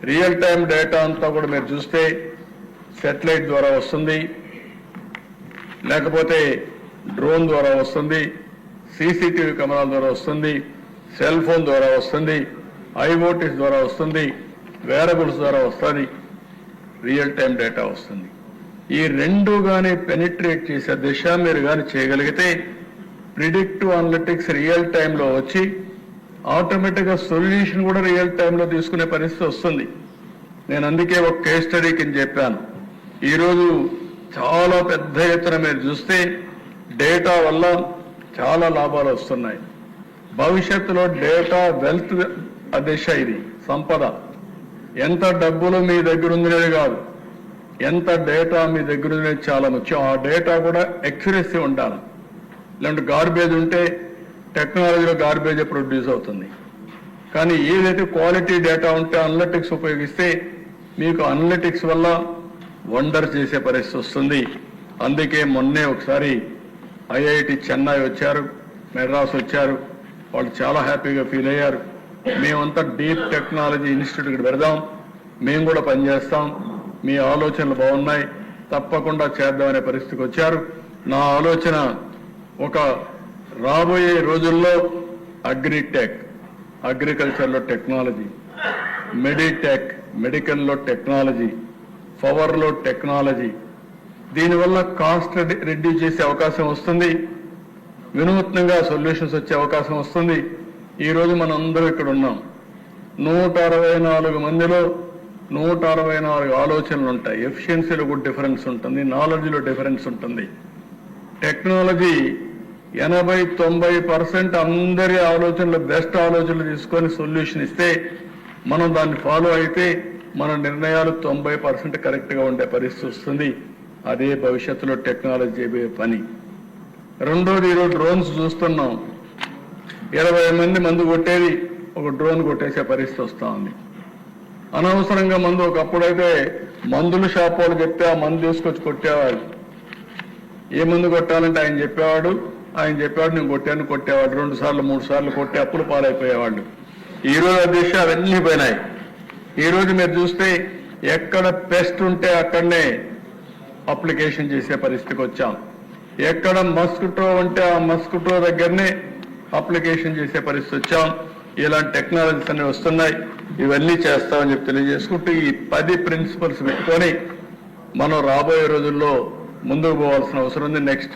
రియల్ టైం డేటా అంతా కూడా మీరు చూస్తే శాటిలైట్ ద్వారా వస్తుంది, లేకపోతే డ్రోన్ ద్వారా వస్తుంది, సీసీటీవీ కెమెరాల ద్వారా వస్తుంది, సెల్ ఫోన్ ద్వారా వస్తుంది, ఐఓటీస్ ద్వారా వస్తుంది, వేరబుల్స్ ద్వారా వస్తుంది, రియల్ టైం డేటా వస్తుంది. ఈ రెండు కానీ పెనిట్రేట్ చేసే దిశ మీరు కానీ చేయగలిగితే ప్రిడిక్టివ్ అనలిటిక్స్ రియల్ టైంలో వచ్చి ఆటోమేటిక్గా సొల్యూషన్ కూడా రియల్ టైంలో తీసుకునే పరిస్థితి వస్తుంది. నేను అందుకే ఒక కేస్ స్టడీ కింద చెప్పాను. ఈరోజు చాలా పెద్ద ఎత్తున మీరు చూస్తే డేటా వల్ల చాలా లాభాలు వస్తున్నాయి. భవిష్యత్తులో డేటా వెల్త్ దిశ, ఇది సంపద. ఎంత డబ్బులు మీ దగ్గర ఉందనేది కాదు, ఎంత డేటా మీ దగ్గర ఉందనేది చాలా ముఖ్యం. ఆ డేటా కూడా అక్యురసీ ఉండాలి. ఇలాంటి గార్బేజ్ ఉంటే టెక్నాలజీలో గార్బేజ్ ప్రొడ్యూస్ అవుతుంది. కానీ ఏదైతే క్వాలిటీ డేటా ఉంటే అనలిటిక్స్ ఉపయోగిస్తే మీకు అనలిటిక్స్ వల్ల వండర్ చేసే పరిస్థితి వస్తుంది. అందుకే మొన్నే ఒకసారి ఐఐటి చెన్నై వచ్చారు, మెడ్రాస్ వచ్చారు. వాళ్ళు చాలా హ్యాపీగా ఫీల్ అయ్యారు. మేమంతా డీప్ టెక్నాలజీ ఇన్స్టిట్యూట్ పెడదాం, మేము కూడా పనిచేస్తాం, మీ ఆలోచనలు బాగున్నాయి, తప్పకుండా చేద్దామనే పరిస్థితికి వచ్చారు. నా ఆలోచన ఒక రాబోయే రోజుల్లో అగ్రిటెక్, అగ్రికల్చర్లో టెక్నాలజీ, మెడిటెక్, మెడికల్లో టెక్నాలజీ, పవర్లో టెక్నాలజీ. దీనివల్ల కాస్ట్ రెడ్యూస్ చేసే అవకాశం వస్తుంది, వినూత్నంగా సొల్యూషన్స్ వచ్చే అవకాశం వస్తుంది. ఈరోజు మనం అందరూ ఇక్కడ ఉన్నాం. 164 మందిలో 164 ఆలోచనలు ఉంటాయి. ఎఫిషియన్సీలో కూడా డిఫరెన్స్ ఉంటుంది, నాలెడ్జ్లో డిఫరెన్స్ ఉంటుంది. టెక్నాలజీ 80-90% అందరి ఆలోచనలు, బెస్ట్ ఆలోచనలు తీసుకొని సొల్యూషన్ ఇస్తే మనం దాన్ని ఫాలో అయితే మన నిర్ణయాలు 90% కరెక్ట్గా ఉండే పరిస్థితి వస్తుంది. అదే భవిష్యత్తులో టెక్నాలజీ చేయబోయే పని. రెండోది, ఈరోజు డ్రోన్స్ చూస్తున్నాం. 20 మంది మందు కొట్టేది ఒక డ్రోన్ కొట్టేసే పరిస్థితి వస్తూ ఉంది. అనవసరంగా మందు, ఒకప్పుడైతే మందుల షాప్ వాళ్ళు చెప్తే ఆ మందు తీసుకొచ్చి కొట్టేవాళ్ళు. ఏ మందు కొట్టాలంటే ఆయన చెప్పేవాడు, నేను కొట్టేవాడు. 2 సార్లు 3 సార్లు కొట్టి అప్పులు పాలైపోయేవాళ్ళు. ఈరోజు అధ్యక్ష అవన్నీ పోయినాయి. ఈరోజు మీరు చూస్తే ఎక్కడ పెస్ట్ ఉంటే అక్కడనే అప్లికేషన్ చేసే పరిస్థితికి వచ్చాం. ఎక్కడ మస్కిటో ఉంటే ఆ మస్కిటో దగ్గరనే అప్లికేషన్ చేసే పరిస్థితి వచ్చాం. ఇలాంటి టెక్నాలజీస్ అన్ని వస్తున్నాయి. ఇవన్నీ చేస్తామని చెప్పి తెలియజేసుకుంటూ ఈ 10 ప్రిన్సిపల్స్ పెట్టుకొని మనం రాబోయే రోజుల్లో ముందుకు పోవాల్సిన అవసరం ఉంది. Next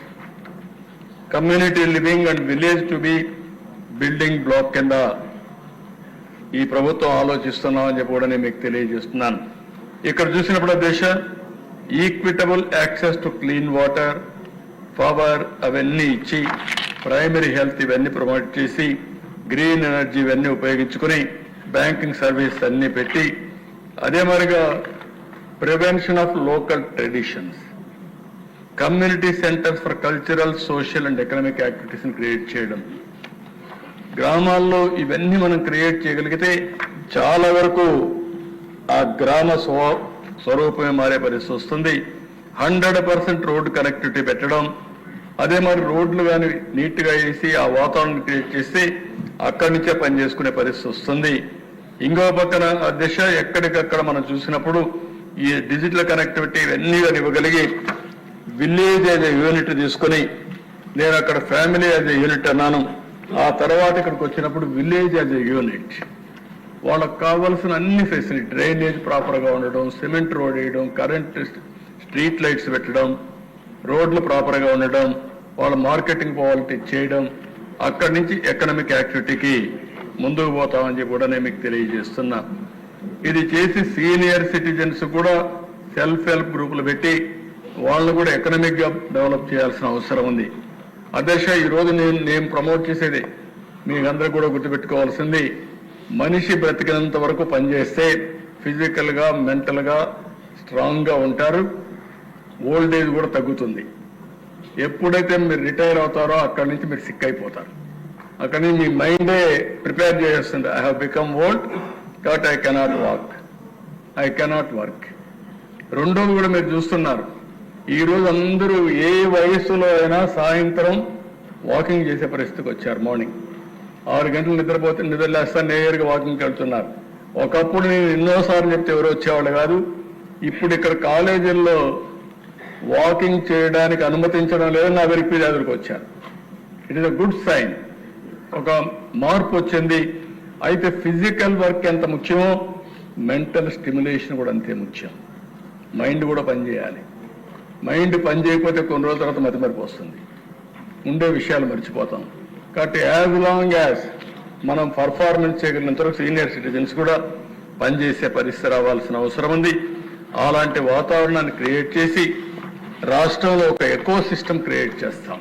community living and village to be building block కింద ఈ ప్రభుత్వం ఆలోచిస్తున్నామని చెప్పి కూడా నేను మీకు తెలియజేస్తున్నాను. ఇక్కడ చూసినప్పుడు దేశ equitable access to clean water, power అవన్నీ ఇచ్చి ప్రైమరీ హెల్త్ ఇవన్నీ ప్రమోట్ చేసి గ్రీన్ ఎనర్జీ ఇవన్నీ ఉపయోగించుకుని బ్యాంకింగ్ సర్వీస్ అన్ని పెట్టి అదే మరిగా prevention of local traditions, community centres for cultural, social and economic యాక్టివిటీస్ని క్రియేట్ చేయడం, గ్రామాల్లో ఇవన్నీ మనం క్రియేట్ చేయగలిగితే చాలా వరకు ఆ గ్రామ స్వరూపమే మారే పరిస్థితి వస్తుంది. 100% రోడ్డు కనెక్టివిటీ పెట్టడం, అదే మరి రోడ్లు కానీ నీట్గా వేసి ఆ వాతావరణం క్రియేట్ చేస్తే అక్కడి నుంచే పనిచేసుకునే పరిస్థితి వస్తుంది. ఇంకో పక్కన దిశ ఎక్కడికక్కడ మనం చూసినప్పుడు ఈ డిజిటల్ కనెక్టివిటీ ఇవన్నీ కానీ ఇవ్వగలిగి విలేజ్ యాజ్ ఏ యూనిట్ తీసుకొని, నేను అక్కడ ఫ్యామిలీ యాజ్ ఏ యూనిట్ అన్నాను, ఆ తర్వాత ఇక్కడికి వచ్చినప్పుడు విలేజ్ యాజ్ ఏ యూనిట్ వాళ్ళకు కావాల్సిన అన్ని ఫెసిలిటీ, డ్రైనేజ్ ప్రాపర్గా ఉండడం, సిమెంట్ రోడ్ వేయడం, కరెంట్ స్ట్రీట్ లైట్స్ పెట్టడం, రోడ్లు ప్రాపర్గా ఉండడం, వాళ్ళ మార్కెటింగ్ పోవాలిటీ చేయడం, అక్కడి నుంచి ఎకనామిక్ యాక్టివిటీకి ముందుకు పోతామని చెప్పి కూడా నేను మీకు తెలియజేస్తున్నా. ఇది చేసి సీనియర్ సిటిజన్స్ కూడా సెల్ఫ్ హెల్ప్ గ్రూపులు పెట్టి వాళ్ళను కూడా ఎకనామిక్ గా డెవలప్ చేయాల్సిన అవసరం ఉంది. అధ్యక్ష, ఈరోజు నేను ప్రమోట్ చేసేది మీకందరూ కూడా గుర్తుపెట్టుకోవాల్సింది, మనిషి బ్రతికినంత వరకు పనిచేస్తే ఫిజికల్ గా మెంటల్ గా స్ట్రాంగ్ గా ఉంటారు, ఓల్డ్ ఏజ్ కూడా తగ్గుతుంది. ఎప్పుడైతే మీరు రిటైర్ అవుతారో అక్కడి నుంచి మీరు సిక్ అయిపోతారు. అక్కడి నుంచి మీ మైండే ప్రిపేర్ చేస్తుంది, ఐ హ్యావ్ బికమ్ ఓల్డ్ కాబట్టి I cannot walk, I cannot work. రెండోది కూడా మీరు చూస్తున్నారు, ఈ రోజు అందరూ ఏ వయస్సులో అయినా సాయంత్రం వాకింగ్ చేసే పరిస్థితికి వచ్చారు. మార్నింగ్ 6 గంటలు నిద్రపోతే నిద్రలేస్తా నేరుగా వాకింగ్కి వెళ్తున్నారు. ఒకప్పుడు నేను ఎన్నోసార్లు చెప్తే ఎవరు వచ్చేవాళ్ళు కాదు. ఇప్పుడు ఇక్కడ కాలేజీల్లో వాకింగ్ చేయడానికి అనుమతించడం లేదు, నా దగ్గరికి వచ్చారు. It is a good sign, ఒక మార్పు వచ్చింది. అయితే ఫిజికల్ వర్క్ ఎంత ముఖ్యమో మెంటల్ స్టిమ్యులేషన్ కూడా అంతే ముఖ్యం. మైండ్ కూడా పనిచేయాలి. మైండ్ పని చేయకపోతే కొన్ని రోజుల తర్వాత మతిమరిపి వస్తుంది, ఉండే విషయాలు మర్చిపోతాం. కాబట్టి యాజ్ లాంగ్ యాజ్ మనం పర్ఫార్మెన్స్ చేయగలిగినంత వరకు సీనియర్ సిటిజన్స్ కూడా పనిచేసే పరిస్థితి రావాల్సిన అవసరం ఉంది. అలాంటి వాతావరణాన్ని క్రియేట్ చేసి రాష్ట్రంలో ఒక ఎకో సిస్టమ్ క్రియేట్ చేస్తాం,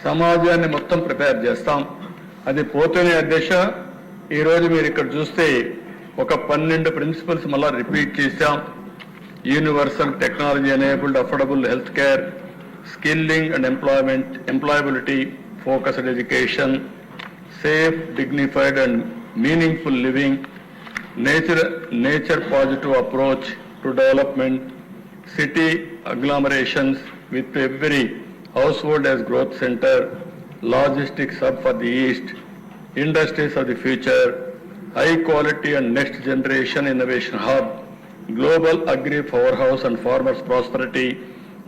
సమాజాన్ని మొత్తం ప్రిపేర్ చేస్తాం. అది పోతేనే అధ్యక్ష, ఈరోజు మీరు ఇక్కడ చూస్తే ఒక 12 ప్రిన్సిపల్స్ మళ్ళా రిపీట్ చేశాం. Universal technology enabled affordable health care, skilling and employment, employability, focused education, safe, dignified and meaningful living, nature positive approach to development, city agglomerations with every household as growth center, logistics hub for the east, industries of the future, high quality and next generation innovation hub, global agri powerhouse and farmers prosperity,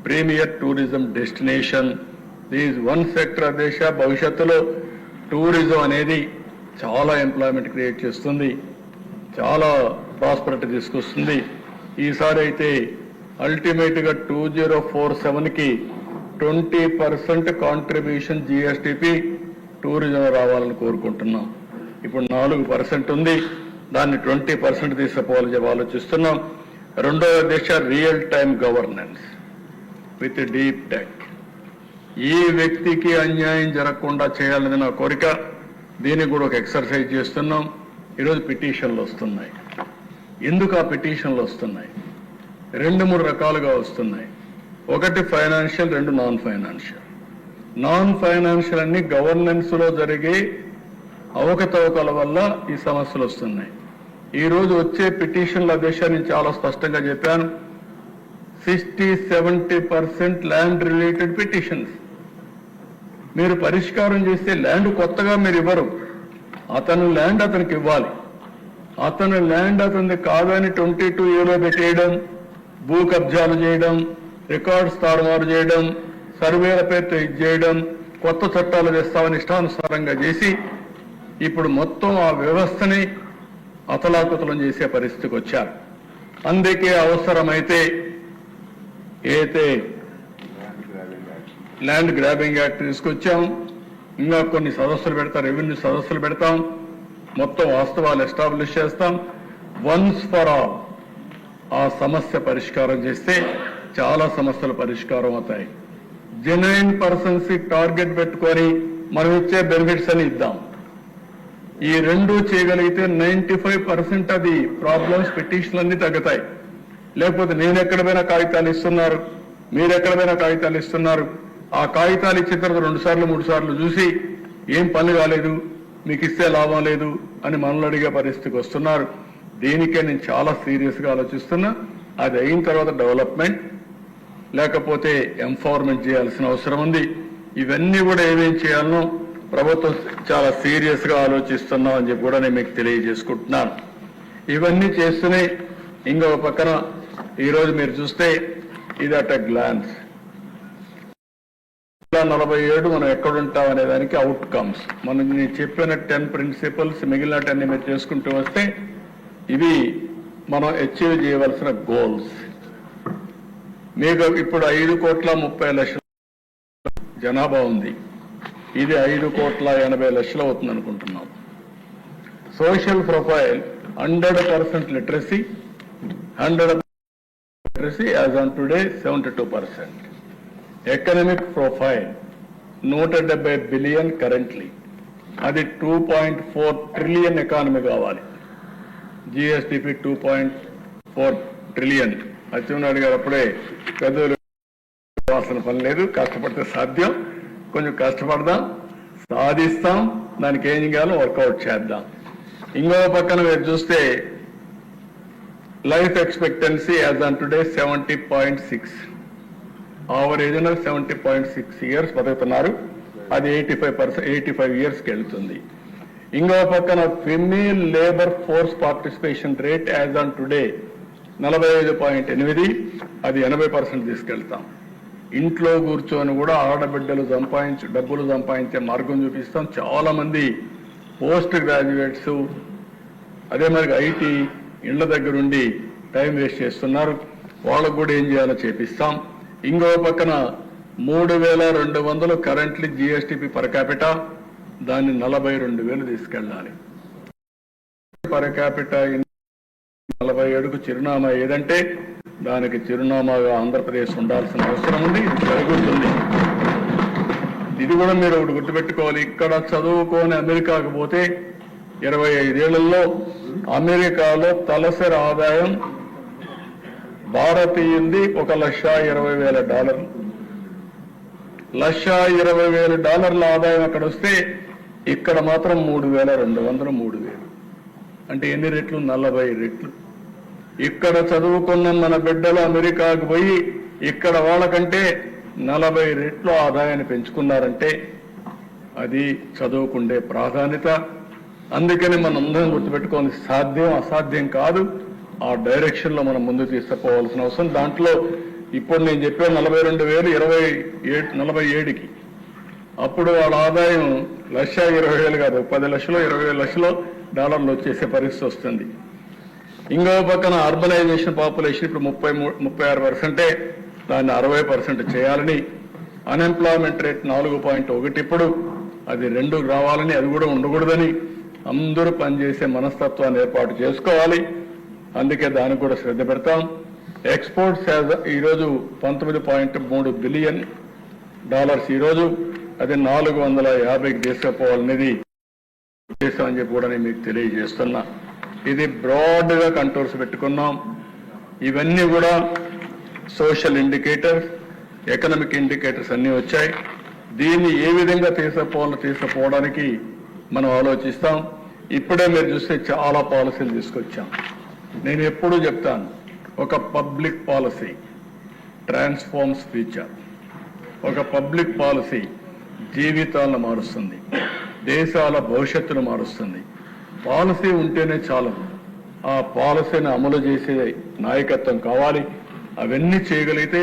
premier tourism destination. This is one sector desha bhavishyattulo tourism anedi chaala employment create chestundi, chaala prosperity తీసుకొస్తుంది. ఈసారి అయితే ultimate గా 2047 కి 20% contribution GSTP tourism రావాలని కోరుకుంటున్నాం. ఇప్పుడు 4% ఉంది, దాన్ని 20% తీసుకుపోవాలని చెప్పి ఆలోచిస్తున్నాం. రెండవ దిశ real time governance with deep tech. ఈ వ్యక్తికి అన్యాయం జరగకుండా చేయాలని నా కోరిక. దీనికి కూడా ఒక ఎక్సర్సైజ్ చేస్తున్నాం. ఈరోజు పిటిషన్లు వస్తున్నాయి. ఎందుకు ఆ పిటిషన్లు వస్తున్నాయి? 2-3 రకాలుగా వస్తున్నాయి. ఒకటి financial, 2 non financial. Non financial అన్ని గవర్నెన్స్ లో జరిగే అవకతవకల వల్ల ఈ సమస్యలు వస్తున్నాయి. ఈ రోజు వచ్చే పిటిషన్ల దిశ నేను చాలా స్పష్టంగా చెప్పాను. 60-70% ల్యాండ్ రిలేటెడ్ పిటిషన్స్. మీరు పరిష్కారం చేస్తే ల్యాండ్ కొత్తగా మీరు ఇవ్వరు, అతను ల్యాండ్ అతనికి ఇవ్వాలి. అతను ల్యాండ్ అతనిది కాదని 22A పెట్టేయడం, భూ కబ్జాలు చేయడం, రికార్డ్స్ తారుమారు చేయడం, సర్వేల పేరుతో ఇది చేయడం, కొత్త చట్టాలు తెస్తామని ఇష్టానుసారంగా చేసి ఇప్పుడు మొత్తం ఆ వ్యవస్థని అతలాకుతలం చేసే పరిస్థితికి వచ్చారు. అందుకే అవసరమైతే అయితే ల్యాండ్ గ్రాబింగ్ యాక్ట్ తీసుకొచ్చాం. ఇంకా కొన్ని సదస్సులు పెడతాం, రెవెన్యూ సదస్సులు పెడతాం, మొత్తం వాస్తవాలు ఎస్టాబ్లిష్ చేస్తాం. వన్స్ ఫర్ ఆల్ ఆ సమస్య పరిష్కారం చేస్తే చాలా సమస్యలు పరిష్కారం అవుతాయి. జెన్యున్ పర్సన్స్ టార్గెట్ పెట్టుకొని మనం ఇచ్చే బెనిఫిట్స్ అని ఇద్దాం. ఈ రెండు చేయగలిగితే 95% అది ప్రాబ్లమ్స్ పిటిషన్లు అన్ని తగ్గుతాయి. లేకపోతే నేను ఎక్కడ పోయినా కాగితాలు ఇస్తున్నారు, మీరు ఎక్కడ పోయినా కాగితాలు ఇస్తున్నారు, ఆ కాగితాలు ఇచ్చిన తర్వాత 2 సార్లు 3 సార్లు చూసి ఏం పని కాలేదు, మీకు ఇస్తే లాభం లేదు అని మనల్ని అడిగే పరిస్థితికి వస్తున్నారు. దీనికే నేను చాలా సీరియస్గా ఆలోచిస్తున్నా. అది అయిన తర్వాత డెవలప్మెంట్ లేకపోతే ఎంపవర్మెంట్ చేయాల్సిన అవసరం ఉంది. ఇవన్నీ కూడా ఏమేం చేయాలనో ప్రభుత్వం చాలా సీరియస్గా ఆలోచిస్తున్నాం అని చెప్పి కూడా నేను మీకు తెలియజేసుకుంటున్నాను. ఇవన్నీ చేస్తూనే ఇంకొక పక్కన ఈరోజు మీరు చూస్తే ఇది అట్ ఎ గ్లాన్స్ 47 మనం ఎక్కడుంటాం అనే దానికి అవుట్కమ్స్. మనం నేను చెప్పిన 10 ప్రిన్సిపల్స్ మిగిలిన 10 మీరు చేసుకుంటూ వస్తే ఇవి మనం అచీవ్ చేయవలసిన గోల్స్. మీకు ఇప్పుడు 5,30,00,000 జనాభా ఉంది. ఇది 5,80,00,000 అవుతుంది అనుకుంటున్నాం. Social profile 100% literacy, 100% literacy as on today 72%. Economic profile 170 billion currently, అది 2.4 ట్రిలియన్ ఎకానమీ కావాలి. GSDP 2.4 trillion. అచ్చెన్నాయుడు గారు అప్పుడే పెద్దలు వాసన పని లేదు, కష్టపడితే సాధ్యం, కొంచెం కష్టపడదాం, సాధిస్తాం, దానికి ఏం చేయాలో వర్కౌట్ చేద్దాం. ఇంకో పక్కన మీరు చూస్తే life expectancy as on today 70.6, average 70.6 years బతుకుతున్నారు. అది 85 ఇయర్స్కి వెళ్తుంది. ఇంకో పక్కన female labour force participation rate as on today 45.8, అది 80% తీసుకెళ్తాం. ఇంట్లో కూర్చొని కూడా ఆడబిడ్డలు డబ్బులు సంపాదించే మార్గం చూపిస్తాం. చాలా మంది పోస్ట్ గ్రాడ్యుయేట్స్ అదే మరి ఐటీ ఇళ్ల దగ్గరుండి టైం వేస్ట్ చేస్తున్నారు. వాళ్ళకు కూడా ఏం చేయాలో చేపిస్తాం. ఇంకో పక్కన 3,200 కరెంట్లీ జిఎస్టిపి పర్ క్యాపిటా, దాన్ని 42,000 తీసుకెళ్ళాలి. పర్ క్యాపిటా 47కు చిరునామా ఏదంటే దానికి చిరునామాగా ఆంధ్రప్రదేశ్ ఉండాల్సిన అవసరం ఉంది. ఇది జరుగుతుంది. ఇది కూడా మీరు ఒకటి గుర్తుపెట్టుకోవాలి. ఇక్కడ చదువుకొని అమెరికాకు పోతే 25 ఏళ్లలో అమెరికాలో తలసరి ఆదాయం భారతీయుంది $1,20,000. $1,20,000 ఆదాయం అక్కడ వస్తే ఇక్కడ మాత్రం 3,200, 3,000 అంటే ఎన్ని రెట్లు? 40 రెట్లు. ఇక్కడ చదువుకున్న మన బిడ్డలు అమెరికాకు పోయి ఇక్కడ వాళ్ళకంటే 40 రెట్లు ఆదాయాన్ని పెంచుకున్నారంటే అది చదువుకుండే ప్రాధాన్యత. అందుకని మనం అందరం గుర్తుపెట్టుకోవాలి, సాధ్యం అసాధ్యం కాదు. ఆ డైరెక్షన్ లో మనం ముందుకు తీసుకుపోవాల్సిన అవసరం. దాంట్లో ఇప్పుడు నేను చెప్పే 42,000 47కి అప్పుడు వాళ్ళ ఆదాయం $1,20,000 కాదు, 10 లక్షలు $20,000 వచ్చేసే పరిస్థితి వస్తుంది. ఇంకో పక్కన అర్బనైజేషన్ పాపులేషన్ ఇప్పుడు 36%, దాన్ని 60% చేయాలని, అన్ఎంప్లాయ్మెంట్ రేట్ 4.1 ఇప్పుడు అది 2 రావాలని, అది కూడా ఉండకూడదని అందరూ పనిచేసే మనస్తత్వాన్ని ఏర్పాటు చేసుకోవాలి. అందుకే దానికి కూడా శ్రద్ధ పెడతాం. ఎక్స్పోర్ట్స్ ఈరోజు $19.3 బిలియన్ ఈరోజు, అది 450కి తీసుకుపోవాలనేది ఉద్దేశం అని చెప్పి కూడా నేను మీకు తెలియజేస్తున్నా. ఇది బ్రాడ్గా కంట్రోల్స్ పెట్టుకున్నాం. ఇవన్నీ కూడా సోషల్ ఇండికేటర్స్, ఎకనామిక్ ఇండికేటర్స్ అన్నీ వచ్చాయి. దీన్ని ఏ విధంగా తీసుకుపోవడానికి మనం ఆలోచిస్తాం. ఇప్పుడే మీరు చూస్తే చాలా పాలసీలు తీసుకొచ్చాం. నేను ఎప్పుడూ చెప్తాను, ఒక పబ్లిక్ పాలసీ ట్రాన్స్ఫార్మ్స్ ఫ్యూచర్. ఒక పబ్లిక్ పాలసీ జీవితాలను మారుస్తుంది, దేశాల భవిష్యత్తును మారుస్తుంది. పాలసీ ఉంటేనే చాలదు, ఆ పాలసీని అమలు చేసే నాయకత్వం కావాలి. అవన్నీ చేయగలిగితే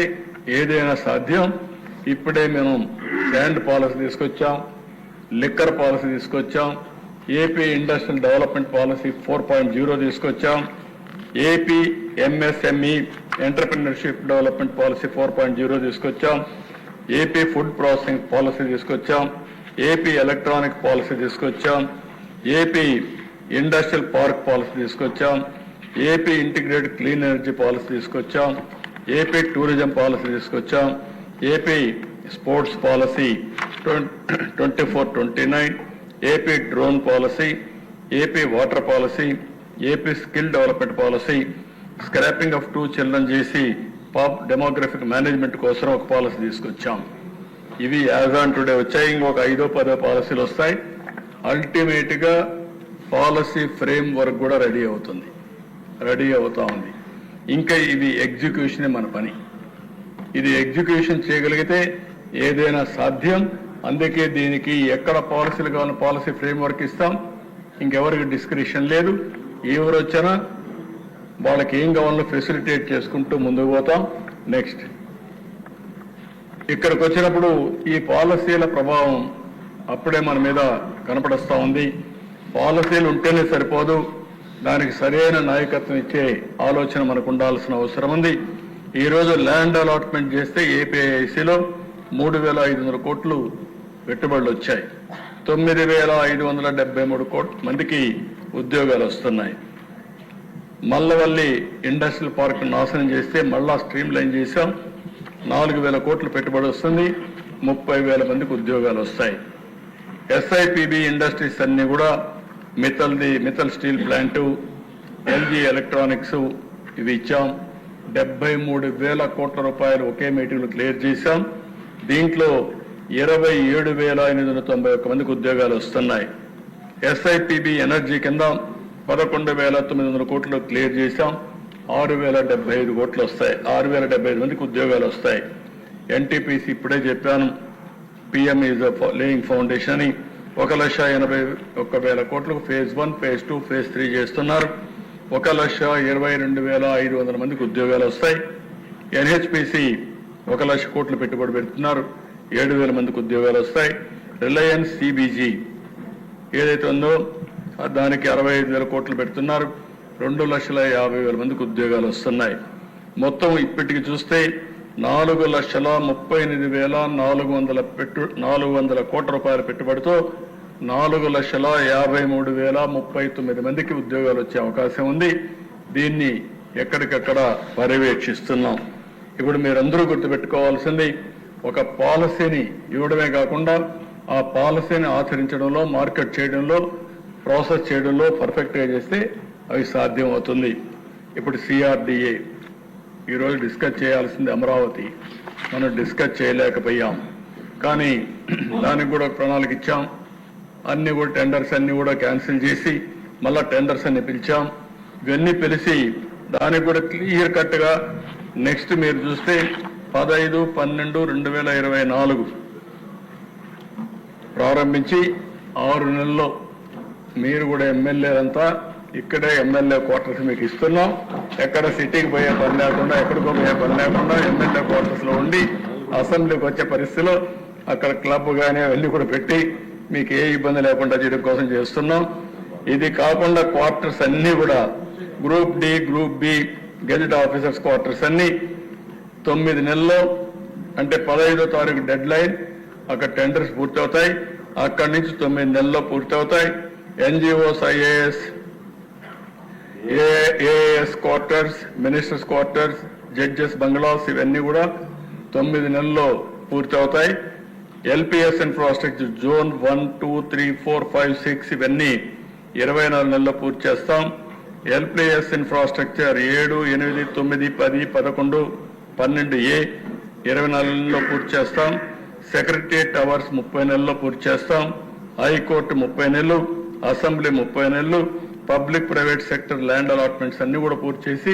ఏదైనా సాధ్యం. ఇప్పుడే మనం శాండ్ పాలసీ తీసుకొచ్చాం, లిక్కర్ పాలసీ తీసుకొచ్చాం, ఏపీ ఇండస్ట్రియల్ డెవలప్మెంట్ పాలసీ 4.0 తీసుకొచ్చాం, AP MSME entrepreneurship development policy 4.0 తీసుకొచ్చాం, ఏపీ ఫుడ్ ప్రాసెసింగ్ పాలసీ తీసుకొచ్చాం, ఏపీ ఎలక్ట్రానిక్ పాలసీ తీసుకొచ్చాం, ఏపీ ఇండస్ట్రియల్ పార్క్ పాలసీ తీసుకొచ్చాం, AP integrated clean energy policy తీసుకొచ్చాం, ఏపీ టూరిజం పాలసీ తీసుకొచ్చాం, AP sports policy 24-29, AP drone policy, AP water policy, AP skill development policy, scrapping of 2 children చేసి demographic management కోసం ఒక policy తీసుకొచ్చాం. ఇవి as on today వచ్చాయి. ఇంకొక 5-10 పాలసీలు వస్తాయి. అల్టిమేట్ గా పాలసీ ఫ్రేమ్ వర్క్ కూడా రెడీ అవుతా ఉంది. ఇంకా ఇది ఎగ్జిక్యూషన్ మన పని. ఇది ఎగ్జిక్యూషన్ చేయగలిగితే ఏదైనా సాధ్యం. అందుకే దీనికి ఎక్కడ పాలసీలు కావాలని పాలసీ ఫ్రేమ్ వర్క్ ఇస్తాం. ఇంకెవరికి డిస్క్రిప్షన్ లేదు. ఎవరు వచ్చినా వాళ్ళకి ఏం కావాలో ఫెసిలిటేట్ చేసుకుంటూ ముందుకు పోతాం. నెక్స్ట్ ఇక్కడికి వచ్చినప్పుడు ఈ పాలసీల ప్రభావం అప్పుడే మన మీద కనపడస్తా ఉంది. పాలసీలు ఉంటేనే సరిపోదు, దానికి సరైన నాయకత్వం ఇచ్చే ఆలోచన మనకు ఉండాల్సిన అవసరం ఉంది. ఈరోజు ల్యాండ్ అలాట్మెంట్ చేస్తే ఏపీఐసిలో 3,500 కోట్లు పెట్టుబడులు వచ్చాయి. 9,573 కోట్ల మందికి ఉద్యోగాలు వస్తున్నాయి. మల్లవల్లి ఇండస్ట్రియల్ పార్క్ నాశనం చేస్తే మళ్ళా స్ట్రీమ్ లైన్ చేశాం. 4,000 కోట్లు పెట్టుబడి వస్తుంది. 30,000 మందికి ఉద్యోగాలు వస్తాయి. ఎస్ఐపిబి ఇండస్ట్రీస్ అన్ని కూడా Mittal steel plant, LG electronics ఇవి ఇచ్చాం. 73,000 కోట్ల రూపాయలు ఒకే మీటింగ్లో క్లియర్ చేశాం. దీంట్లో 27,891 మందికి ఉద్యోగాలు వస్తున్నాయి. ఎస్ఐపిబి ఎనర్జీ కింద 11,900 కోట్లు క్లియర్ చేశాం. 6,075 కోట్లు వస్తాయి. 6,075 మందికి ఉద్యోగాలు వస్తాయి. ఎన్టీపీసీ ఇప్పుడే చెప్పాను, పిఎం ఈజ్ లేయింగ్ ఫౌండేషన్ అని 1,81,000 కోట్లకు ఫేజ్ 1, ఫేజ్ 2, ఫేజ్ 3 చేస్తున్నారు. 1,22,500 మందికి ఉద్యోగాలు వస్తాయి. ఎన్హెచ్పిసి 1,00,000 కోట్లు పెట్టుబడి పెడుతున్నారు. 7,000 మందికి ఉద్యోగాలు వస్తాయి. రిలయన్స్ సిబిజీ ఏదైతే ఉందో దానికి 65,000 కోట్లు పెడుతున్నారు. 2,50,000 మందికి ఉద్యోగాలు వస్తున్నాయి. మొత్తం ఇప్పటికి చూస్తే 4,38,400 కోట్ల రూపాయల పెట్టుబడితో 4,53,039 మందికి ఉద్యోగాలు వచ్చే అవకాశం ఉంది. దీన్ని ఎక్కడికక్కడ పర్యవేక్షిస్తున్నాం. ఇప్పుడు మీరందరూ గుర్తుపెట్టుకోవాల్సింది, ఒక పాలసీని ఇవ్వడమే కాకుండా ఆ పాలసీని ఆచరించడంలో, మార్కెట్ చేయడంలో, ప్రాసెస్ చేయడంలో పర్ఫెక్ట్గా చేస్తే అవి సాధ్యం అవుతుంది. ఇప్పుడు సిఆర్డిఏ ఈరోజు డిస్కస్ చేయాల్సింది అమరావతి, మనం డిస్కస్ చేయలేకపోయాం. కానీ దానికి కూడా ప్రణాళిక ఇచ్చాం. అన్ని కూడా టెండర్స్ అన్ని కూడా క్యాన్సిల్ చేసి మళ్ళా టెండర్స్ అన్ని పిలిచాం. ఇవన్నీ పిలిచి దానికి కూడా క్లియర్ కట్గా నెక్స్ట్ మీరు చూస్తే 15/12/2024 ప్రారంభించి 6 నెలల్లో మీరు కూడా ఎమ్మెల్యేలంతా ఇక్కడే ఎమ్మెల్యే క్వార్టర్స్ మీకు ఇస్తున్నాం. ఎక్కడ సిటీకి పోయే పని లేకుండా, ఎక్కడికో పోయే పని లేకుండా ఎమ్మెల్యే క్వార్టర్స్ లో ఉండి అసెంబ్లీకి వచ్చే పరిస్థితిలో అక్కడ క్లబ్ కానీ అవన్నీ కూడా పెట్టి మీకు ఏ ఇబ్బంది లేకుండా చేయడం కోసం చేస్తున్నాం. ఇది కాకుండా క్వార్టర్స్ అన్ని కూడా group D, group B gazette officers quarters అన్ని 9 నెలల్లో, అంటే 15వ తారీఖు డెడ్ లైన్, అక్కడ టెండర్స్ పూర్తవుతాయి. అక్కడి నుంచి 9 నెలల్లో పూర్తవుతాయి. NGOs, AAS quarters, ministers quarters, judges bungalows ఇవన్నీ కూడా 9 నెలల్లో పూర్తవుతాయి. ఎల్పిఎస్ ఇన్ఫ్రాస్ట్రక్చర్ జోన్ 1, 2, 3, 4, 5, 6 ఇవన్నీ 24 నెలల్లో పూర్తి చేస్తాం. ఎల్పిఎస్ ఇన్ఫ్రాస్ట్రక్చర్ 7, 8, 9, 10, 11, 12A 24 నెలల్లో పూర్తి చేస్తాం. సెక్రటరియట్ టవర్స్ 30 నెలల్లో పూర్తి చేస్తాం. హైకోర్టు 30 నెలలు, అసెంబ్లీ 30 నెలలు, public private sector land allotments అన్ని కూడా పూర్తి చేసి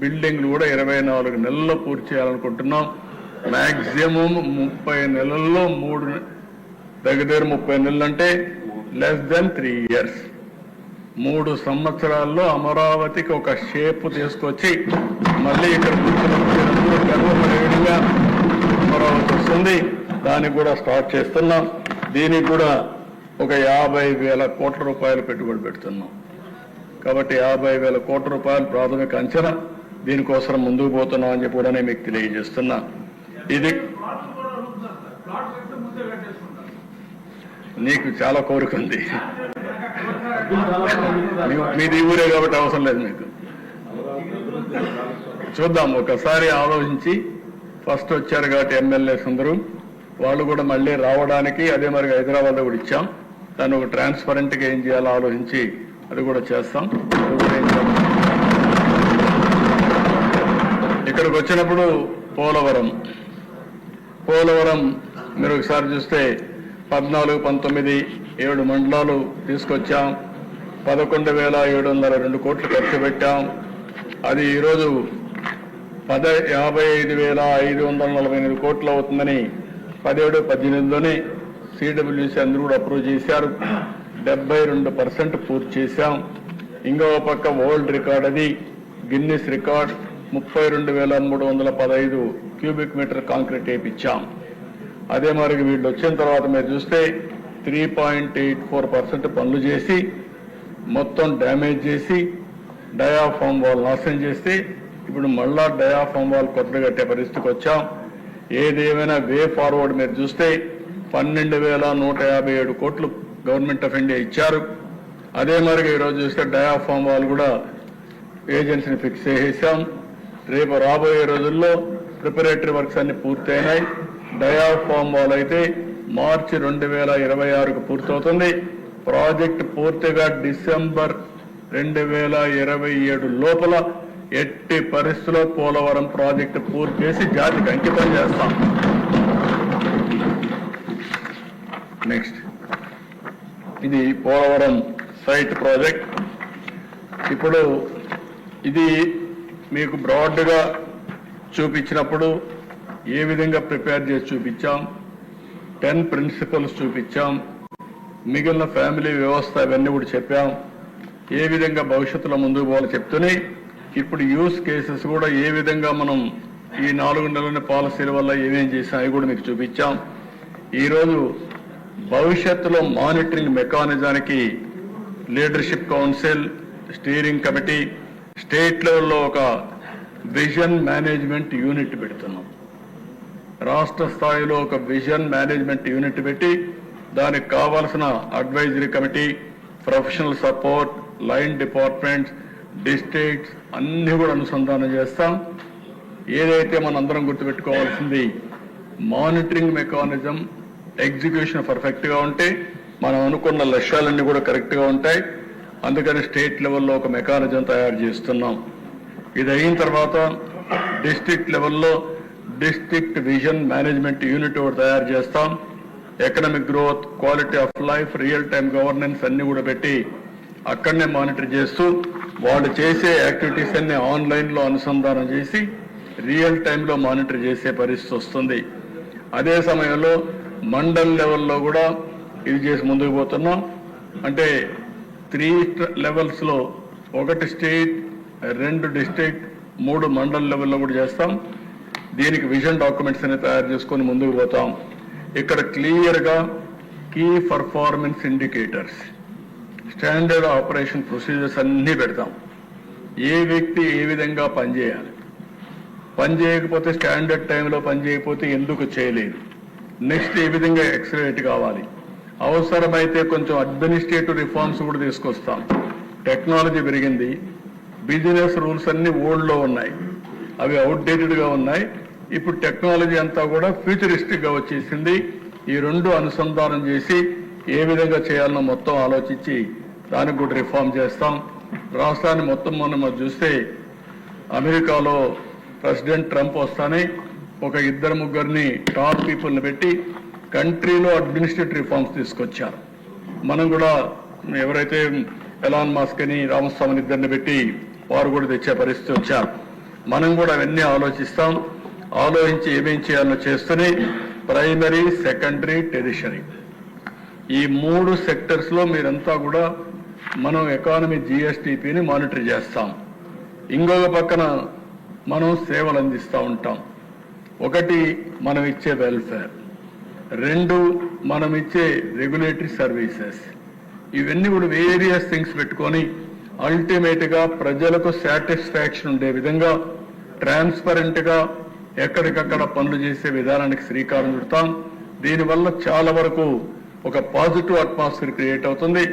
బిల్డింగ్లు కూడా 24 నెలల్లో పూర్తి చేయాలనుకుంటున్నాం. మాక్సిమం 30 నెలల్లో 3 దగ్గర 30 నెలలు అంటే లెస్ దెన్ 3 years. 3 సంవత్సరాల్లో అమరావతికి ఒక షేప్ తీసుకొచ్చి మళ్ళీ ఇక్కడ గర్వపడేవిధంగా అమరావతి వస్తుంది. దానికి కూడా స్టార్ట్ చేస్తున్నాం. దీనికి కూడా ఒక 50,000 కోట్ల రూపాయలు పెట్టుబడి పెడుతున్నాం. కాబట్టి 50,000 కోట్ల రూపాయలు ప్రాథమిక అంచనా. దీనికోసం ముందుకు పోతున్నాం అని చెప్పి కూడా మీకు తెలియజేస్తున్నా. ఇది నీకు చాలా కోరిక ఉంది. మీది ఊరే కాబట్టి అవసరం లేదు మీకు. చూద్దాం, ఒకసారి ఆలోచించి. ఫస్ట్ వచ్చారు కాబట్టి ఎమ్మెల్యేస్ అందరూ, వాళ్ళు కూడా మళ్ళీ రావడానికి, అదే మరి హైదరాబాద్లో కూడా ఇచ్చాం. దాన్ని ఒక ట్రాన్స్పరెంట్గా ఏం చేయాలో ఆలోచించి అది కూడా చేస్తాం. ఇక్కడికి వచ్చినప్పుడు పోలవరం మీరు ఒకసారి చూస్తే 14, 19, 7 మండలాలు తీసుకొచ్చాం. 11,702 కోట్లు ఖర్చు పెట్టాం. అది ఈరోజు 55,548 కోట్లు అవుతుందని 17, 18లోనే సిడబ్ల్యూసీ అందరూ కూడా అప్రూవ్ చేశారు. 72% పూర్తి చేశాం. ఇంకో పక్క వరల్డ్ రికార్డ్, అది Guinness record, 32,315 cubic metre concrete వేయించాం. అదే మరి వీళ్ళు వచ్చిన తర్వాత మీరు చూస్తే 3.84% పనులు చేసి మొత్తం డ్యామేజ్ చేసి డయాఫామ్ వాల్ నాశనం చేస్తే ఇప్పుడు మళ్ళా డయాఫామ్ వాల్ కొత్తగా కట్టే పరిస్థితికి వచ్చాం. ఏదేమైనా వే ఫార్వర్డ్ మీరు చూస్తే 12,157 కోట్లు గవర్నమెంట్ ఆఫ్ ఇండియా ఇచ్చారు. అదే మరి ఈరోజు చూస్తే డయాఫామ్ వాల్ కూడా ఏజెన్సీని ఫిక్స్ చేసేసాం. రేపు రాబోయే రోజుల్లో ప్రిపరేటరీ వర్క్స్ అన్ని పూర్తయినాయి. డయాఫామ్ వాల్ అయితే మార్చి 2026కు పూర్తవుతుంది. ప్రాజెక్ట్ పూర్తిగా డిసెంబర్ 2027 లోపల ఎట్టి పరిస్థితుల్లో పోలవరం ప్రాజెక్టు పూర్తి చేసి జాతికి అంకితం చేస్తాం. నెక్స్ట్, ఇది పోలవరం సైట్ ప్రాజెక్ట్. ఇప్పుడు ఇది మీకు బ్రాడ్గా చూపించినప్పుడు ఏ విధంగా ప్రిపేర్ చేసి చూపించాం, 10 ప్రిన్సిపల్స్ చూపించాం, మిగిలిన ఫ్యామిలీ వ్యవస్థ ఇవన్నీ కూడా చెప్పాం. ఏ విధంగా భవిష్యత్తులో ముందుకు పోవాలో చెప్తూనే ఇప్పుడు యూస్ కేసెస్ కూడా ఏ విధంగా మనం ఈ 4 నెలల పాలసీల వల్ల ఏమేం చేసాం అవి కూడా మీకు చూపించాం. ఈరోజు భవిష్యత్తులో మానిటరింగ్ మెకానిజానికి leadership council, steering committee, state లెవెల్లో ఒక విజన్ మేనేజ్మెంట్ యూనిట్ పెడుతున్నాం. రాష్ట్ర స్థాయిలో ఒక విజన్ మేనేజ్మెంట్ యూనిట్ పెట్టి దానికి కావాల్సిన advisory committee, professional support, line departments, districts అన్ని కూడా అనుసంధానం చేస్తాం. ఏదైతే మనందరం గుర్తుపెట్టుకోవాల్సింది, మానిటరింగ్ మెకానిజం ఎగ్జిక్యూషన్ పర్ఫెక్ట్గా ఉంటే మనం అనుకున్న లక్ష్యాలన్నీ కూడా కరెక్ట్గా ఉంటాయి. అందుకని స్టేట్ లెవెల్లో ఒక మెకానిజం తయారు చేస్తున్నాం. ఇది అయిన తర్వాత డిస్ట్రిక్ట్ లెవెల్లో డిస్ట్రిక్ట్ విజన్ మేనేజ్మెంట్ యూనిట్ ఒకటి తయారు చేస్తాం. Economic growth, quality of life, real time governance అన్ని కూడా పెట్టి అక్కడనే మానిటర్ చేస్తూ వాళ్ళు చేసే యాక్టివిటీస్ అన్ని ఆన్లైన్లో అనుసంధానం చేసి రియల్ టైంలో మానిటర్ చేసే పరిస్థితి వస్తుంది. అదే సమయంలో మండల్ లెవెల్లో కూడా ఇది చేసి ముందుకు పోతున్నాం. అంటే 3 లెవెల్స్లో, 1 స్టేట్, 2 డిస్ట్రిక్ట్, 3 మండల్ లెవెల్లో కూడా చేస్తాం. దీనికి విజన్ డాక్యుమెంట్స్ అన్ని తయారు చేసుకొని ముందుకు పోతాం. ఇక్కడ క్లియర్గా key performance indicators, standard operation procedures అన్నీ పెడతాం. ఏ వ్యక్తి ఏ విధంగా పనిచేయాలి, పని చేయకపోతే స్టాండర్డ్ టైంలో పని చేయకపోతే ఎందుకు చేయలేదు, నెక్స్ట్ ఏ విధంగా ఎక్సలరేట్ కావాలి, అవసరమైతే కొంచెం అడ్మినిస్ట్రేటివ్ రిఫార్మ్స్ కూడా తీసుకొస్తాం. టెక్నాలజీ పెరిగింది, బిజినెస్ రూల్స్ అన్ని ఓల్డ్లో ఉన్నాయి, అవి అవుట్డేటెడ్గా ఉన్నాయి. ఇప్పుడు టెక్నాలజీ అంతా కూడా ఫ్యూచరిస్టిక్గా వచ్చేసింది. ఈ 2 అనుసంధానం చేసి ఏ విధంగా చేయాలనో మొత్తం ఆలోచించి దానికి కూడా రిఫార్మ్ చేస్తాం. రాష్ట్రాన్ని మొత్తం మనం చూస్తే అమెరికాలో ప్రెసిడెంట్ ట్రంప్ వస్తానే ఒక 2-3 టాప్ పీపుల్ని పెట్టి కంట్రీలో అడ్మినిస్ట్రేటివ్ రిఫార్మ్స్ తీసుకొచ్చారు. మనం కూడా ఎవరైతే ఎలాన్ మస్క్ అని రామస్వామిని 2 పెట్టి వారు కూడా తెచ్చే పరిస్థితి వచ్చారు. మనం కూడా అవన్నీ ఆలోచిస్తాం. ఆలోచించి ఏమేం చేయాలో చేస్తూనే ప్రైమరీ, సెకండరీ, టెరిషరీ ఈ 3 సెక్టర్స్లో మీరంతా కూడా మనం ఎకానమీ జిఎస్టిపిని మానిటర్ చేస్తాం. ఇంకొక పక్కన మనం సేవలు అందిస్తూ ఉంటాం. 1 మనం ఇచ్చే వెల్ఫేర్, 2 మనం ఇచ్చే రెగ్యులేటరీ సర్వీసెస్, ఇవన్నీ కూడా వేరియస్ థింగ్స్ పెట్టుకొని అల్టిమేట్గా ప్రజలకు సాటిస్ఫాక్షన్ ఉండే విధంగా ట్రాన్స్పరెంట్గా ఎక్కడికక్కడ పనులు చేసే విధానానికి శ్రీకారం చుడతాం. దీనివల్ల చాలా వరకు ఒక పాజిటివ్ అట్మాస్ఫియర్ క్రియేట్ అవుతుంది,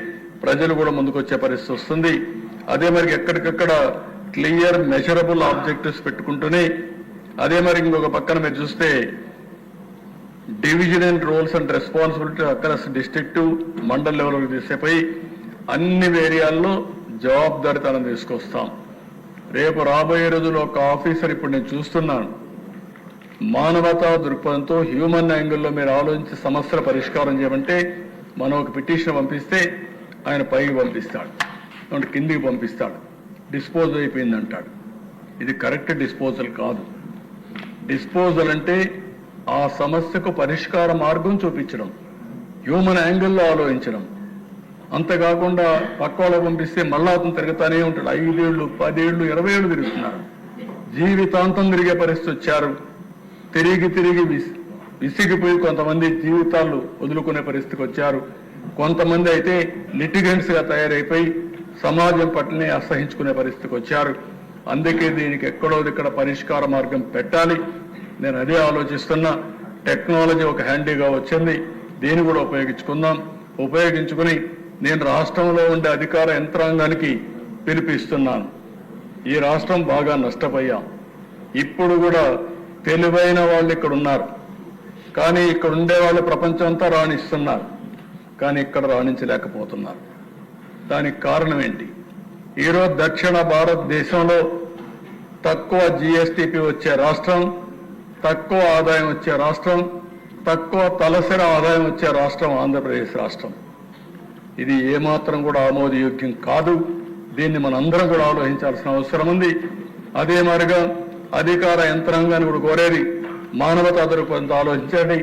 ప్రజలు కూడా ముందుకు వచ్చే పరిస్థితి వస్తుంది. అదే మరి ఎక్కడికక్కడ క్లియర్ మెజరబుల్ ఆబ్జెక్టివ్స్ పెట్టుకుంటూనే, అదే మరి ఇంకొక పక్కన మీరు చూస్తే division and roles and responsibility అక్కడ డిస్ట్రిక్ట్ మండల్ లెవెల్కి తీసేపోయి అన్ని ఏరియాల్లో జవాబుదారీతనం తీసుకొస్తాం. రేపు రాబోయే రోజుల్లో ఒక ఆఫీసర్ ఇప్పుడు నేను చూస్తున్నాను, మానవతా దృక్పథంతో హ్యూమన్ యాంగిల్లో మీరు ఆలోచించి సమస్యల పరిష్కారం చేయమంటే మనం ఒక పిటిషన్ పంపిస్తే ఆయన పైకి పంపిస్తాడు, అంటే కిందికి పంపిస్తాడు, డిస్పోజ్ అయిపోయింది అంటాడు. ఇది కరెక్ట్ డిస్పోజల్ కాదు. డిస్పోజల్ అంటే ఆ సమస్యకు పరిష్కార మార్గం చూపించడం, హ్యూమన్ యాంగిల్లో ఆలోచించడం. అంతేకాకుండా పక్క వాళ్ళకు పంపిస్తే మళ్ళా అతను తిరుగుతానే ఉంటాడు. 5 ఏళ్ళు 10 ఏళ్ళు 20 ఏళ్ళు తిరుగుతున్నారు, జీవితాంతం తిరిగే పరిస్థితి వచ్చారు. తిరిగి తిరిగి విసిగిపోయి కొంతమంది జీవితాలు వదులుకునే పరిస్థితికి వచ్చారు. కొంతమంది అయితే లిటిగెంట్స్ గా తయారైపోయి సమాజం పట్లనే అసహించుకునే పరిస్థితికి వచ్చారు. అందుకే దీనికి ఎక్కడో ఇక్కడ పరిష్కార మార్గం పెట్టాలి. నేను అదే ఆలోచిస్తున్నా. టెక్నాలజీ ఒక హ్యాండీగా వచ్చింది, దీన్ని కూడా ఉపయోగించుకుందాం. ఉపయోగించుకుని నేను రాష్ట్రంలో ఉండే అధికార యంత్రాంగానికి పిలిపిస్తున్నాను. ఈ రాష్ట్రం బాగా నష్టపోయాం. ఇప్పుడు కూడా తెలివైన వాళ్ళు ఇక్కడ ఉన్నారు, కానీ ఇక్కడ ఉండే వాళ్ళు ప్రపంచం అంతా రాణిస్తున్నారు, కానీ ఇక్కడ రాణించలేకపోతున్నారు. దానికి కారణం ఏంటి? ఈరోజు దక్షిణ భారతదేశంలో తక్కువ జిఎస్టిపి వచ్చే రాష్ట్రం, తక్కువ ఆదాయం వచ్చే రాష్ట్రం, తక్కువ తలసరి ఆదాయం వచ్చే రాష్ట్రం ఆంధ్రప్రదేశ్ రాష్ట్రం. ఇది ఏమాత్రం కూడా ఆమోదయోగ్యం కాదు. దీన్ని మనందరం కూడా ఆలోచించాల్సిన అవసరం ఉంది. అదే మాదిరిగా అధికార యంత్రాంగాన్ని కూడా కోరేది, మానవతా దృక్పథంతో ఆలోచించండి.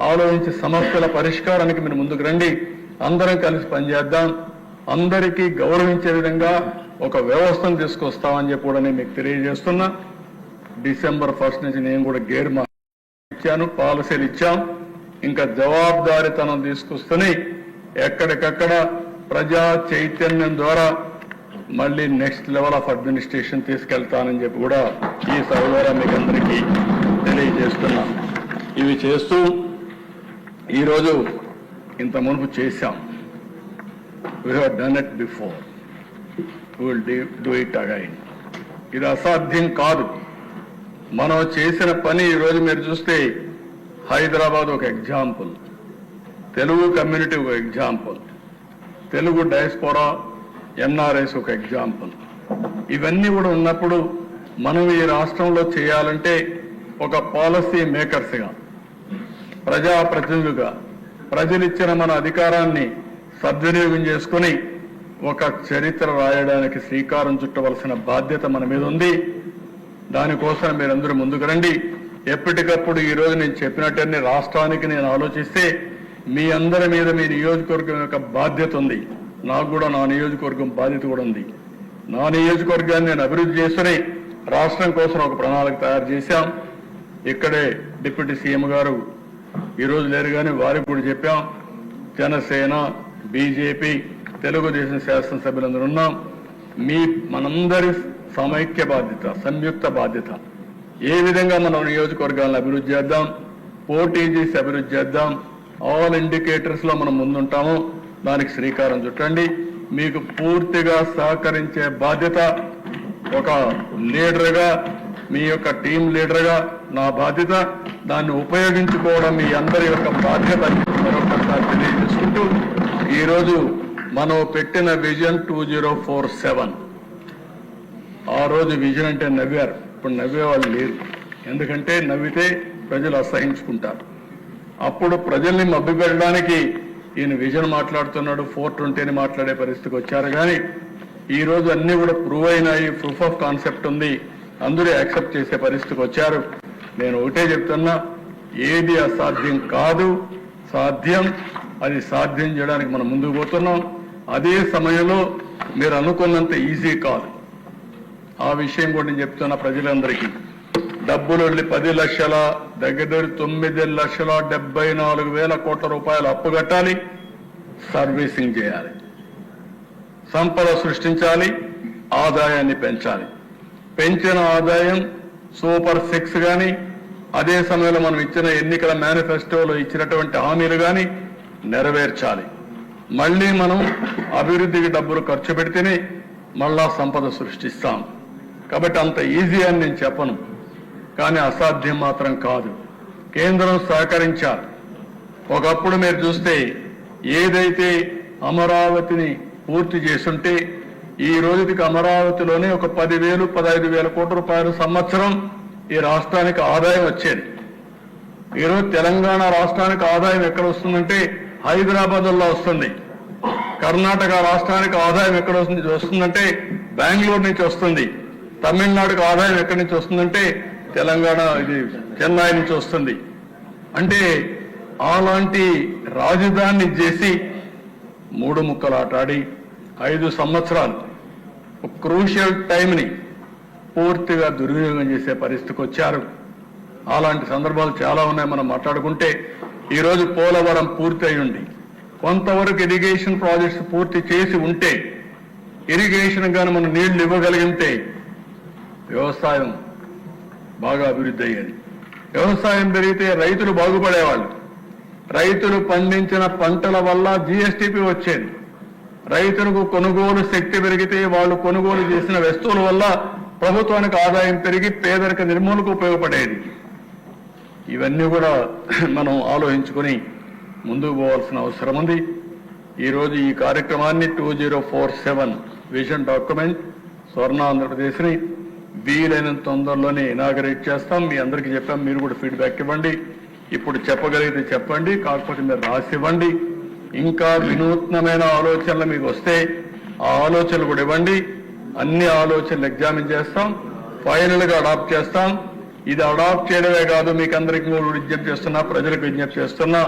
ఆలోచించి సమస్యల పరిష్కారానికి మీరు ముందుకు రండి. అందరం కలిసి పనిచేద్దాం. అందరికీ గౌరవించే విధంగా ఒక వ్యవస్థను తీసుకొస్తామని చెప్పి కూడా నేను మీకు తెలియజేస్తున్నా. December 1 నుంచి నేను కూడా గేర్ ఇచ్చాను, పాలసీలు ఇచ్చాం. ఇంకా జవాబుదారీతనం తీసుకొస్తూనే ఎక్కడికక్కడ ప్రజా చైతన్యం ద్వారా మళ్ళీ నెక్స్ట్ లెవెల్ ఆఫ్ అడ్మినిస్ట్రేషన్ తీసుకెళ్తానని చెప్పి కూడా ఈ సభ ద్వారా మీకు అందరికీ తెలియజేస్తున్నా. ఇవి చేస్తూ ఈరోజు ఇంత మునుపు చేశాం. We have done it before. We will do it again. ఇది అసాధ్యం కాదు. మనం చేసిన పని ఈరోజు మీరు చూస్తే హైదరాబాద్ ఒక ఎగ్జాంపుల్, తెలుగు కమ్యూనిటీ ఒక ఎగ్జాంపుల్, తెలుగు డయాస్పోరా ఎన్ఆర్ఎస్ ఒక ఎగ్జాంపుల్. ఇవన్నీ కూడా ఉన్నప్పుడు మనం ఈ రాష్ట్రంలో చేయాలంటే ఒక పాలసీ మేకర్స్గా, ప్రజాప్రతినిధులుగా ప్రజలిచ్చిన మన అధికారాన్ని సద్వినియోగం చేసుకుని ఒక చరిత్ర రాయడానికి శ్రీకారం చుట్టవలసిన బాధ్యత మన మీద ఉంది. దానికోసం మీరందరూ ముందుకు రండి. ఎప్పటికప్పుడు ఈరోజు నేను చెప్పినట్టన్నీ రాష్ట్రానికి నేను ఆలోచిస్తే మీ అందరి మీద మీ నియోజకవర్గం యొక్క బాధ్యత ఉంది. నాకు కూడా నా నియోజకవర్గం బాధ్యత కూడా ఉంది. నా నియోజకవర్గాన్ని నేను అభివృద్ధి చేసుకుని రాష్ట్రం కోసం ఒక ప్రణాళిక తయారు చేశాం. ఇక్కడే డిప్యూటీ సీఎం గారు ఈరోజు లేరు, కానీ వారికి కూడా చెప్పాం. జనసేన, బీజేపీ, తెలుగుదేశం శాసనసభ్యులందరూ ఉన్నాం. మనందరి సమైక్య బాధ్యత, సంయుక్త బాధ్యత. ఏ విధంగా మనం నియోజకవర్గాలను అభివృద్ధి చేద్దాం, పోటీ చేసి అభివృద్ధి చేద్దాం. ఆల్ ఇండికేటర్స్ లో మనం ముందుంటామో దానికి శ్రీకారం చుట్టండి. మీకు పూర్తిగా సహకరించే బాధ్యత ఒక లీడర్గా, మీ యొక్క టీం లీడర్గా నా బాధ్యత. దాన్ని ఉపయోగించుకోవడం మీ అందరి యొక్క బాధ్యత మరొకసారి తెలియజేసుకుంటూ, ఈరోజు మనం పెట్టిన విజన్ 2047, ఆ రోజు విజన్ అంటే నవ్వారు, ఇప్పుడు నవ్వేవాళ్ళు లేరు. ఎందుకంటే నవ్వితే ప్రజలు అసహించుకుంటారు. అప్పుడు ప్రజల్ని మభ్యపెట్టడానికి ఈయన విజన్ మాట్లాడుతున్నాడు, 420 అని మాట్లాడే పరిస్థితికి వచ్చారు. కానీ ఈ రోజు అన్ని కూడా ప్రూవ్ అయినాయి, ప్రూఫ్ ఆఫ్ కాన్సెప్ట్ ఉంది, అందరూ యాక్సెప్ట్ చేసే పరిస్థితికి వచ్చారు. నేను ఒకటే చెప్తున్నా, ఏది అసాధ్యం కాదు, సాధ్యం. అది సాధ్యం చేయడానికి మనం ముందుకు పోతున్నాం. అదే సమయంలో మీరు అనుకున్నంత ఈజీ కాదు. ఆ విషయం కూడా నేను చెప్తున్నా ప్రజలందరికీ. డబ్బులు 10 లక్షల దగ్గర 9,74,000 కోట్ల రూపాయలు అప్పు కట్టాలి, సర్వీసింగ్ చేయాలి, సంపద సృష్టించాలి, ఆదాయాన్ని పెంచాలి. పెంచిన ఆదాయం సూపర్ 6 కానీ, అదే సమయంలో మనం ఇచ్చిన ఎన్నికల మేనిఫెస్టోలో ఇచ్చినటువంటి హామీలు కానీ నెరవేర్చాలి. మళ్ళీ మనం అభివృద్ధికి డబ్బులు ఖర్చు పెడితేనే మళ్ళా సంపద సృష్టిస్తాం. కాబట్టి అంత ఈజీ అని నేను చెప్పను, కానీ అసాధ్యం మాత్రం కాదు. కేంద్రం సహకరించాలి. ఒకప్పుడు మీరు చూస్తే ఏదైతే అమరావతిని పూర్తి చేస్తుంటే ఈ రోజుకి అమరావతిలోనే ఒక 10,000, 15,000 కోట్ల రూపాయలు సంవత్సరం ఈ రాష్ట్రానికి ఆదాయం వచ్చేది. ఈరోజు తెలంగాణ రాష్ట్రానికి ఆదాయం ఎక్కడ వస్తుందంటే హైదరాబాద్లో వస్తుంది. కర్ణాటక రాష్ట్రానికి ఆదాయం ఎక్కడ వస్తుందంటే బెంగళూరు నుంచి వస్తుంది. తమిళనాడుకు ఆదాయం ఎక్కడి నుంచి వస్తుందంటే తెలంగాణ చెన్నై నుంచి వస్తుంది. అంటే అలాంటి రాజధాని చేసి 3 ముక్కలు ఆటాడి 5 సంవత్సరాలు క్రూషియల్ టైంని పూర్తిగా దుర్వినియోగం చేసే పరిస్థితికి వచ్చారు. అలాంటి సందర్భాలు చాలా ఉన్నాయి. మనం మాట్లాడుకుంటే ఈరోజు పోలవరం పూర్తి అయి ఉండి కొంతవరకు ఇరిగేషన్ ప్రాజెక్ట్స్ పూర్తి చేసి ఉంటే, ఇరిగేషన్ కానీ మనం నీళ్లు ఇవ్వగలిగితే వ్యవసాయం బాగా అభివృద్ధి అయ్యేది. వ్యవసాయం పెరిగితే రైతులు బాగుపడేవాళ్ళు. రైతులు పండించిన పంటల వల్ల జీఎస్టీపీ వచ్చేది. రైతులకు కొనుగోలు శక్తి పెరిగితే వాళ్ళు కొనుగోలు చేసిన వస్తువుల వల్ల ప్రభుత్వానికి ఆదాయం పెరిగి పేదరిక నిర్మూలనకు ఉపయోగపడేది. ఇవన్నీ కూడా మనం ఆలోచించుకొని ముందుకు పోవాల్సిన అవసరం ఉంది. ఈరోజు ఈ కార్యక్రమాన్ని 2047 విజన్ డాక్యుమెంట్ స్వర్ణ ఆంధ్రప్రదేశ్ని వీలైనంత తొందరలోనే ఇనాగరేట్ చేస్తాం. మీ అందరికీ చెప్పాం, మీరు కూడా ఫీడ్బ్యాక్ ఇవ్వండి. ఇప్పుడు చెప్పగలిగితే చెప్పండి, కాకపోతే మీరు రాసివ్వండి. ఇంకా వినూత్నమైన ఆలోచనలు మీకు వస్తే ఆ ఆలోచనలు కూడా ఇవ్వండి. అన్ని ఆలోచనలు ఎగ్జామిన్ చేస్తాం, ఫైనల్గా అడాప్ట్ చేస్తాం. ఇది అడాప్ట్ చేయడమే కాదు, మీకు అందరికీ విజ్ఞప్తి చేస్తున్నా, ప్రజలకు విజ్ఞప్తి చేస్తున్నా,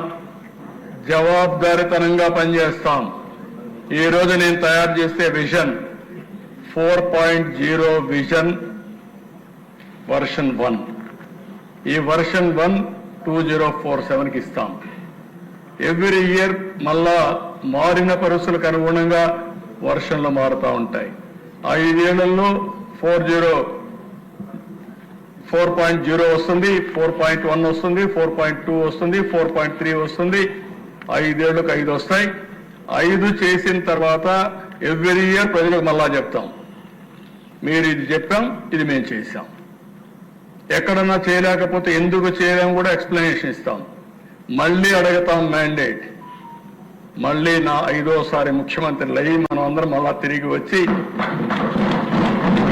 జవాబుదారీతనంగా పనిచేస్తాం. ఈ రోజు నేను తయారు చేసే విజన్ 4.0 విజన్ వర్షన్ 1. ఈ వర్షన్ 1 2047కి ఇస్తాం. ఎవ్రీ ఇయర్ మళ్ళా మారిన పరిస్థితులకు అనుగుణంగా వర్షన్లు మారుతూ ఉంటాయి. 5 ఏళ్లలో 4.0 వస్తుంది, 4.1 వస్తుంది, 4.2 వస్తుంది, 4.3 వస్తుంది. 5 ఏళ్లకు 5 వస్తాయి. 5 చేసిన తర్వాత ఎవ్రీ ఇయర్ ప్రజలకు మళ్ళా చెప్తాం, మీరు ఇది చెప్పాం, ఇది మేము చేశాం. ఎక్కడన్నా చేయలేకపోతే ఎందుకు చేయలేం కూడా ఎక్స్ప్లెనేషన్ ఇస్తాం. మళ్ళీ అడుగుతాం మ్యాండేట్. మళ్ళీ నా 5వసారి ముఖ్యమంత్రులు అయ్యి మనం అందరం మళ్ళా తిరిగి వచ్చి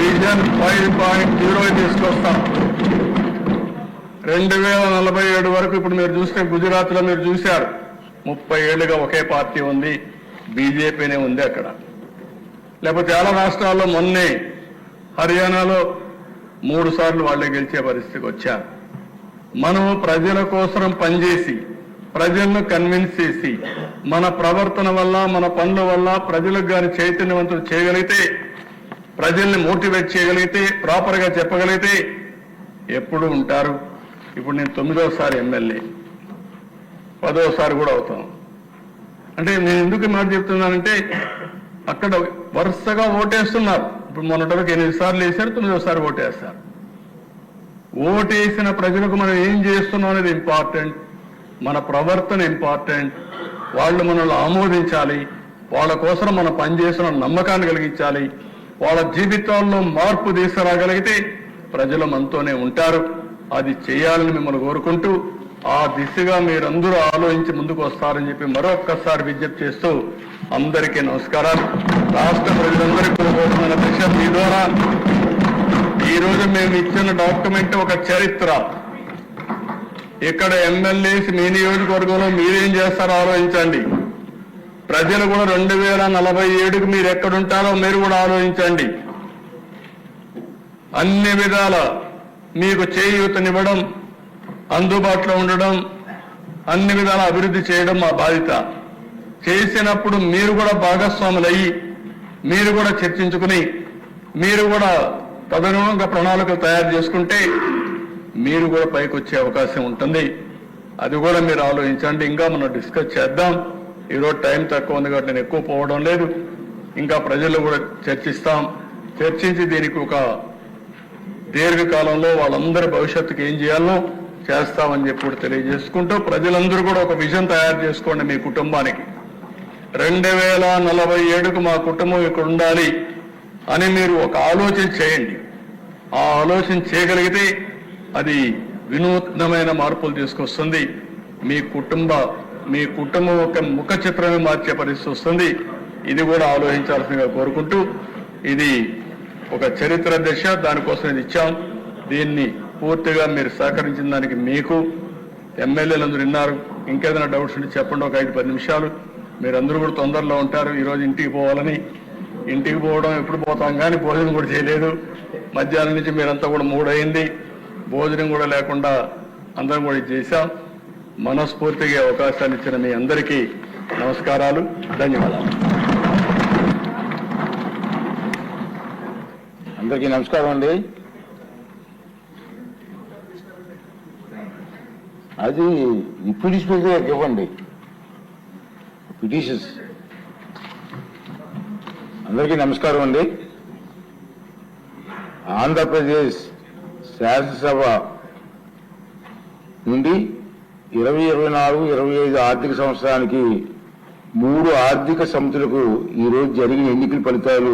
విజన్ 5.0 తీసుకొస్తాం. 2047 వరకు ఇప్పుడు మీరు చూస్తే గుజరాత్లో మీరు చూశారు, 30 ఏళ్లుగా ఒకే పార్టీ ఉంది, బీజేపీనే ఉంది అక్కడ. లేకపోతే చాలా రాష్ట్రాల్లో మొన్నే హర్యానాలో 3 సార్లు వాళ్ళే గెలిచే పరిస్థితికి వచ్చారు. మనము ప్రజల కోసం పనిచేసి ప్రజలను కన్విన్స్ చేసి మన ప్రవర్తన వల్ల మన పనుల వల్ల ప్రజలకు కానీ చైతన్యవంతులు చేయగలిగితే, ప్రజల్ని మోటివేట్ చేయగలిగితే, ప్రాపర్గా చెప్పగలిగితే ఎప్పుడు ఉంటారు. ఇప్పుడు నేను 9వసారి ఎమ్మెల్యే, 10వసారి కూడా అవుతాం. అంటే నేను ఎందుకు మాట చెప్తున్నానంటే అక్కడ వరుసగా ఓటేస్తున్నారు. ఇప్పుడు మొన్నటి వరకు 8 సార్లు వేశారు, 9వసారి ఓటేస్తారు. ఓటేసిన ప్రజలకు మనం ఏం చేస్తున్నాం అనేది ఇంపార్టెంట్, మన ప్రవర్తన ఇంపార్టెంట్. వాళ్ళు మనల్ని ఆమోదించాలి, వాళ్ళ కోసం మనం పనిచేసిన నమ్మకాన్ని కలిగించాలి. వాళ్ళ జీవితాల్లో మార్పు తీసుకురాగలిగితే ప్రజలు మనతోనే ఉంటారు. అది చేయాలని మిమ్మల్ని కోరుకుంటూ ఆ దిశగా మీరందరూ ఆలోచించి ముందుకు వస్తారని చెప్పి మరొక్కసారి విజ్ఞప్తి చేస్తూ అందరికీ నమస్కారాలు. రాష్ట్ర ప్రజలందరికీ కోరుకున్న దిశ మీ ద్వారా ఈ రోజు మేము ఇచ్చిన డాక్యుమెంట్ ఒక చరిత్ర. ఇక్కడ ఎమ్మెల్యేస్ మీ నియోజకవర్గంలో మీరేం చేస్తారో ఆలోచించండి. ప్రజలు కూడా 2047కి మీరు ఎక్కడుంటారో మీరు కూడా ఆలోచించండి. అన్ని విధాల మీకు చేయూతనివ్వడం, అందుబాటులో ఉండడం, అన్ని విధాల అభివృద్ధి చేయడం మా బాధ్యత. చేసినప్పుడు మీరు కూడా భాగస్వాములయ్యి మీరు కూడా చర్చించుకుని మీరు కూడా తదనుగుణంగా ప్రణాళికలు తయారు చేసుకుంటే మీరు కూడా పైకి వచ్చే అవకాశం ఉంటుంది. అది కూడా మీరు ఆలోచించండి. ఇంకా మనం డిస్కస్ చేద్దాం. ఈరోజు టైం తక్కువ ఉంది కాబట్టి నేను ఎక్కువ పోవడం లేదు. ఇంకా ప్రజలు కూడా చర్చిస్తాం. చర్చించి దీనికి ఒక దీర్ఘకాలంలో వాళ్ళందరి భవిష్యత్తుకి ఏం చేయాలో చేస్తామని చెప్పి కూడా తెలియజేసుకుంటూ ప్రజలందరూ కూడా ఒక విజన్ తయారు చేసుకోండి మీ కుటుంబానికి. 2047కు మా కుటుంబం ఇక్కడ ఉండాలి అని మీరు ఒక ఆలోచన చేయండి. ఆ ఆలోచన చేయగలిగితే అది వినూత్నమైన మార్పులు తీసుకొస్తుంది. మీ కుటుంబం ఒక ముఖ చిత్రమే మార్చే పరిస్థితి వస్తుంది. ఇది కూడా ఆలోచించాల్సిందిగా కోరుకుంటూ, ఇది ఒక చరిత్ర దశ, దానికోసం ఇది ఇచ్చాం. దీన్ని పూర్తిగా మీరు సహకరించిన దానికి మీకు ఎమ్మెల్యేలందరూ విన్నారు. ఇంకేదైనా డౌట్స్ ఉంటే చెప్పండి, ఒక 5-10 నిమిషాలు. మీరందరూ కూడా తొందరలో ఉంటారు. ఈరోజు ఇంటికి పోవాలని, ఇంటికి పోవడం ఎప్పుడు పోతాం కానీ భోజనం కూడా చేయలేదు. మధ్యాహ్నం నుంచి మీరంతా కూడా 3 అయింది, భోజనం కూడా లేకుండా అందరం కూడా ఇది చేశాం. మనస్ఫూర్తిగా అవకాశాన్ని ఇచ్చిన మీ అందరికీ నమస్కారాలు, ధన్యవాదాలు. అందరికీ నమస్కారం అండి. అది డిప్యూటీ స్పీకర్ గారికి ఇవ్వండి పిటిషన్స్. అందరికీ నమస్కారం అండి. ఆంధ్రప్రదేశ్ శాసనసభ నుండి 2024-25 ఆర్థిక సంవత్సరానికి 3 ఆర్థిక సమితులకు ఈరోజు జరిగిన ఎన్నికల ఫలితాలు